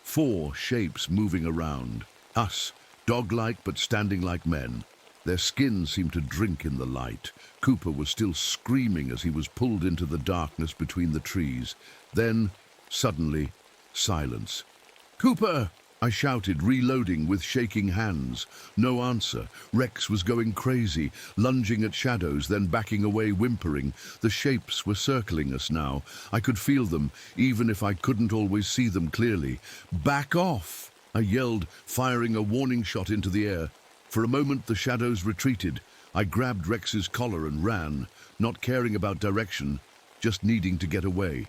4 shapes moving around. Us, dog-like but standing like men. Their skin seemed to drink in the light. Cooper was still screaming as he was pulled into the darkness between the trees. Then, suddenly, silence. "Cooper!" I shouted, reloading with shaking hands. No answer. Rex was going crazy, lunging at shadows, then backing away, whimpering. The shapes were circling us now. I could feel them, even if I couldn't always see them clearly. "Back off!" I yelled, firing a warning shot into the air. For a moment, the shadows retreated. I grabbed Rex's collar and ran, not caring about direction, just needing to get away.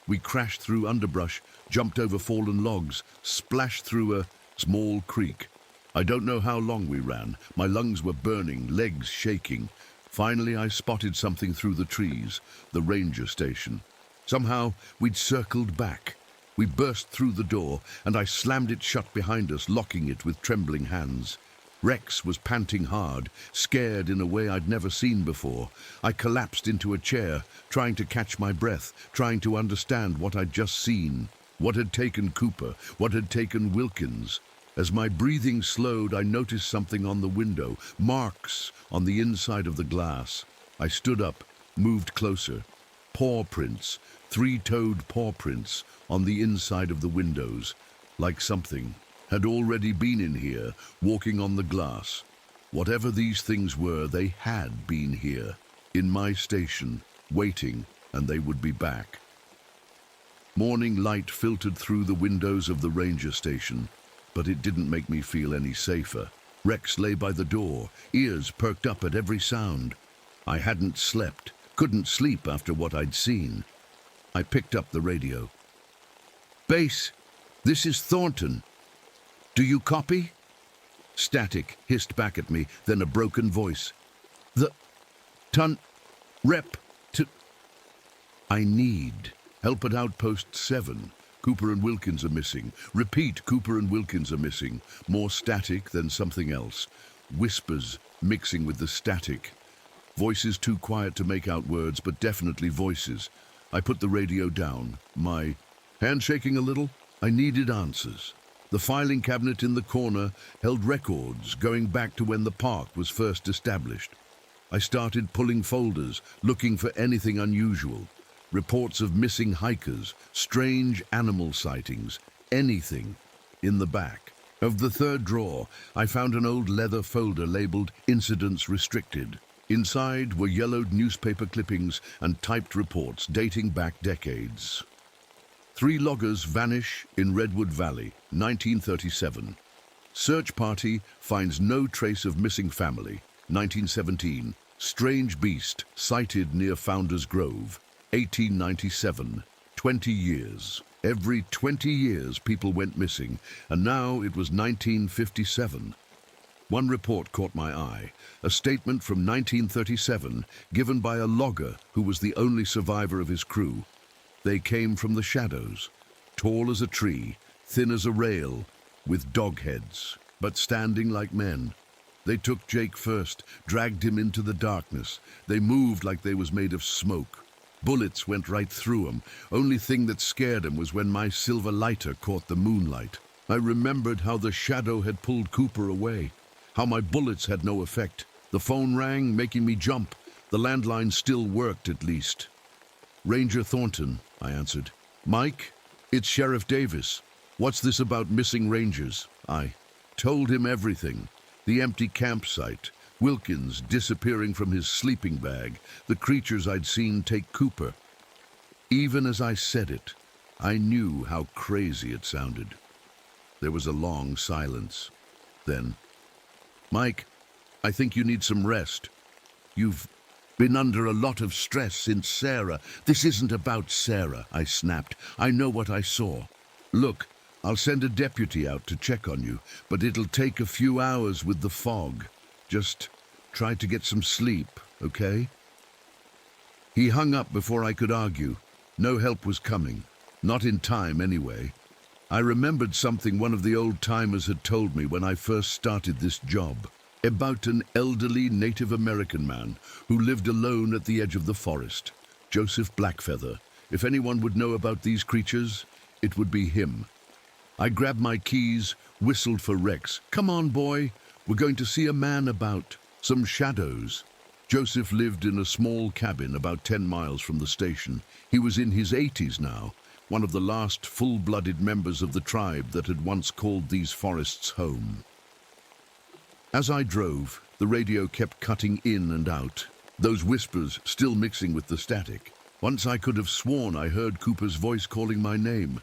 We crashed through underbrush, jumped over fallen logs, splashed through a small creek. I don't know how long we ran. My lungs were burning, legs shaking. Finally, I spotted something through the trees, the ranger station. Somehow, we'd circled back. We burst through the door, and I slammed it shut behind us, locking it with trembling hands. Rex was panting hard, scared in a way I'd never seen before. I collapsed into a chair, trying to catch my breath, trying to understand what I'd just seen. What had taken Cooper? What had taken Wilkins? As my breathing slowed, I noticed something on the window, marks on the inside of the glass. I stood up, moved closer. Paw prints, three-toed paw prints on the inside of the windows, like something had already been in here, walking on the glass. Whatever these things were, they had been here, in my station, waiting, and they would be back. Morning light filtered through the windows of the ranger station, but it didn't make me feel any safer. Rex lay by the door, ears perked up at every sound. I hadn't slept, couldn't sleep after what I'd seen. I picked up the radio. "Base, this is Thornton. Do you copy?" Static hissed back at me, then a broken voice. "The ton rep to I need help at Outpost 7. Cooper and Wilkins are missing. Repeat, Cooper and Wilkins are missing." More static than something else. Whispers mixing with the static. Voices too quiet to make out words, but definitely voices. I put the radio down, my hand shaking a little. I needed answers. The filing cabinet in the corner held records going back to when the park was first established. I started pulling folders, looking for anything unusual. Reports of missing hikers, strange animal sightings, anything. In the back of the third drawer, I found an old leather folder labeled Incidents Restricted. Inside were yellowed newspaper clippings and typed reports dating back decades. 3 loggers vanish in Redwood Valley, 1937. Search party finds no trace of missing family, 1917. Strange beast sighted near Founder's Grove, 1897. 20 years. Every 20 years people went missing, and now it was 1957. One report caught my eye, a statement from 1937 given by a logger who was the only survivor of his crew. They came from the shadows, tall as a tree, thin as a rail, with dog heads, but standing like men. They took Jake first, dragged him into the darkness. They moved like they was made of smoke. Bullets went right through 'em. Only thing that scared 'em was when my silver lighter caught the moonlight. I remembered how the shadow had pulled Cooper away, how my bullets had no effect. The phone rang, making me jump. The landline still worked, at least. "Ranger Thornton," I answered. "Mike, it's Sheriff Davis. What's this about missing rangers?" I told him everything. The empty campsite, Wilkins disappearing from his sleeping bag, the creatures I'd seen take Cooper. Even as I said it, I knew how crazy it sounded. There was a long silence. Then, "Mike, I think you need some rest. You've been under a lot of stress since Sarah." "This isn't about Sarah," I snapped. "I know what I saw. Look, I'll send a deputy out to check on you, but it'll take a few hours with the fog. Just try to get some sleep, okay?" He hung up before I could argue. No help was coming. Not in time, anyway. I remembered something one of the old-timers had told me when I first started this job, about an elderly Native American man who lived alone at the edge of the forest, Joseph Blackfeather. If anyone would know about these creatures, it would be him. I grabbed my keys, whistled for Rex. "Come on, boy. We're going to see a man about. Some shadows." Joseph lived in a small cabin about 10 miles from the station. He was in his 80s now, one of the last full-blooded members of the tribe that had once called these forests home. As I drove, the radio kept cutting in and out, those whispers still mixing with the static. Once I could have sworn I heard Cooper's voice calling my name.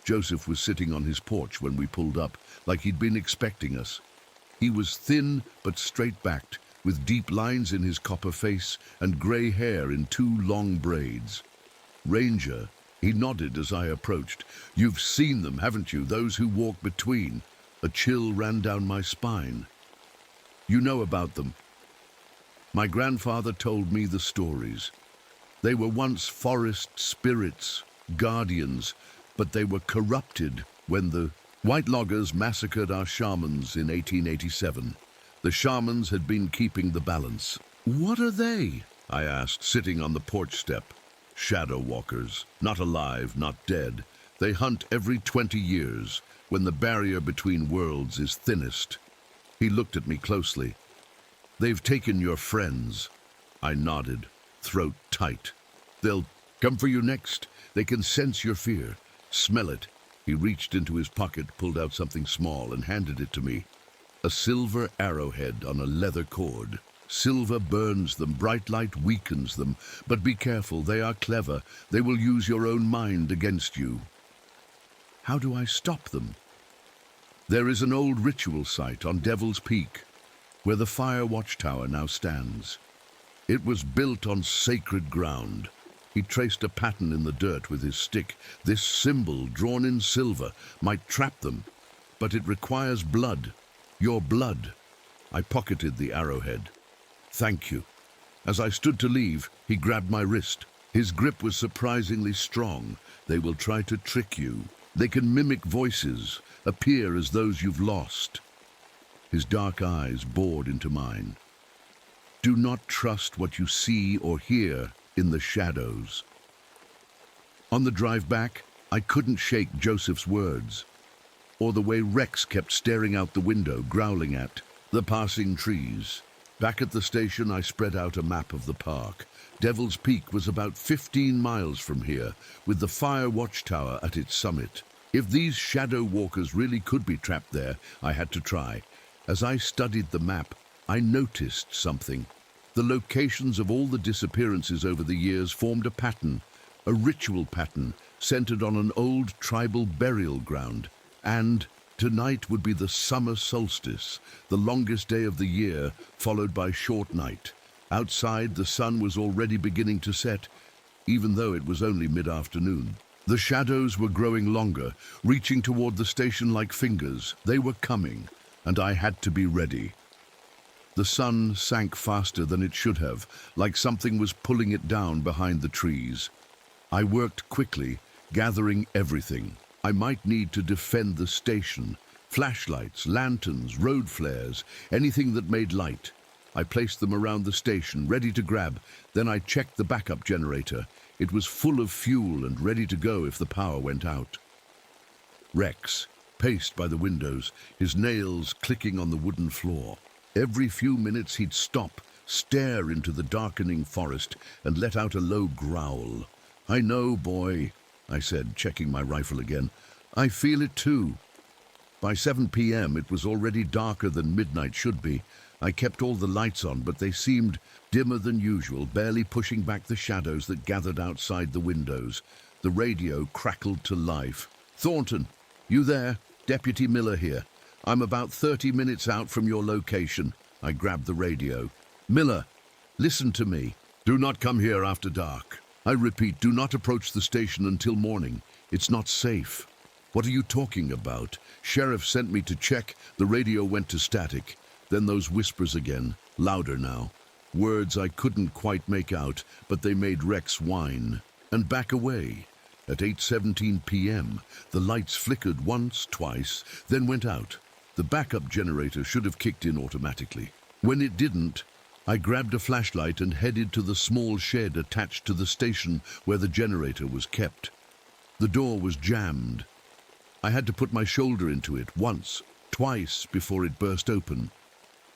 Joseph was sitting on his porch when we pulled up, like he'd been expecting us. He was thin but straight-backed, with deep lines in his copper face and gray hair in 2 long braids. "Ranger," he nodded as I approached. "You've seen them, haven't you, those who walk between?" A chill ran down my spine. "You know about them." My grandfather told me the stories. They were once forest spirits, guardians, but they were corrupted when the White Loggers massacred our shamans in 1887. The shamans had been keeping the balance. "What are they?" I asked, sitting on the porch step. "Shadow walkers, not alive, not dead. They hunt every 20 years, when the barrier between worlds is thinnest." He looked at me closely. "They've taken your friends." I nodded, throat tight. "They'll come for you next. They can sense your fear. Smell it." He reached into his pocket, pulled out something small, and handed it to me. A silver arrowhead on a leather cord. Silver burns them, bright light weakens them. But be careful, they are clever. They will use your own mind against you. How do I stop them? There is an old ritual site on Devil's Peak, where the Fire Watchtower now stands. It was built on sacred ground. He traced a pattern in the dirt with his stick. This symbol, drawn in silver, might trap them, but it requires blood. Your blood. I pocketed the arrowhead. "Thank you." As I stood to leave, he grabbed my wrist. His grip was surprisingly strong. "They will try to trick you. They can mimic voices, appear as those you've lost." His dark eyes bored into mine. "Do not trust what you see or hear in the shadows." On the drive back, I couldn't shake Joseph's words, or the way Rex kept staring out the window, growling at the passing trees. Back at the station, I spread out a map of the park. Devil's Peak was about 15 miles from here, with the Fire Watchtower at its summit. If these shadow walkers really could be trapped there, I had to try. As I studied the map, I noticed something. The locations of all the disappearances over the years formed a pattern, a ritual pattern centered on an old tribal burial ground. And tonight would be the summer solstice, the longest day of the year, followed by short night. Outside, the sun was already beginning to set, even though it was only mid-afternoon. The shadows were growing longer, reaching toward the station like fingers. They were coming, and I had to be ready. The sun sank faster than it should have, like something was pulling it down behind the trees. I worked quickly, gathering everything. I might need to defend the station. Flashlights, lanterns, road flares, anything that made light. I placed them around the station, ready to grab. Then I checked the backup generator. It was full of fuel and ready to go if the power went out. Rex paced by the windows, his nails clicking on the wooden floor. Every few minutes he'd stop, stare into the darkening forest, and let out a low growl. "I know, boy," I said, checking my rifle again. "I feel it too." By 7 p.m. it was already darker than midnight should be. I kept all the lights on, but they seemed dimmer than usual, barely pushing back the shadows that gathered outside the windows. The radio crackled to life. "Thornton, you there? Deputy Miller here. I'm about 30 minutes out from your location." I grabbed the radio. "Miller, listen to me. Do not come here after dark. I repeat, do not approach the station until morning. It's not safe." "What are you talking about? Sheriff sent me to check. The radio went to static. Then those whispers again, louder now. Words I couldn't quite make out, but they made Rex whine and back away. At 8:17 p.m., the lights flickered once, twice, then went out. The backup generator should have kicked in automatically. When it didn't, I grabbed a flashlight and headed to the small shed attached to the station where the generator was kept. The door was jammed. I had to put my shoulder into it once, twice before it burst open.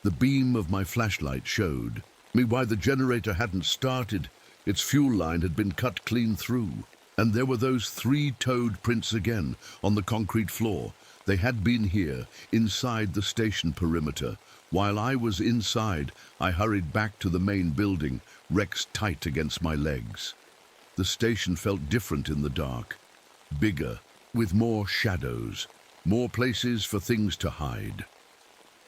The beam of my flashlight showed me why the generator hadn't started. Its fuel line had been cut clean through. And there were those 3 toed prints again on the concrete floor. They had been here, inside the station perimeter. While I was inside, I hurried back to the main building, Rex tight against my legs. The station felt different in the dark. Bigger, with more shadows, more places for things to hide.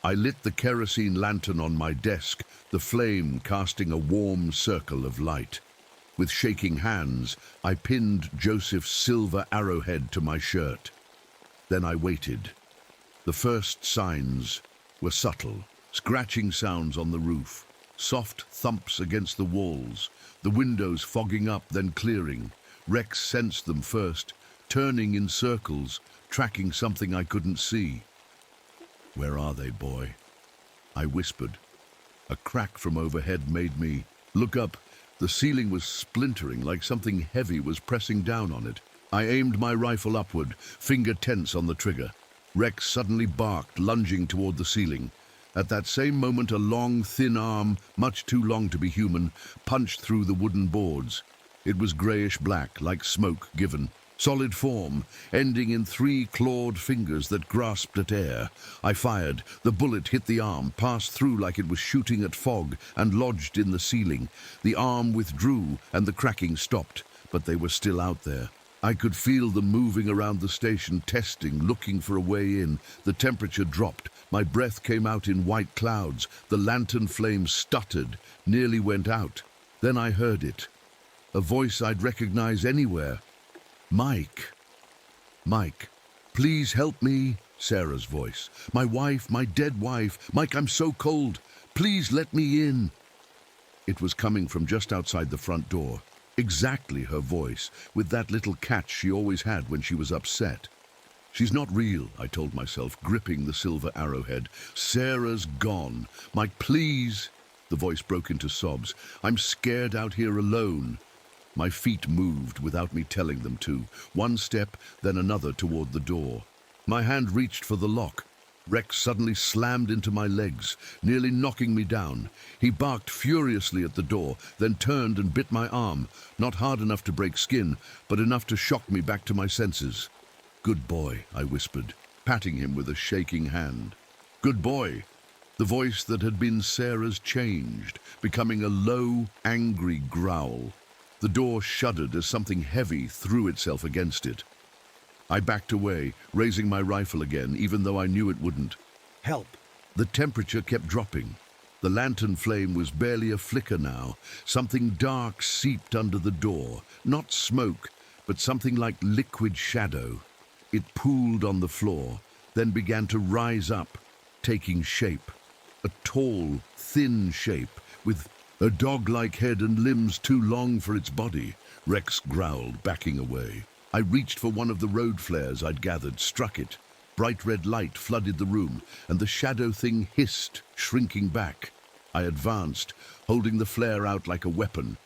I lit the kerosene lantern on my desk, the flame casting a warm circle of light. With shaking hands, I pinned Joseph's silver arrowhead to my shirt. Then I waited. The first signs were subtle. Scratching sounds on the roof, soft thumps against the walls, the windows fogging up then clearing. Rex sensed them first, turning in circles, tracking something I couldn't see. "Where are they, boy?" I whispered. A crack from overhead made me look up. The ceiling was splintering like something heavy was pressing down on it. I aimed my rifle upward, finger tense on the trigger. Rex suddenly barked, lunging toward the ceiling. At that same moment, a long, thin arm, much too long to be human, punched through the wooden boards. It was grayish-black, like smoke given. Solid form, ending in 3 clawed fingers that grasped at air. I fired. The bullet hit the arm, passed through like it was shooting at fog, and lodged in the ceiling. The arm withdrew, and the cracking stopped, but they were still out there. I could feel them moving around the station, testing, looking for a way in. The temperature dropped. My breath came out in white clouds. The lantern flame stuttered, nearly went out. Then I heard it. A voice I'd recognize anywhere. "Mike. Mike, please help me," Sarah's voice. "My wife, my dead wife. Mike, I'm so cold. Please let me in." It was coming from just outside the front door. Exactly her voice, with that little catch she always had when she was upset. "She's not real," I told myself, gripping the silver arrowhead. "Sarah's gone. Mike, please." The voice broke into sobs. "I'm scared out here alone." My feet moved without me telling them to. One step, then another toward the door. My hand reached for the lock. Rex suddenly slammed into my legs, nearly knocking me down. He barked furiously at the door, then turned and bit my arm, not hard enough to break skin, but enough to shock me back to my senses. "Good boy," I whispered, patting him with a shaking hand. "Good boy." The voice that had been Sarah's changed, becoming a low, angry growl. The door shuddered as something heavy threw itself against it. I backed away, raising my rifle again, even though I knew it wouldn't. "Help!" The temperature kept dropping. The lantern flame was barely a flicker now. Something dark seeped under the door. Not smoke, but something like liquid shadow. It pooled on the floor, then began to rise up, taking shape. A tall, thin shape, with a dog-like head and limbs too long for its body. Rex growled, backing away. I reached for one of the road flares I'd gathered, struck it. Bright red light flooded the room, and the shadow thing hissed, shrinking back. I advanced, holding the flare out like a weapon.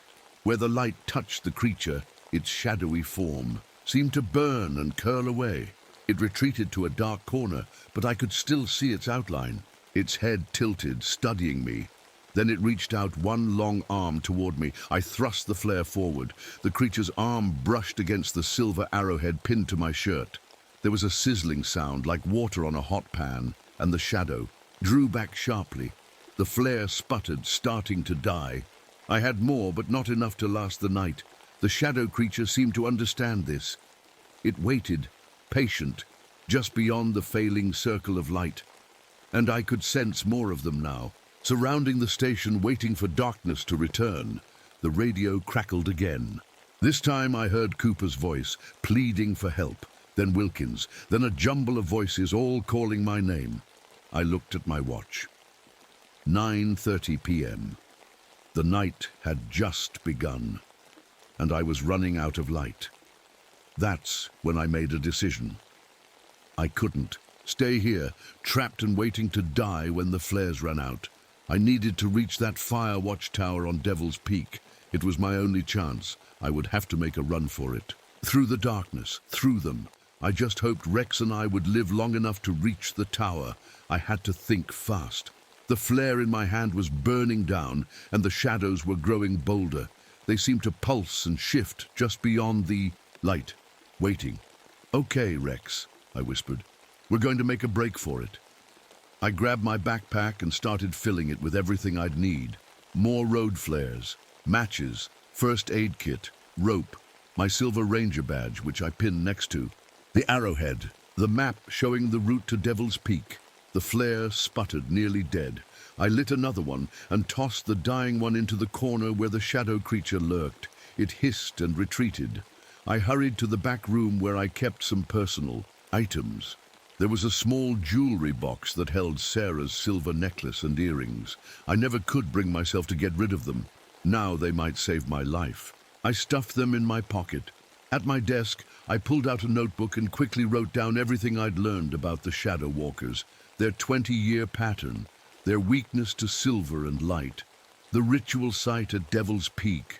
Where the light touched the creature, its shadowy form seemed to burn and curl away. It retreated to a dark corner, but I could still see its outline. Its head tilted, studying me. Then it reached out one long arm toward me. I thrust the flare forward. The creature's arm brushed against the silver arrowhead pinned to my shirt. There was a sizzling sound like water on a hot pan, and the shadow drew back sharply. The flare sputtered, starting to die. I had more, but not enough to last the night. The shadow creature seemed to understand this. It waited, patient, just beyond the failing circle of light. And I could sense more of them now. Surrounding the station, waiting for darkness to return. The radio crackled again. This time I heard Cooper's voice, pleading for help. Then Wilkins, then a jumble of voices all calling my name. I looked at my watch. 9:30 p.m. The night had just begun, and I was running out of light. That's when I made a decision. I couldn't stay here, trapped and waiting to die when the flares ran out. I needed to reach that fire watchtower on Devil's Peak. It was my only chance. I would have to make a run for it. Through the darkness, through them. I just hoped Rex and I would live long enough to reach the tower. I had to think fast. The flare in my hand was burning down, and the shadows were growing bolder. They seemed to pulse and shift just beyond the light, waiting. "Okay, Rex," I whispered. "We're going to make a break for it." I grabbed my backpack and started filling it with everything I'd need. More road flares, matches, first aid kit, rope, my silver ranger badge, which I pinned next to, the arrowhead, the map showing the route to Devil's Peak. The flare sputtered, nearly dead. I lit another one and tossed the dying one into the corner where the shadow creature lurked. It hissed and retreated. I hurried to the back room where I kept some personal items. There was a small jewelry box that held Sarah's silver necklace and earrings. I never could bring myself to get rid of them. Now they might save my life. I stuffed them in my pocket. At my desk, I pulled out a notebook and quickly wrote down everything I'd learned about the Shadow Walkers, their 20-year pattern, their weakness to silver and light, the ritual site at Devil's Peak.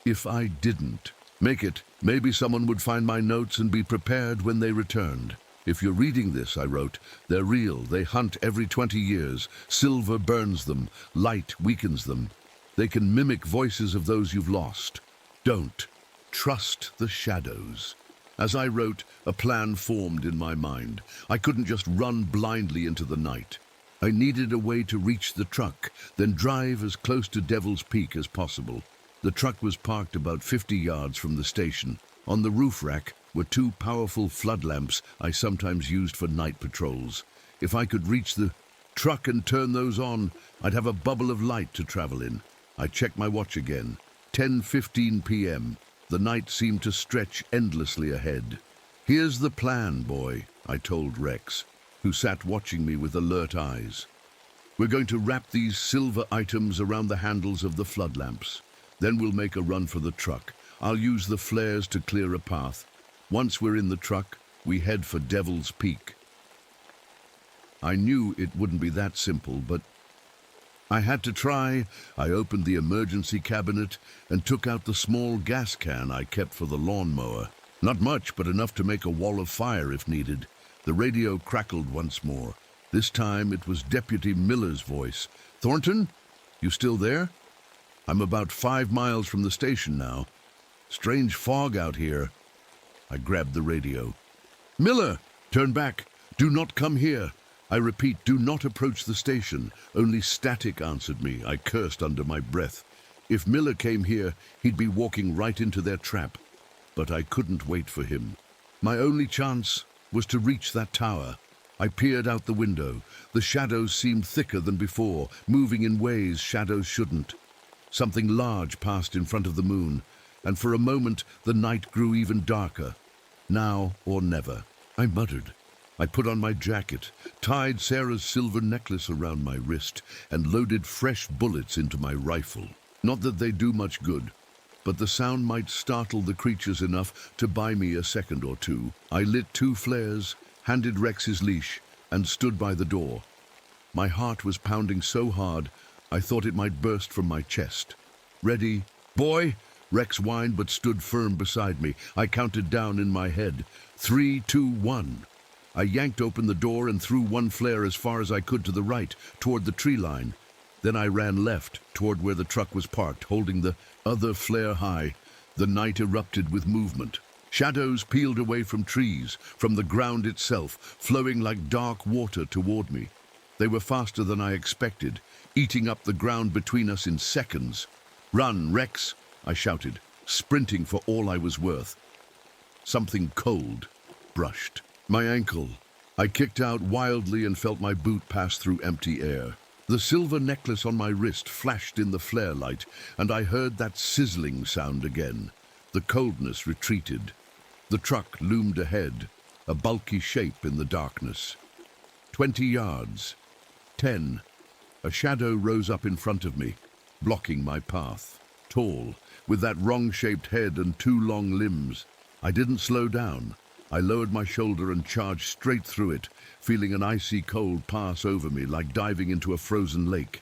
If I didn't make it, maybe someone would find my notes and be prepared when they returned. If you're reading this, I wrote, they're real. They hunt every 20 years. Silver burns them. Light weakens them. They can mimic voices of those you've lost. Don't trust the shadows. As I wrote, a plan formed in my mind. I couldn't just run blindly into the night. I needed a way to reach the truck, then drive as close to Devil's Peak as possible. The truck was parked about 50 yards from the station. On the roof rack were two powerful flood lamps I sometimes used for night patrols. If I could reach the truck and turn those on, I'd have a bubble of light to travel in. I checked my watch again. 10:15 p.m. The night seemed to stretch endlessly ahead. Here's the plan, boy, I told Rex, who sat watching me with alert eyes. We're going to wrap these silver items around the handles of the flood lamps. Then we'll make a run for the truck. I'll use the flares to clear a path. Once we're in the truck, we head for Devil's Peak. I knew it wouldn't be that simple, but I had to try. I opened the emergency cabinet and took out the small gas can I kept for the lawnmower. Not much, but enough to make a wall of fire if needed. The radio crackled once more. This time it was Deputy Miller's voice. Thornton, you still there? I'm about 5 miles from the station now. Strange fog out here. I grabbed the radio. Miller, turn back. Do not come here. I repeat, do not approach the station. Only static answered me. I cursed under my breath. If Miller came here, he'd be walking right into their trap. But I couldn't wait for him. My only chance was to reach that tower. I peered out the window. The shadows seemed thicker than before, moving in ways shadows shouldn't. Something large passed in front of the moon, and for a moment the night grew even darker. Now or never, I muttered. I put on my jacket, tied Sarah's silver necklace around my wrist, and loaded fresh bullets into my rifle. Not that they do much good, but the sound might startle the creatures enough to buy me a second or two. I lit 2 flares, handed Rex his leash, and stood by the door. My heart was pounding so hard, I thought it might burst from my chest. Ready? Boy! Rex whined but stood firm beside me. I counted down in my head. 3, 2, 1. I yanked open the door and threw 1 flare as far as I could to the right, toward the tree line. Then I ran left, toward where the truck was parked, holding the other flare high. The night erupted with movement. Shadows peeled away from trees, from the ground itself, flowing like dark water toward me. They were faster than I expected, eating up the ground between us in seconds. Run, Rex, I shouted, sprinting for all I was worth. Something cold brushed my ankle. I kicked out wildly and felt my boot pass through empty air. The silver necklace on my wrist flashed in the flare light, and I heard that sizzling sound again. The coldness retreated. The truck loomed ahead, a bulky shape in the darkness. 20 yards. 10. A shadow rose up in front of me, blocking my path. Tall, with that wrong-shaped head and 2 long limbs. I didn't slow down. I lowered my shoulder and charged straight through it, feeling an icy cold pass over me like diving into a frozen lake.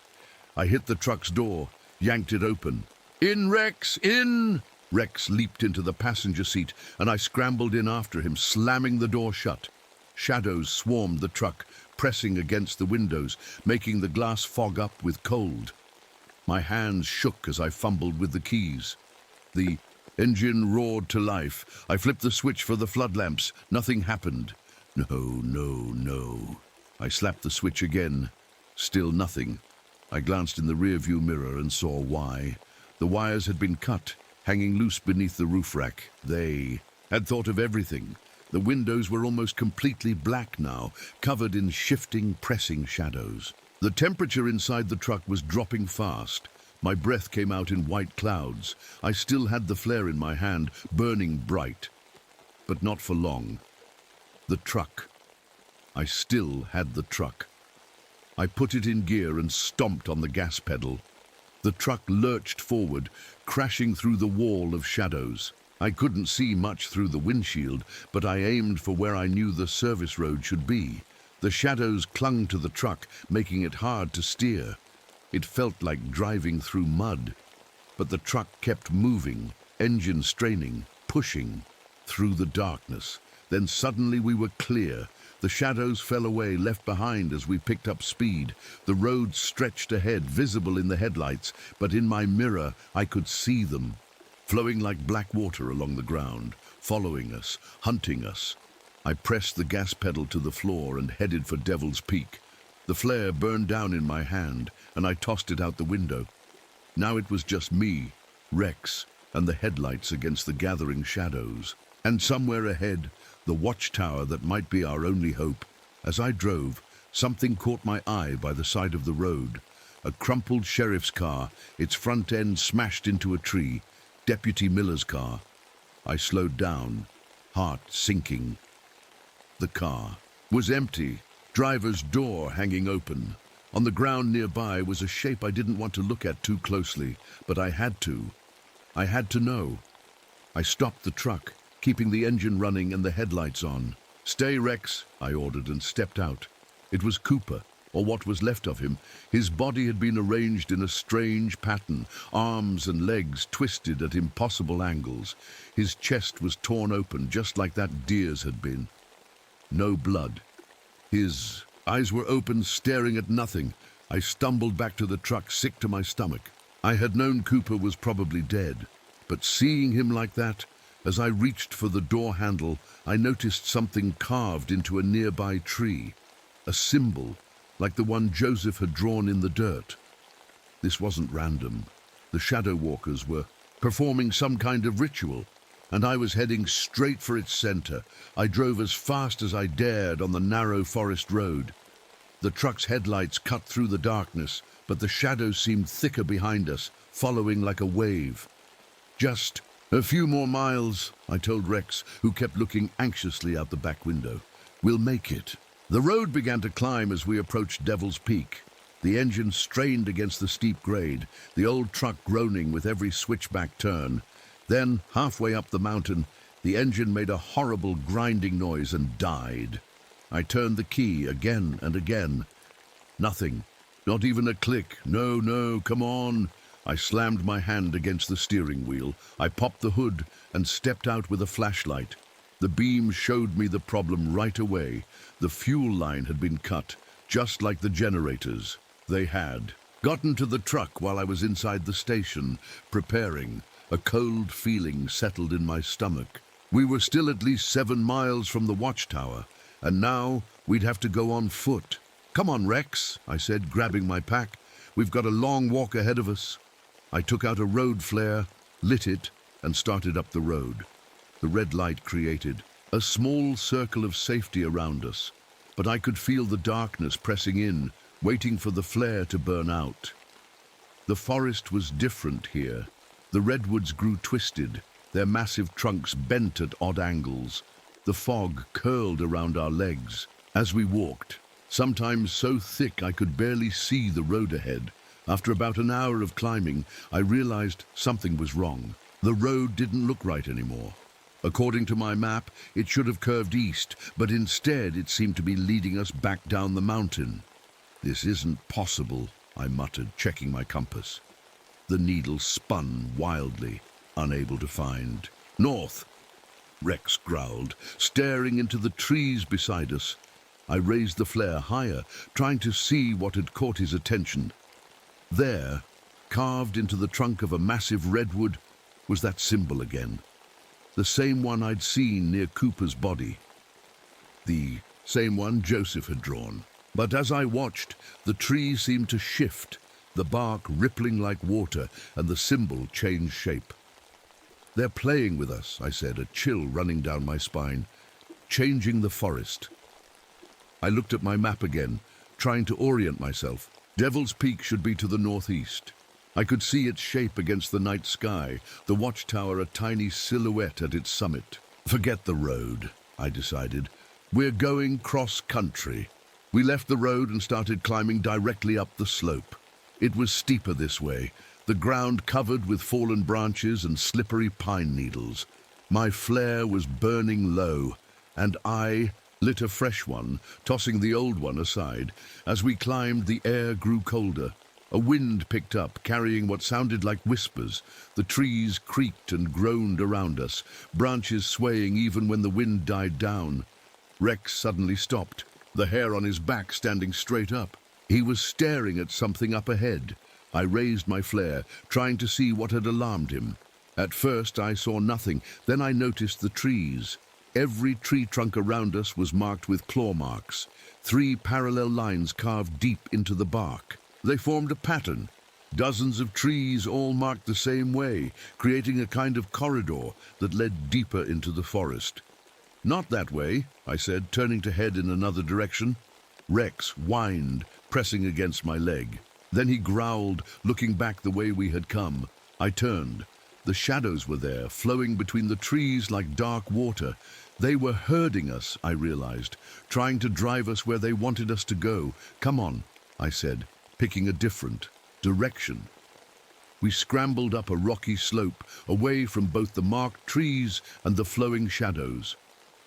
I hit the truck's door, yanked it open. In, Rex, in! Rex leaped into the passenger seat, and I scrambled in after him, slamming the door shut. Shadows swarmed the truck, pressing against the windows, making the glass fog up with cold. My hands shook as I fumbled with the keys. The engine roared to life. I flipped the switch for the flood lamps. Nothing happened. No. I slapped the switch again. Still nothing. I glanced in the rearview mirror and saw why. The wires had been cut, hanging loose beneath the roof rack. They had thought of everything. The windows were almost completely black now, covered in shifting, pressing shadows. The temperature inside the truck was dropping fast. My breath came out in white clouds. I still had the flare in my hand, burning bright. But not for long. The truck. I still had the truck. I put it in gear and stomped on the gas pedal. The truck lurched forward, crashing through the wall of shadows. I couldn't see much through the windshield, but I aimed for where I knew the service road should be. The shadows clung to the truck, making it hard to steer. It felt like driving through mud. But the truck kept moving, engine straining, pushing through the darkness. Then suddenly we were clear. The shadows fell away, left behind as we picked up speed. The road stretched ahead, visible in the headlights, but in my mirror I could see them, flowing like black water along the ground, following us, hunting us. I pressed the gas pedal to the floor and headed for Devil's Peak. The flare burned down in my hand, and I tossed it out the window. Now it was just me, Rex, and the headlights against the gathering shadows. And somewhere ahead, the watchtower that might be our only hope. As I drove, something caught my eye by the side of the road. A crumpled sheriff's car, its front end smashed into a tree. Deputy Miller's car. I slowed down, heart sinking. The car was empty, driver's door hanging open. On the ground nearby was a shape I didn't want to look at too closely, but I had to. I had to know. I stopped the truck, keeping the engine running and the headlights on. "Stay, Rex," I ordered and stepped out. It was Cooper, or what was left of him. His body had been arranged in a strange pattern, arms and legs twisted at impossible angles. His chest was torn open, just like that deer's had been. No blood. His eyes were open, staring at nothing. I stumbled back to the truck, sick to my stomach. I had known Cooper was probably dead, but seeing him like that, as I reached for the door handle, I noticed something carved into a nearby tree. A symbol, like the one Joseph had drawn in the dirt. This wasn't random. The Shadow Walkers were performing some kind of ritual, and I was heading straight for its center. I drove as fast as I dared on the narrow forest road. The truck's headlights cut through the darkness, but the shadows seemed thicker behind us, following like a wave. "Just a few more miles," I told Rex, who kept looking anxiously out the back window. "We'll make it." The road began to climb as we approached Devil's Peak. The engine strained against the steep grade, the old truck groaning with every switchback turn. Then, halfway up the mountain, the engine made a horrible grinding noise and died. I turned the key again and again. Nothing. Not even a click. No, come on. I slammed my hand against the steering wheel. I popped the hood and stepped out with a flashlight. The beam showed me the problem right away. The fuel line had been cut, just like the generators. They had gotten to the truck while I was inside the station, preparing. A cold feeling settled in my stomach. We were still at least 7 miles from the watchtower, and now we'd have to go on foot. "Come on, Rex," I said, grabbing my pack. "We've got a long walk ahead of us." I took out a road flare, lit it, and started up the road. The red light created a small circle of safety around us, but I could feel the darkness pressing in, waiting for the flare to burn out. The forest was different here. The redwoods grew twisted, their massive trunks bent at odd angles. The fog curled around our legs as we walked, sometimes so thick I could barely see the road ahead. After about an hour of climbing, I realized something was wrong. The road didn't look right anymore. According to my map, it should have curved east, but instead it seemed to be leading us back down the mountain. "This isn't possible," I muttered, checking my compass. The needle spun wildly, unable to find. "North," Rex growled, staring into the trees beside us. I raised the flare higher, trying to see what had caught his attention. There, carved into the trunk of a massive redwood, was that symbol again. The same one I'd seen near Cooper's body. The same one Joseph had drawn. But as I watched, the tree seemed to shift, the bark rippling like water, and the symbol changed shape. "They're playing with us," I said, a chill running down my spine. "Changing the forest." I looked at my map again, trying to orient myself. Devil's Peak should be to the northeast. I could see its shape against the night sky, the watchtower a tiny silhouette at its summit. "Forget the road," I decided. "We're going cross-country." We left the road and started climbing directly up the slope. It was steeper this way, the ground covered with fallen branches and slippery pine needles. My flare was burning low, and I lit a fresh one, tossing the old one aside. As we climbed, the air grew colder. A wind picked up, carrying what sounded like whispers. The trees creaked and groaned around us, branches swaying even when the wind died down. Rex suddenly stopped, the hair on his back standing straight up. He was staring at something up ahead. I raised my flare, trying to see what had alarmed him. At first I saw nothing, then I noticed the trees. Every tree trunk around us was marked with claw marks, 3 parallel lines carved deep into the bark. They formed a pattern. Dozens of trees all marked the same way, creating a kind of corridor that led deeper into the forest. "Not that way," I said, turning to head in another direction. Rex whined, pressing against my leg. Then he growled, looking back the way we had come. I turned. The shadows were there, flowing between the trees like dark water. They were herding us, I realized, trying to drive us where they wanted us to go. "Come on," I said, picking a different direction. We scrambled up a rocky slope, away from both the marked trees and the flowing shadows.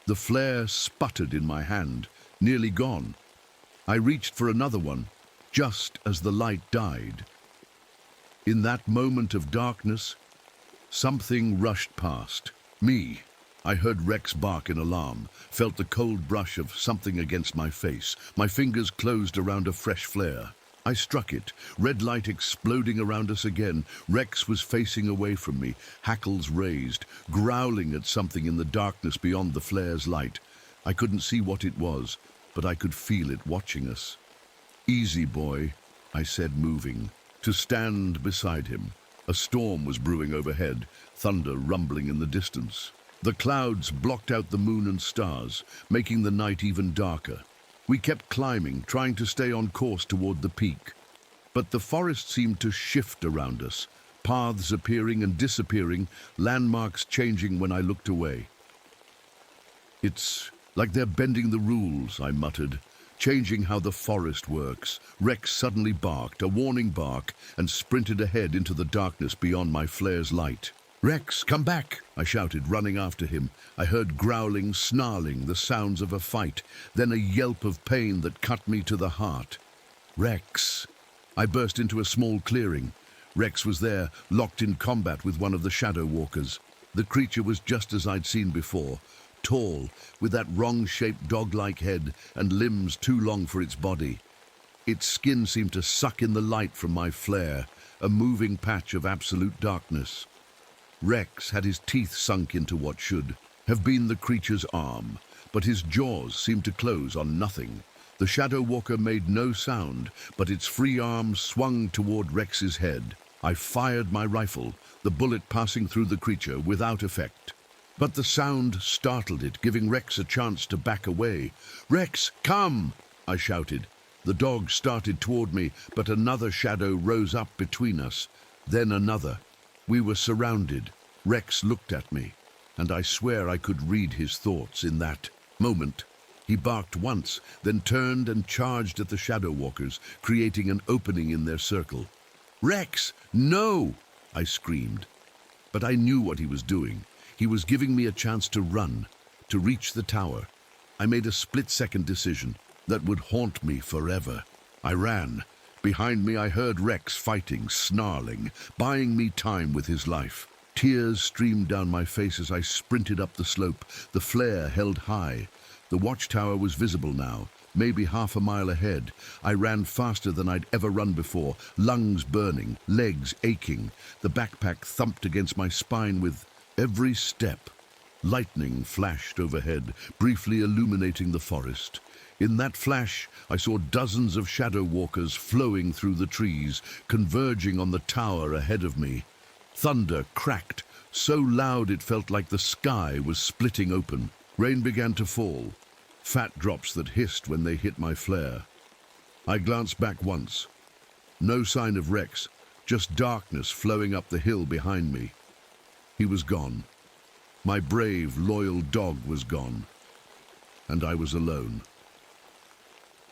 The flare sputtered in my hand, nearly gone. I reached for another one, just as the light died. In that moment of darkness, something rushed past. Me. I heard Rex bark in alarm, felt the cold brush of something against my face. My fingers closed around a fresh flare. I struck it, red light exploding around us again. Rex was facing away from me, hackles raised, growling at something in the darkness beyond the flare's light. I couldn't see what it was, but I could feel it watching us. "Easy, boy," I said, moving, to stand beside him. A storm was brewing overhead, thunder rumbling in the distance. The clouds blocked out the moon and stars, making the night even darker. We kept climbing, trying to stay on course toward the peak. But the forest seemed to shift around us, paths appearing and disappearing, landmarks changing when I looked away. "It's like they're bending the rules," I muttered, changing how the forest works. Rex suddenly barked, a warning bark, and sprinted ahead into the darkness beyond my flare's light. "Rex, come back!" I shouted, running after him. I heard growling, snarling, the sounds of a fight, then a yelp of pain that cut me to the heart. "Rex!" I burst into a small clearing. Rex was there, locked in combat with one of the shadow walkers. The creature was just as I'd seen before, tall, with that wrong-shaped dog-like head and limbs too long for its body. Its skin seemed to suck in the light from my flare, a moving patch of absolute darkness. Rex had his teeth sunk into what should have been the creature's arm, but his jaws seemed to close on nothing. The shadow walker made no sound, but its free arm swung toward Rex's head. I fired my rifle, the bullet passing through the creature without effect. But the sound startled it, giving Rex a chance to back away. "Rex, come!" I shouted. The dog started toward me, but another shadow rose up between us, then another. We were surrounded. Rex looked at me, and I swear I could read his thoughts in that moment. He barked once, then turned and charged at the shadow walkers, creating an opening in their circle. "Rex, no!" I screamed. But I knew what he was doing. He was giving me a chance to run, to reach the tower. I made a split-second decision that would haunt me forever. I ran. Behind me I heard Rex fighting, snarling, buying me time with his life. Tears streamed down my face as I sprinted up the slope, the flare held high. The watchtower was visible now, maybe half a mile ahead. I ran faster than I'd ever run before, lungs burning, legs aching. The backpack thumped against my spine with every step. Lightning flashed overhead, briefly illuminating the forest. In that flash, I saw dozens of shadow walkers flowing through the trees, converging on the tower ahead of me. Thunder cracked, so loud it felt like the sky was splitting open. Rain began to fall, fat drops that hissed when they hit my flare. I glanced back once. No sign of Rex, just darkness flowing up the hill behind me. He was gone. My brave, loyal dog was gone. And I was alone.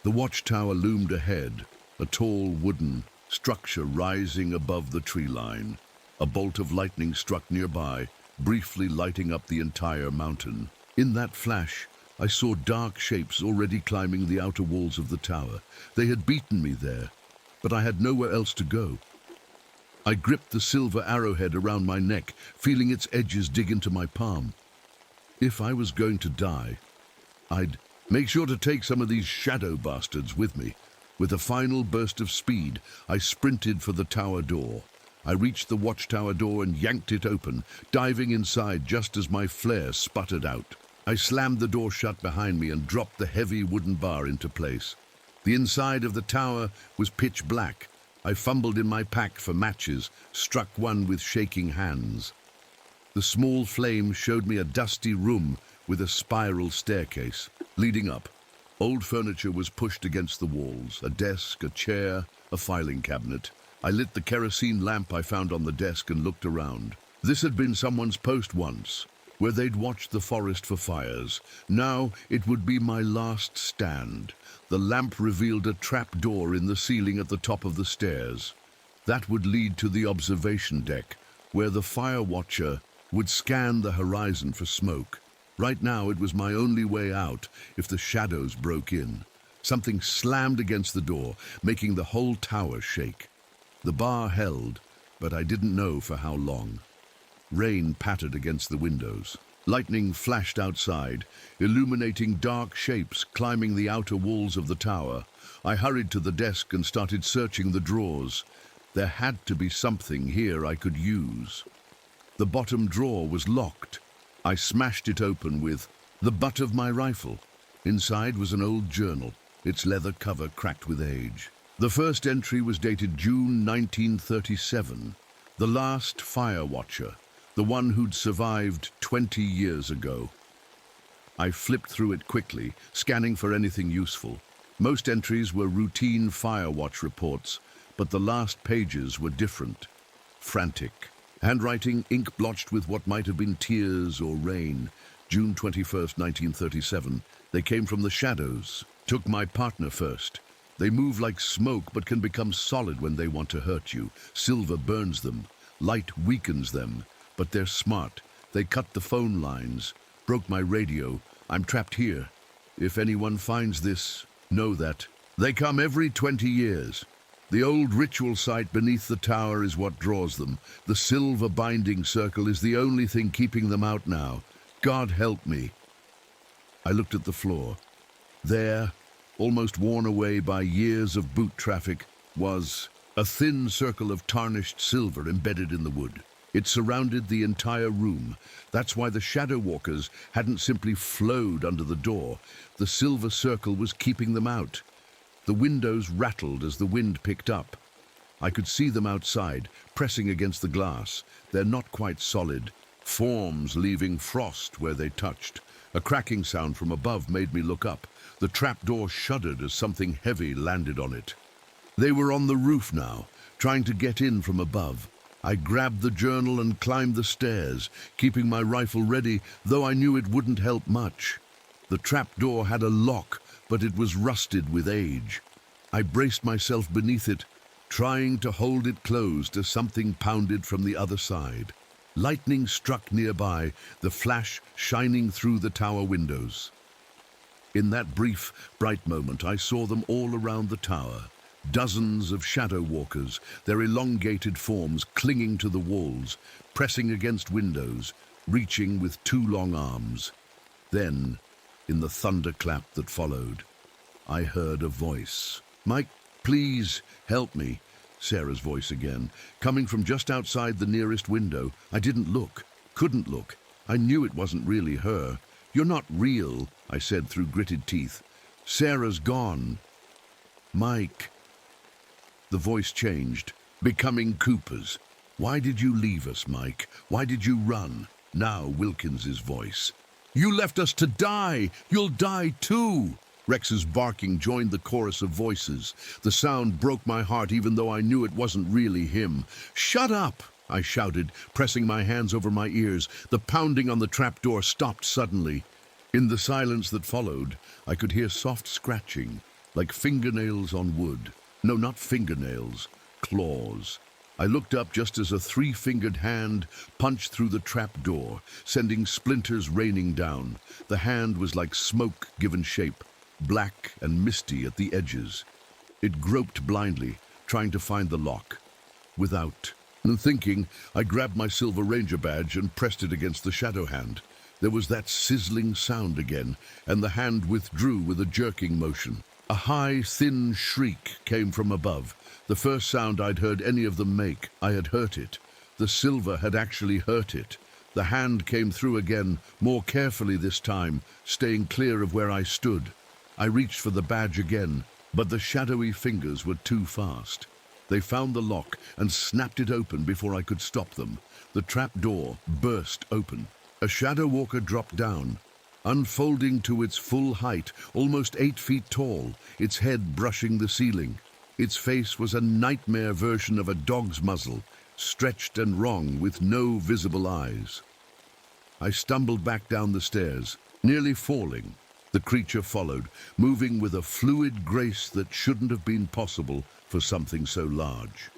The watchtower loomed ahead, a tall wooden structure rising above the tree line. A bolt of lightning struck nearby, briefly lighting up the entire mountain. In that flash, I saw dark shapes already climbing the outer walls of the tower. They had beaten me there, but I had nowhere else to go. I gripped the silver arrowhead around my neck, feeling its edges dig into my palm. If I was going to die, I'd make sure to take some of these shadow bastards with me. With a final burst of speed, I sprinted for the tower door. I reached the watchtower door and yanked it open, diving inside just as my flare sputtered out. I slammed the door shut behind me and dropped the heavy wooden bar into place. The inside of the tower was pitch black. I fumbled in my pack for matches, struck one with shaking hands. The small flame showed me a dusty room with a spiral staircase leading up. Old furniture was pushed against the walls, a desk, a chair, a filing cabinet. I lit the kerosene lamp I found on the desk and looked around. This had been someone's post once, where they'd watched the forest for fires. Now it would be my last stand. The lamp revealed a trap door in the ceiling at the top of the stairs. That would lead to the observation deck, where the fire watcher would scan the horizon for smoke. Right now it was my only way out if the shadows broke in. Something slammed against the door, making the whole tower shake. The bar held, but I didn't know for how long. Rain pattered against the windows. Lightning flashed outside, illuminating dark shapes climbing the outer walls of the tower. I hurried to the desk and started searching the drawers. There had to be something here I could use. The bottom drawer was locked. I smashed it open with the butt of my rifle. Inside was an old journal, its leather cover cracked with age. The first entry was dated June 1937. The last fire watcher, the one who'd survived 20 years ago. I flipped through it quickly, scanning for anything useful. Most entries were routine fire watch reports, but the last pages were different. Frantic. Handwriting, ink blotched with what might have been tears or rain. June 21st, 1937. They came from the shadows. Took my partner first. They move like smoke but can become solid when they want to hurt you. Silver burns them. Light weakens them. But they're smart. They cut the phone lines. Broke my radio. I'm trapped here. If anyone finds this, know that. They come every 20 years. The old ritual site beneath the tower is what draws them. The silver binding circle is the only thing keeping them out now. God help me. I looked at the floor. There, almost worn away by years of boot traffic, was a thin circle of tarnished silver embedded in the wood. It surrounded the entire room. That's why the shadow walkers hadn't simply flowed under the door. The silver circle was keeping them out. The windows rattled as the wind picked up. I could see them outside, pressing against the glass. They're not quite solid. Forms leaving frost where they touched. A cracking sound from above made me look up. The trapdoor shuddered as something heavy landed on it. They were on the roof now, trying to get in from above. I grabbed the journal and climbed the stairs, keeping my rifle ready, though I knew it wouldn't help much. The trapdoor had a lock, but it was rusted with age. I braced myself beneath it, trying to hold it closed as something pounded from the other side. Lightning struck nearby, the flash shining through the tower windows. In that brief, bright moment, I saw them all around the tower. Dozens of shadow walkers, their elongated forms clinging to the walls, pressing against windows, reaching with two long arms. Then, in the thunderclap that followed, I heard a voice. "Mike, please, help me." Sarah's voice again, coming from just outside the nearest window. I didn't look, couldn't look. I knew it wasn't really her. "You're not real," I said through gritted teeth. "Sarah's gone." "Mike." The voice changed, becoming Cooper's. "Why did you leave us, Mike? Why did you run?" Now Wilkins's voice. "You left us to die! You'll die too!" Rex's barking joined the chorus of voices. The sound broke my heart even though I knew it wasn't really him. "Shut up!" I shouted, pressing my hands over my ears. The pounding on the trapdoor stopped suddenly. In the silence that followed, I could hear soft scratching, like fingernails on wood. No, not fingernails, claws. I looked up just as a three-fingered hand punched through the trap door, sending splinters raining down. The hand was like smoke given shape, black and misty at the edges. It groped blindly, trying to find the lock. Without thinking, I grabbed my Silver Ranger badge and pressed it against the shadow hand. There was that sizzling sound again, and the hand withdrew with a jerking motion. A high, thin shriek came from above. The first sound I'd heard any of them make. I had hurt it. The silver had actually hurt it. The hand came through again, more carefully this time, staying clear of where I stood. I reached for the badge again, but the shadowy fingers were too fast. They found the lock and snapped it open before I could stop them. The trap door burst open. A shadow walker dropped down, unfolding to its full height, almost 8 feet tall, its head brushing the ceiling. Its face was a nightmare version of a dog's muzzle, stretched and wrong with no visible eyes. I stumbled back down the stairs, nearly falling. The creature followed, moving with a fluid grace that shouldn't have been possible for something so large.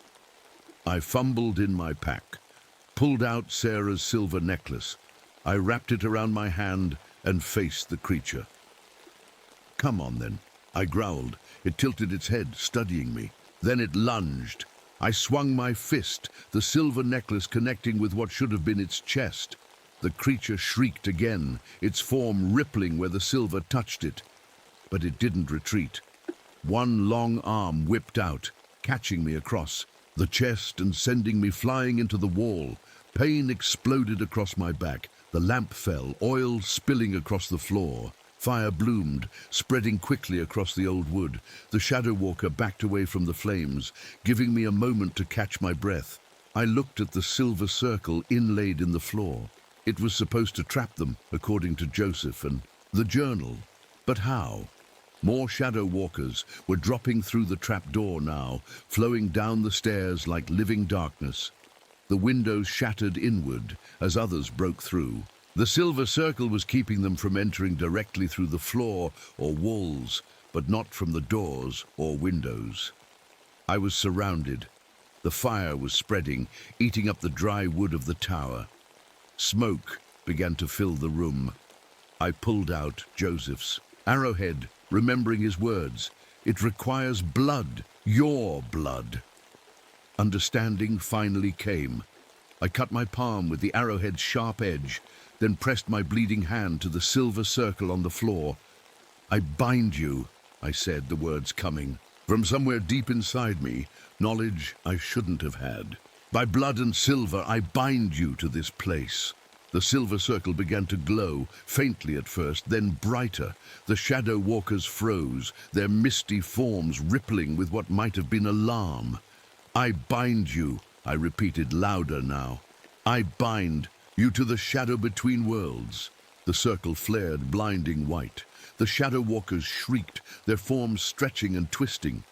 I fumbled in my pack, pulled out Sarah's silver necklace. I wrapped it around my hand and faced the creature. "Come on, then," I growled. It tilted its head, studying me. Then it lunged. I swung my fist, the silver necklace connecting with what should have been its chest. The creature shrieked again, its form rippling where the silver touched it. But it didn't retreat. One long arm whipped out, catching me across the chest and sending me flying into the wall. Pain exploded across my back. The lamp fell, oil spilling across the floor. Fire bloomed, spreading quickly across the old wood. The shadow walker backed away from the flames, giving me a moment to catch my breath. I looked at the silver circle inlaid in the floor. It was supposed to trap them, according to Joseph and the journal. But how? More shadow walkers were dropping through the trap door now, flowing down the stairs like living darkness. The windows shattered inward as others broke through. The silver circle was keeping them from entering directly through the floor or walls, but not from the doors or windows. I was surrounded. The fire was spreading, eating up the dry wood of the tower. Smoke began to fill the room. I pulled out Joseph's arrowhead, remembering his words. "It requires blood, your blood." Understanding finally came. I cut my palm with the arrowhead's sharp edge, then pressed my bleeding hand to the silver circle on the floor. "I bind you," I said, the words coming from somewhere deep inside me, knowledge I shouldn't have had. "By blood and silver, I bind you to this place." The silver circle began to glow, faintly at first, then brighter. The shadow walkers froze, their misty forms rippling with what might have been alarm. "I bind you," I repeated louder now. "I bind you to the shadow between worlds." The circle flared blinding white. The shadow walkers shrieked, their forms stretching and twisting.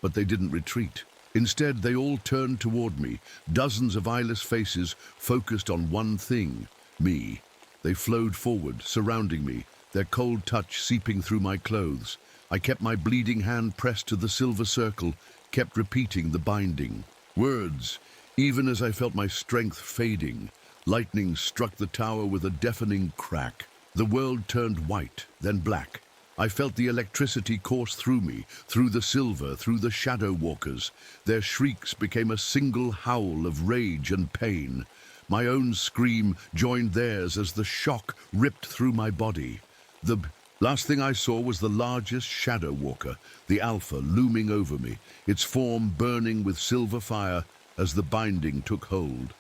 But they didn't retreat. Instead, they all turned toward me, dozens of eyeless faces focused on one thing, me. They flowed forward, surrounding me, their cold touch seeping through my clothes. I kept my bleeding hand pressed to the silver circle, kept repeating the binding words, even as I felt my strength fading. Lightning struck the tower with a deafening crack. The world turned white, then black. I felt the electricity course through me, through the silver, through the shadow walkers. Their shrieks became a single howl of rage and pain. My own scream joined theirs as the shock ripped through my body. The last thing I saw was the largest shadow walker, the Alpha, looming over me, its form burning with silver fire as the binding took hold.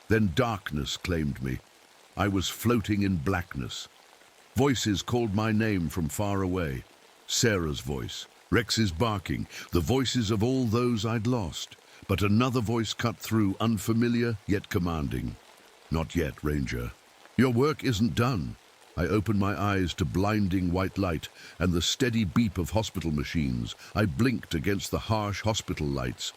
Then darkness claimed me. I was floating in blackness. Voices called my name from far away. Sarah's voice, Rex's barking, the voices of all those I'd lost. But another voice cut through, unfamiliar yet commanding. "Not yet, Ranger. Your work isn't done." I opened my eyes to blinding white light and the steady beep of hospital machines. I blinked against the harsh hospital lights.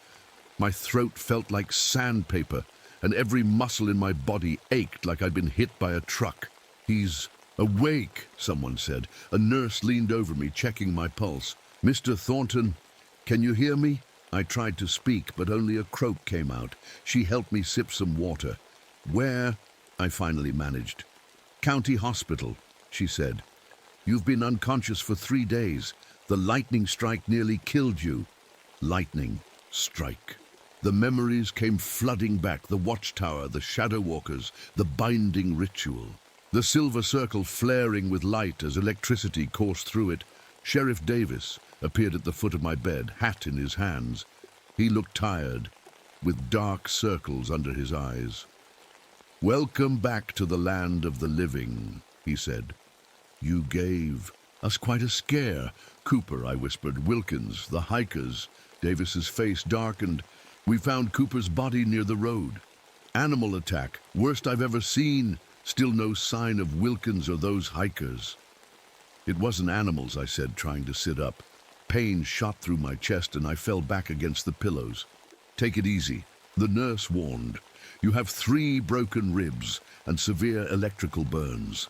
My throat felt like sandpaper, and every muscle in my body ached like I'd been hit by a truck. "He's awake," someone said. A nurse leaned over me, checking my pulse. "Mr. Thornton, can you hear me?" I tried to speak, but only a croak came out. She helped me sip some water. Where? I finally managed. County Hospital, she said. You've been unconscious for 3 days. The lightning strike nearly killed you. Lightning strike. The memories came flooding back, the watchtower, the shadow walkers, the binding ritual. The silver circle flaring with light as electricity coursed through it. Sheriff Davis appeared at the foot of my bed, hat in his hands. He looked tired, with dark circles under his eyes. "Welcome back to the land of the living," he said. "You gave us quite a scare." "Cooper," I whispered. "Wilkins, the hikers." Davis's face darkened. "We found Cooper's body near the road. Animal attack, worst I've ever seen. Still no sign of Wilkins or those hikers." "It wasn't animals," I said, trying to sit up. Pain shot through my chest and I fell back against the pillows. "Take it easy," the nurse warned. "You have 3 broken ribs and severe electrical burns."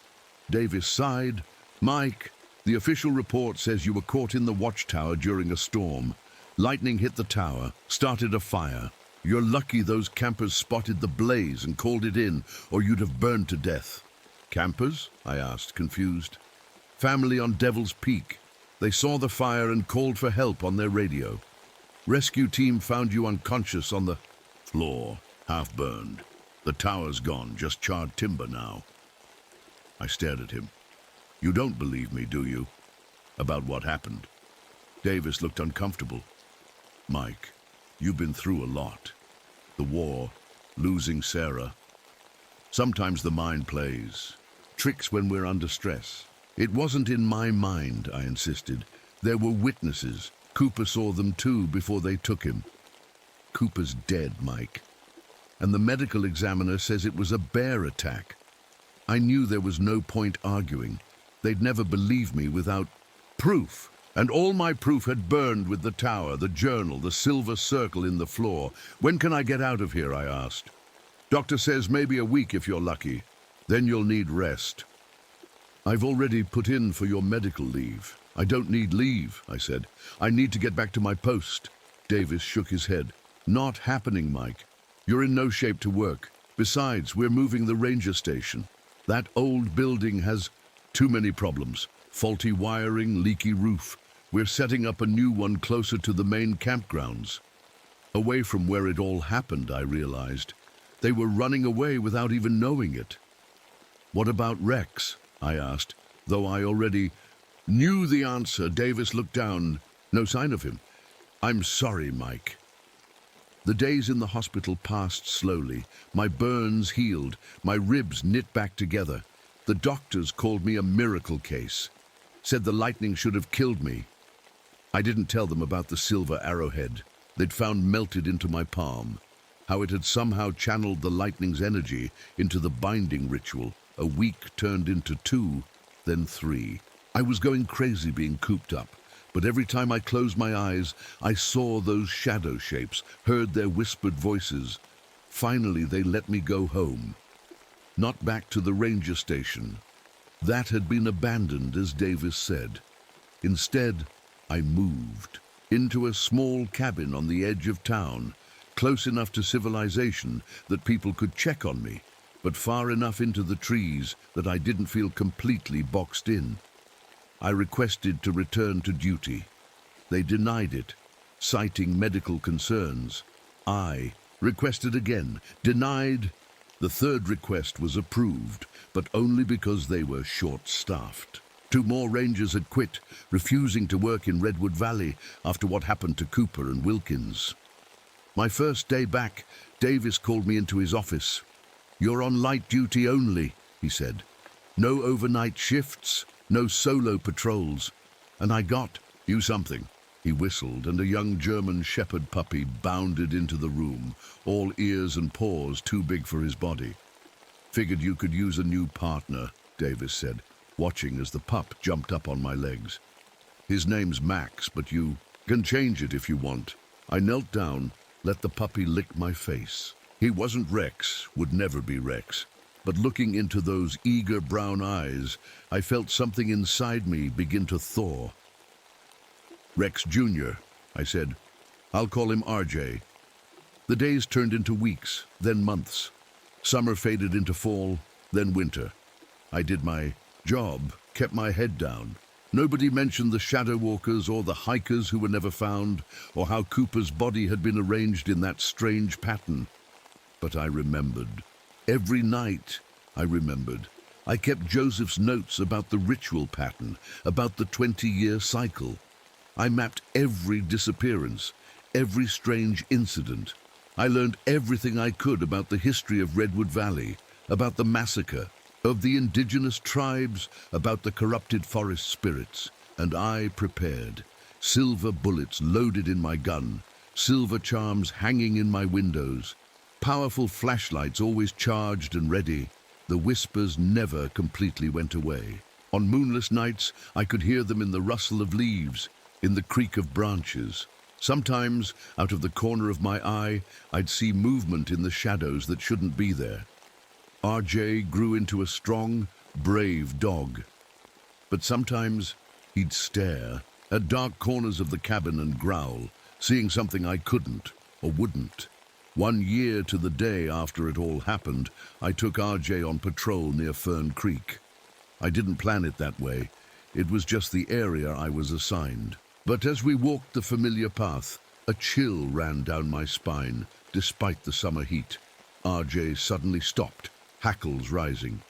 Davis sighed. "Mike, the official report says you were caught in the watchtower during a storm. Lightning hit the tower, started a fire. You're lucky those campers spotted the blaze and called it in, or you'd have burned to death." "Campers?" I asked, confused. "Family on Devil's Peak. They saw the fire and called for help on their radio. Rescue team found you unconscious on the floor, half burned. The tower's gone, just charred timber now." I stared at him. "You don't believe me, do you? About what happened?" Davis looked uncomfortable. "Mike, you've been through a lot. The war, losing Sarah. Sometimes the mind plays tricks when we're under stress." "It wasn't in my mind," I insisted. "There were witnesses. Cooper saw them too before they took him." "Cooper's dead, Mike. And the medical examiner says it was a bear attack." I knew there was no point arguing. They'd never believe me without proof. And all my proof had burned with the tower, the journal, the silver circle in the floor. "When can I get out of here?" I asked. "Doctor says maybe a week if you're lucky. Then you'll need rest." "I've already put in for your medical leave." "I don't need leave," I said. "I need to get back to my post." Davis shook his head. "Not happening, Mike. You're in no shape to work. Besides, we're moving the ranger station. That old building has too many problems. Faulty wiring, leaky roof. We're setting up a new one closer to the main campgrounds." Away from where it all happened, I realized. They were running away without even knowing it. "What about Rex?" I asked, though I already knew the answer. Davis looked down. No sign of him. "I'm sorry, Mike." The days in the hospital passed slowly. My burns healed, my ribs knit back together. The doctors called me a miracle case, said the lightning should have killed me. I didn't tell them about the silver arrowhead they'd found melted into my palm, how it had somehow channeled the lightning's energy into the binding ritual. A week turned into 2, then 3. I was going crazy being cooped up. But every time I closed my eyes, I saw those shadow shapes, heard their whispered voices. Finally, they let me go home. Not back to the ranger station. That had been abandoned, as Davis said. Instead, I moved into a small cabin on the edge of town, close enough to civilization that people could check on me, but far enough into the trees that I didn't feel completely boxed in. I requested to return to duty. They denied it, citing medical concerns. I requested again, denied. The third request was approved, but only because they were short-staffed. 2 more rangers had quit, refusing to work in Redwood Valley after what happened to Cooper and Wilkins. My first day back, Davis called me into his office. "You're on light duty only," he said. "No overnight shifts. No solo patrols." And I got you something. He whistled, and a young German shepherd puppy bounded into the room, all ears and paws too big for his body. "Figured you could use a new partner," Davis said, watching as the pup jumped up on my legs. "His name's Max, but you can change it if you want." I knelt down, let the puppy lick my face. He wasn't Rex, would never be Rex. But looking into those eager brown eyes, I felt something inside me begin to thaw. "Rex Jr.," I said. I'll call him RJ. The days turned into weeks, then months. Summer faded into fall, then winter. I did my job, kept my head down. Nobody mentioned the shadow walkers or the hikers who were never found, or how Cooper's body had been arranged in that strange pattern. But I remembered. Every night, I remembered. I kept Joseph's notes about the ritual pattern, about the 20-year cycle. I mapped every disappearance, every strange incident. I learned everything I could about the history of Redwood Valley, about the massacre, of the indigenous tribes, about the corrupted forest spirits. And I prepared. Silver bullets loaded in my gun, silver charms hanging in my windows, powerful flashlights always charged and ready. The whispers never completely went away. On moonless nights, I could hear them in the rustle of leaves, in the creak of branches. Sometimes, out of the corner of my eye, I'd see movement in the shadows that shouldn't be there. RJ grew into a strong, brave dog. But sometimes he'd stare at dark corners of the cabin and growl, seeing something I couldn't or wouldn't. 1 year to the day after it all happened, I took RJ on patrol near Fern Creek. I didn't plan it that way. It was just the area I was assigned. But as we walked the familiar path, a chill ran down my spine, despite the summer heat. RJ suddenly stopped, hackles rising.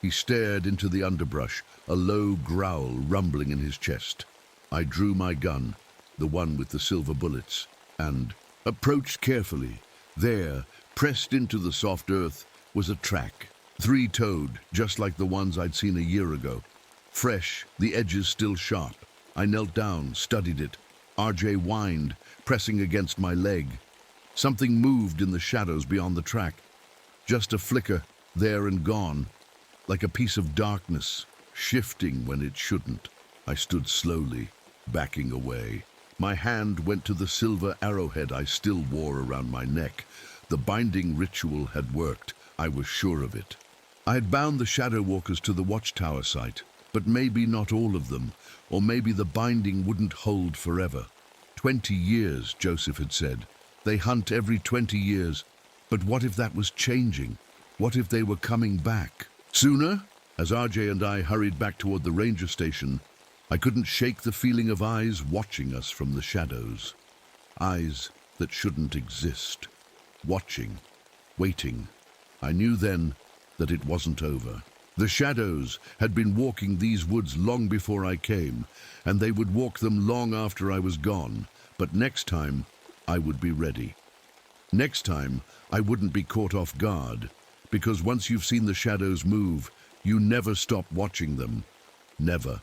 He stared into the underbrush, a low growl rumbling in his chest. I drew my gun, the one with the silver bullets, and approached carefully. There, pressed into the soft earth, was a track, three-toed, just like the ones I'd seen a year ago. Fresh, the edges still sharp. I knelt down, studied it. RJ whined, pressing against my leg. Something moved in the shadows beyond the track. Just a flicker, there and gone, like a piece of darkness, shifting when it shouldn't. I stood slowly, backing away. My hand went to the silver arrowhead I still wore around my neck. The binding ritual had worked. I was sure of it. I had bound the shadow walkers to the watchtower site, but maybe not all of them, or maybe the binding wouldn't hold forever. 20 years, Joseph had said. They hunt every 20 years. But what if that was changing? What if they were coming back? Sooner? As RJ and I hurried back toward the ranger station, I couldn't shake the feeling of eyes watching us from the shadows. Eyes that shouldn't exist. Watching. Waiting. I knew then that it wasn't over. The shadows had been walking these woods long before I came, and they would walk them long after I was gone. But next time, I would be ready. Next time, I wouldn't be caught off guard, because once you've seen the shadows move, you never stop watching them. Never.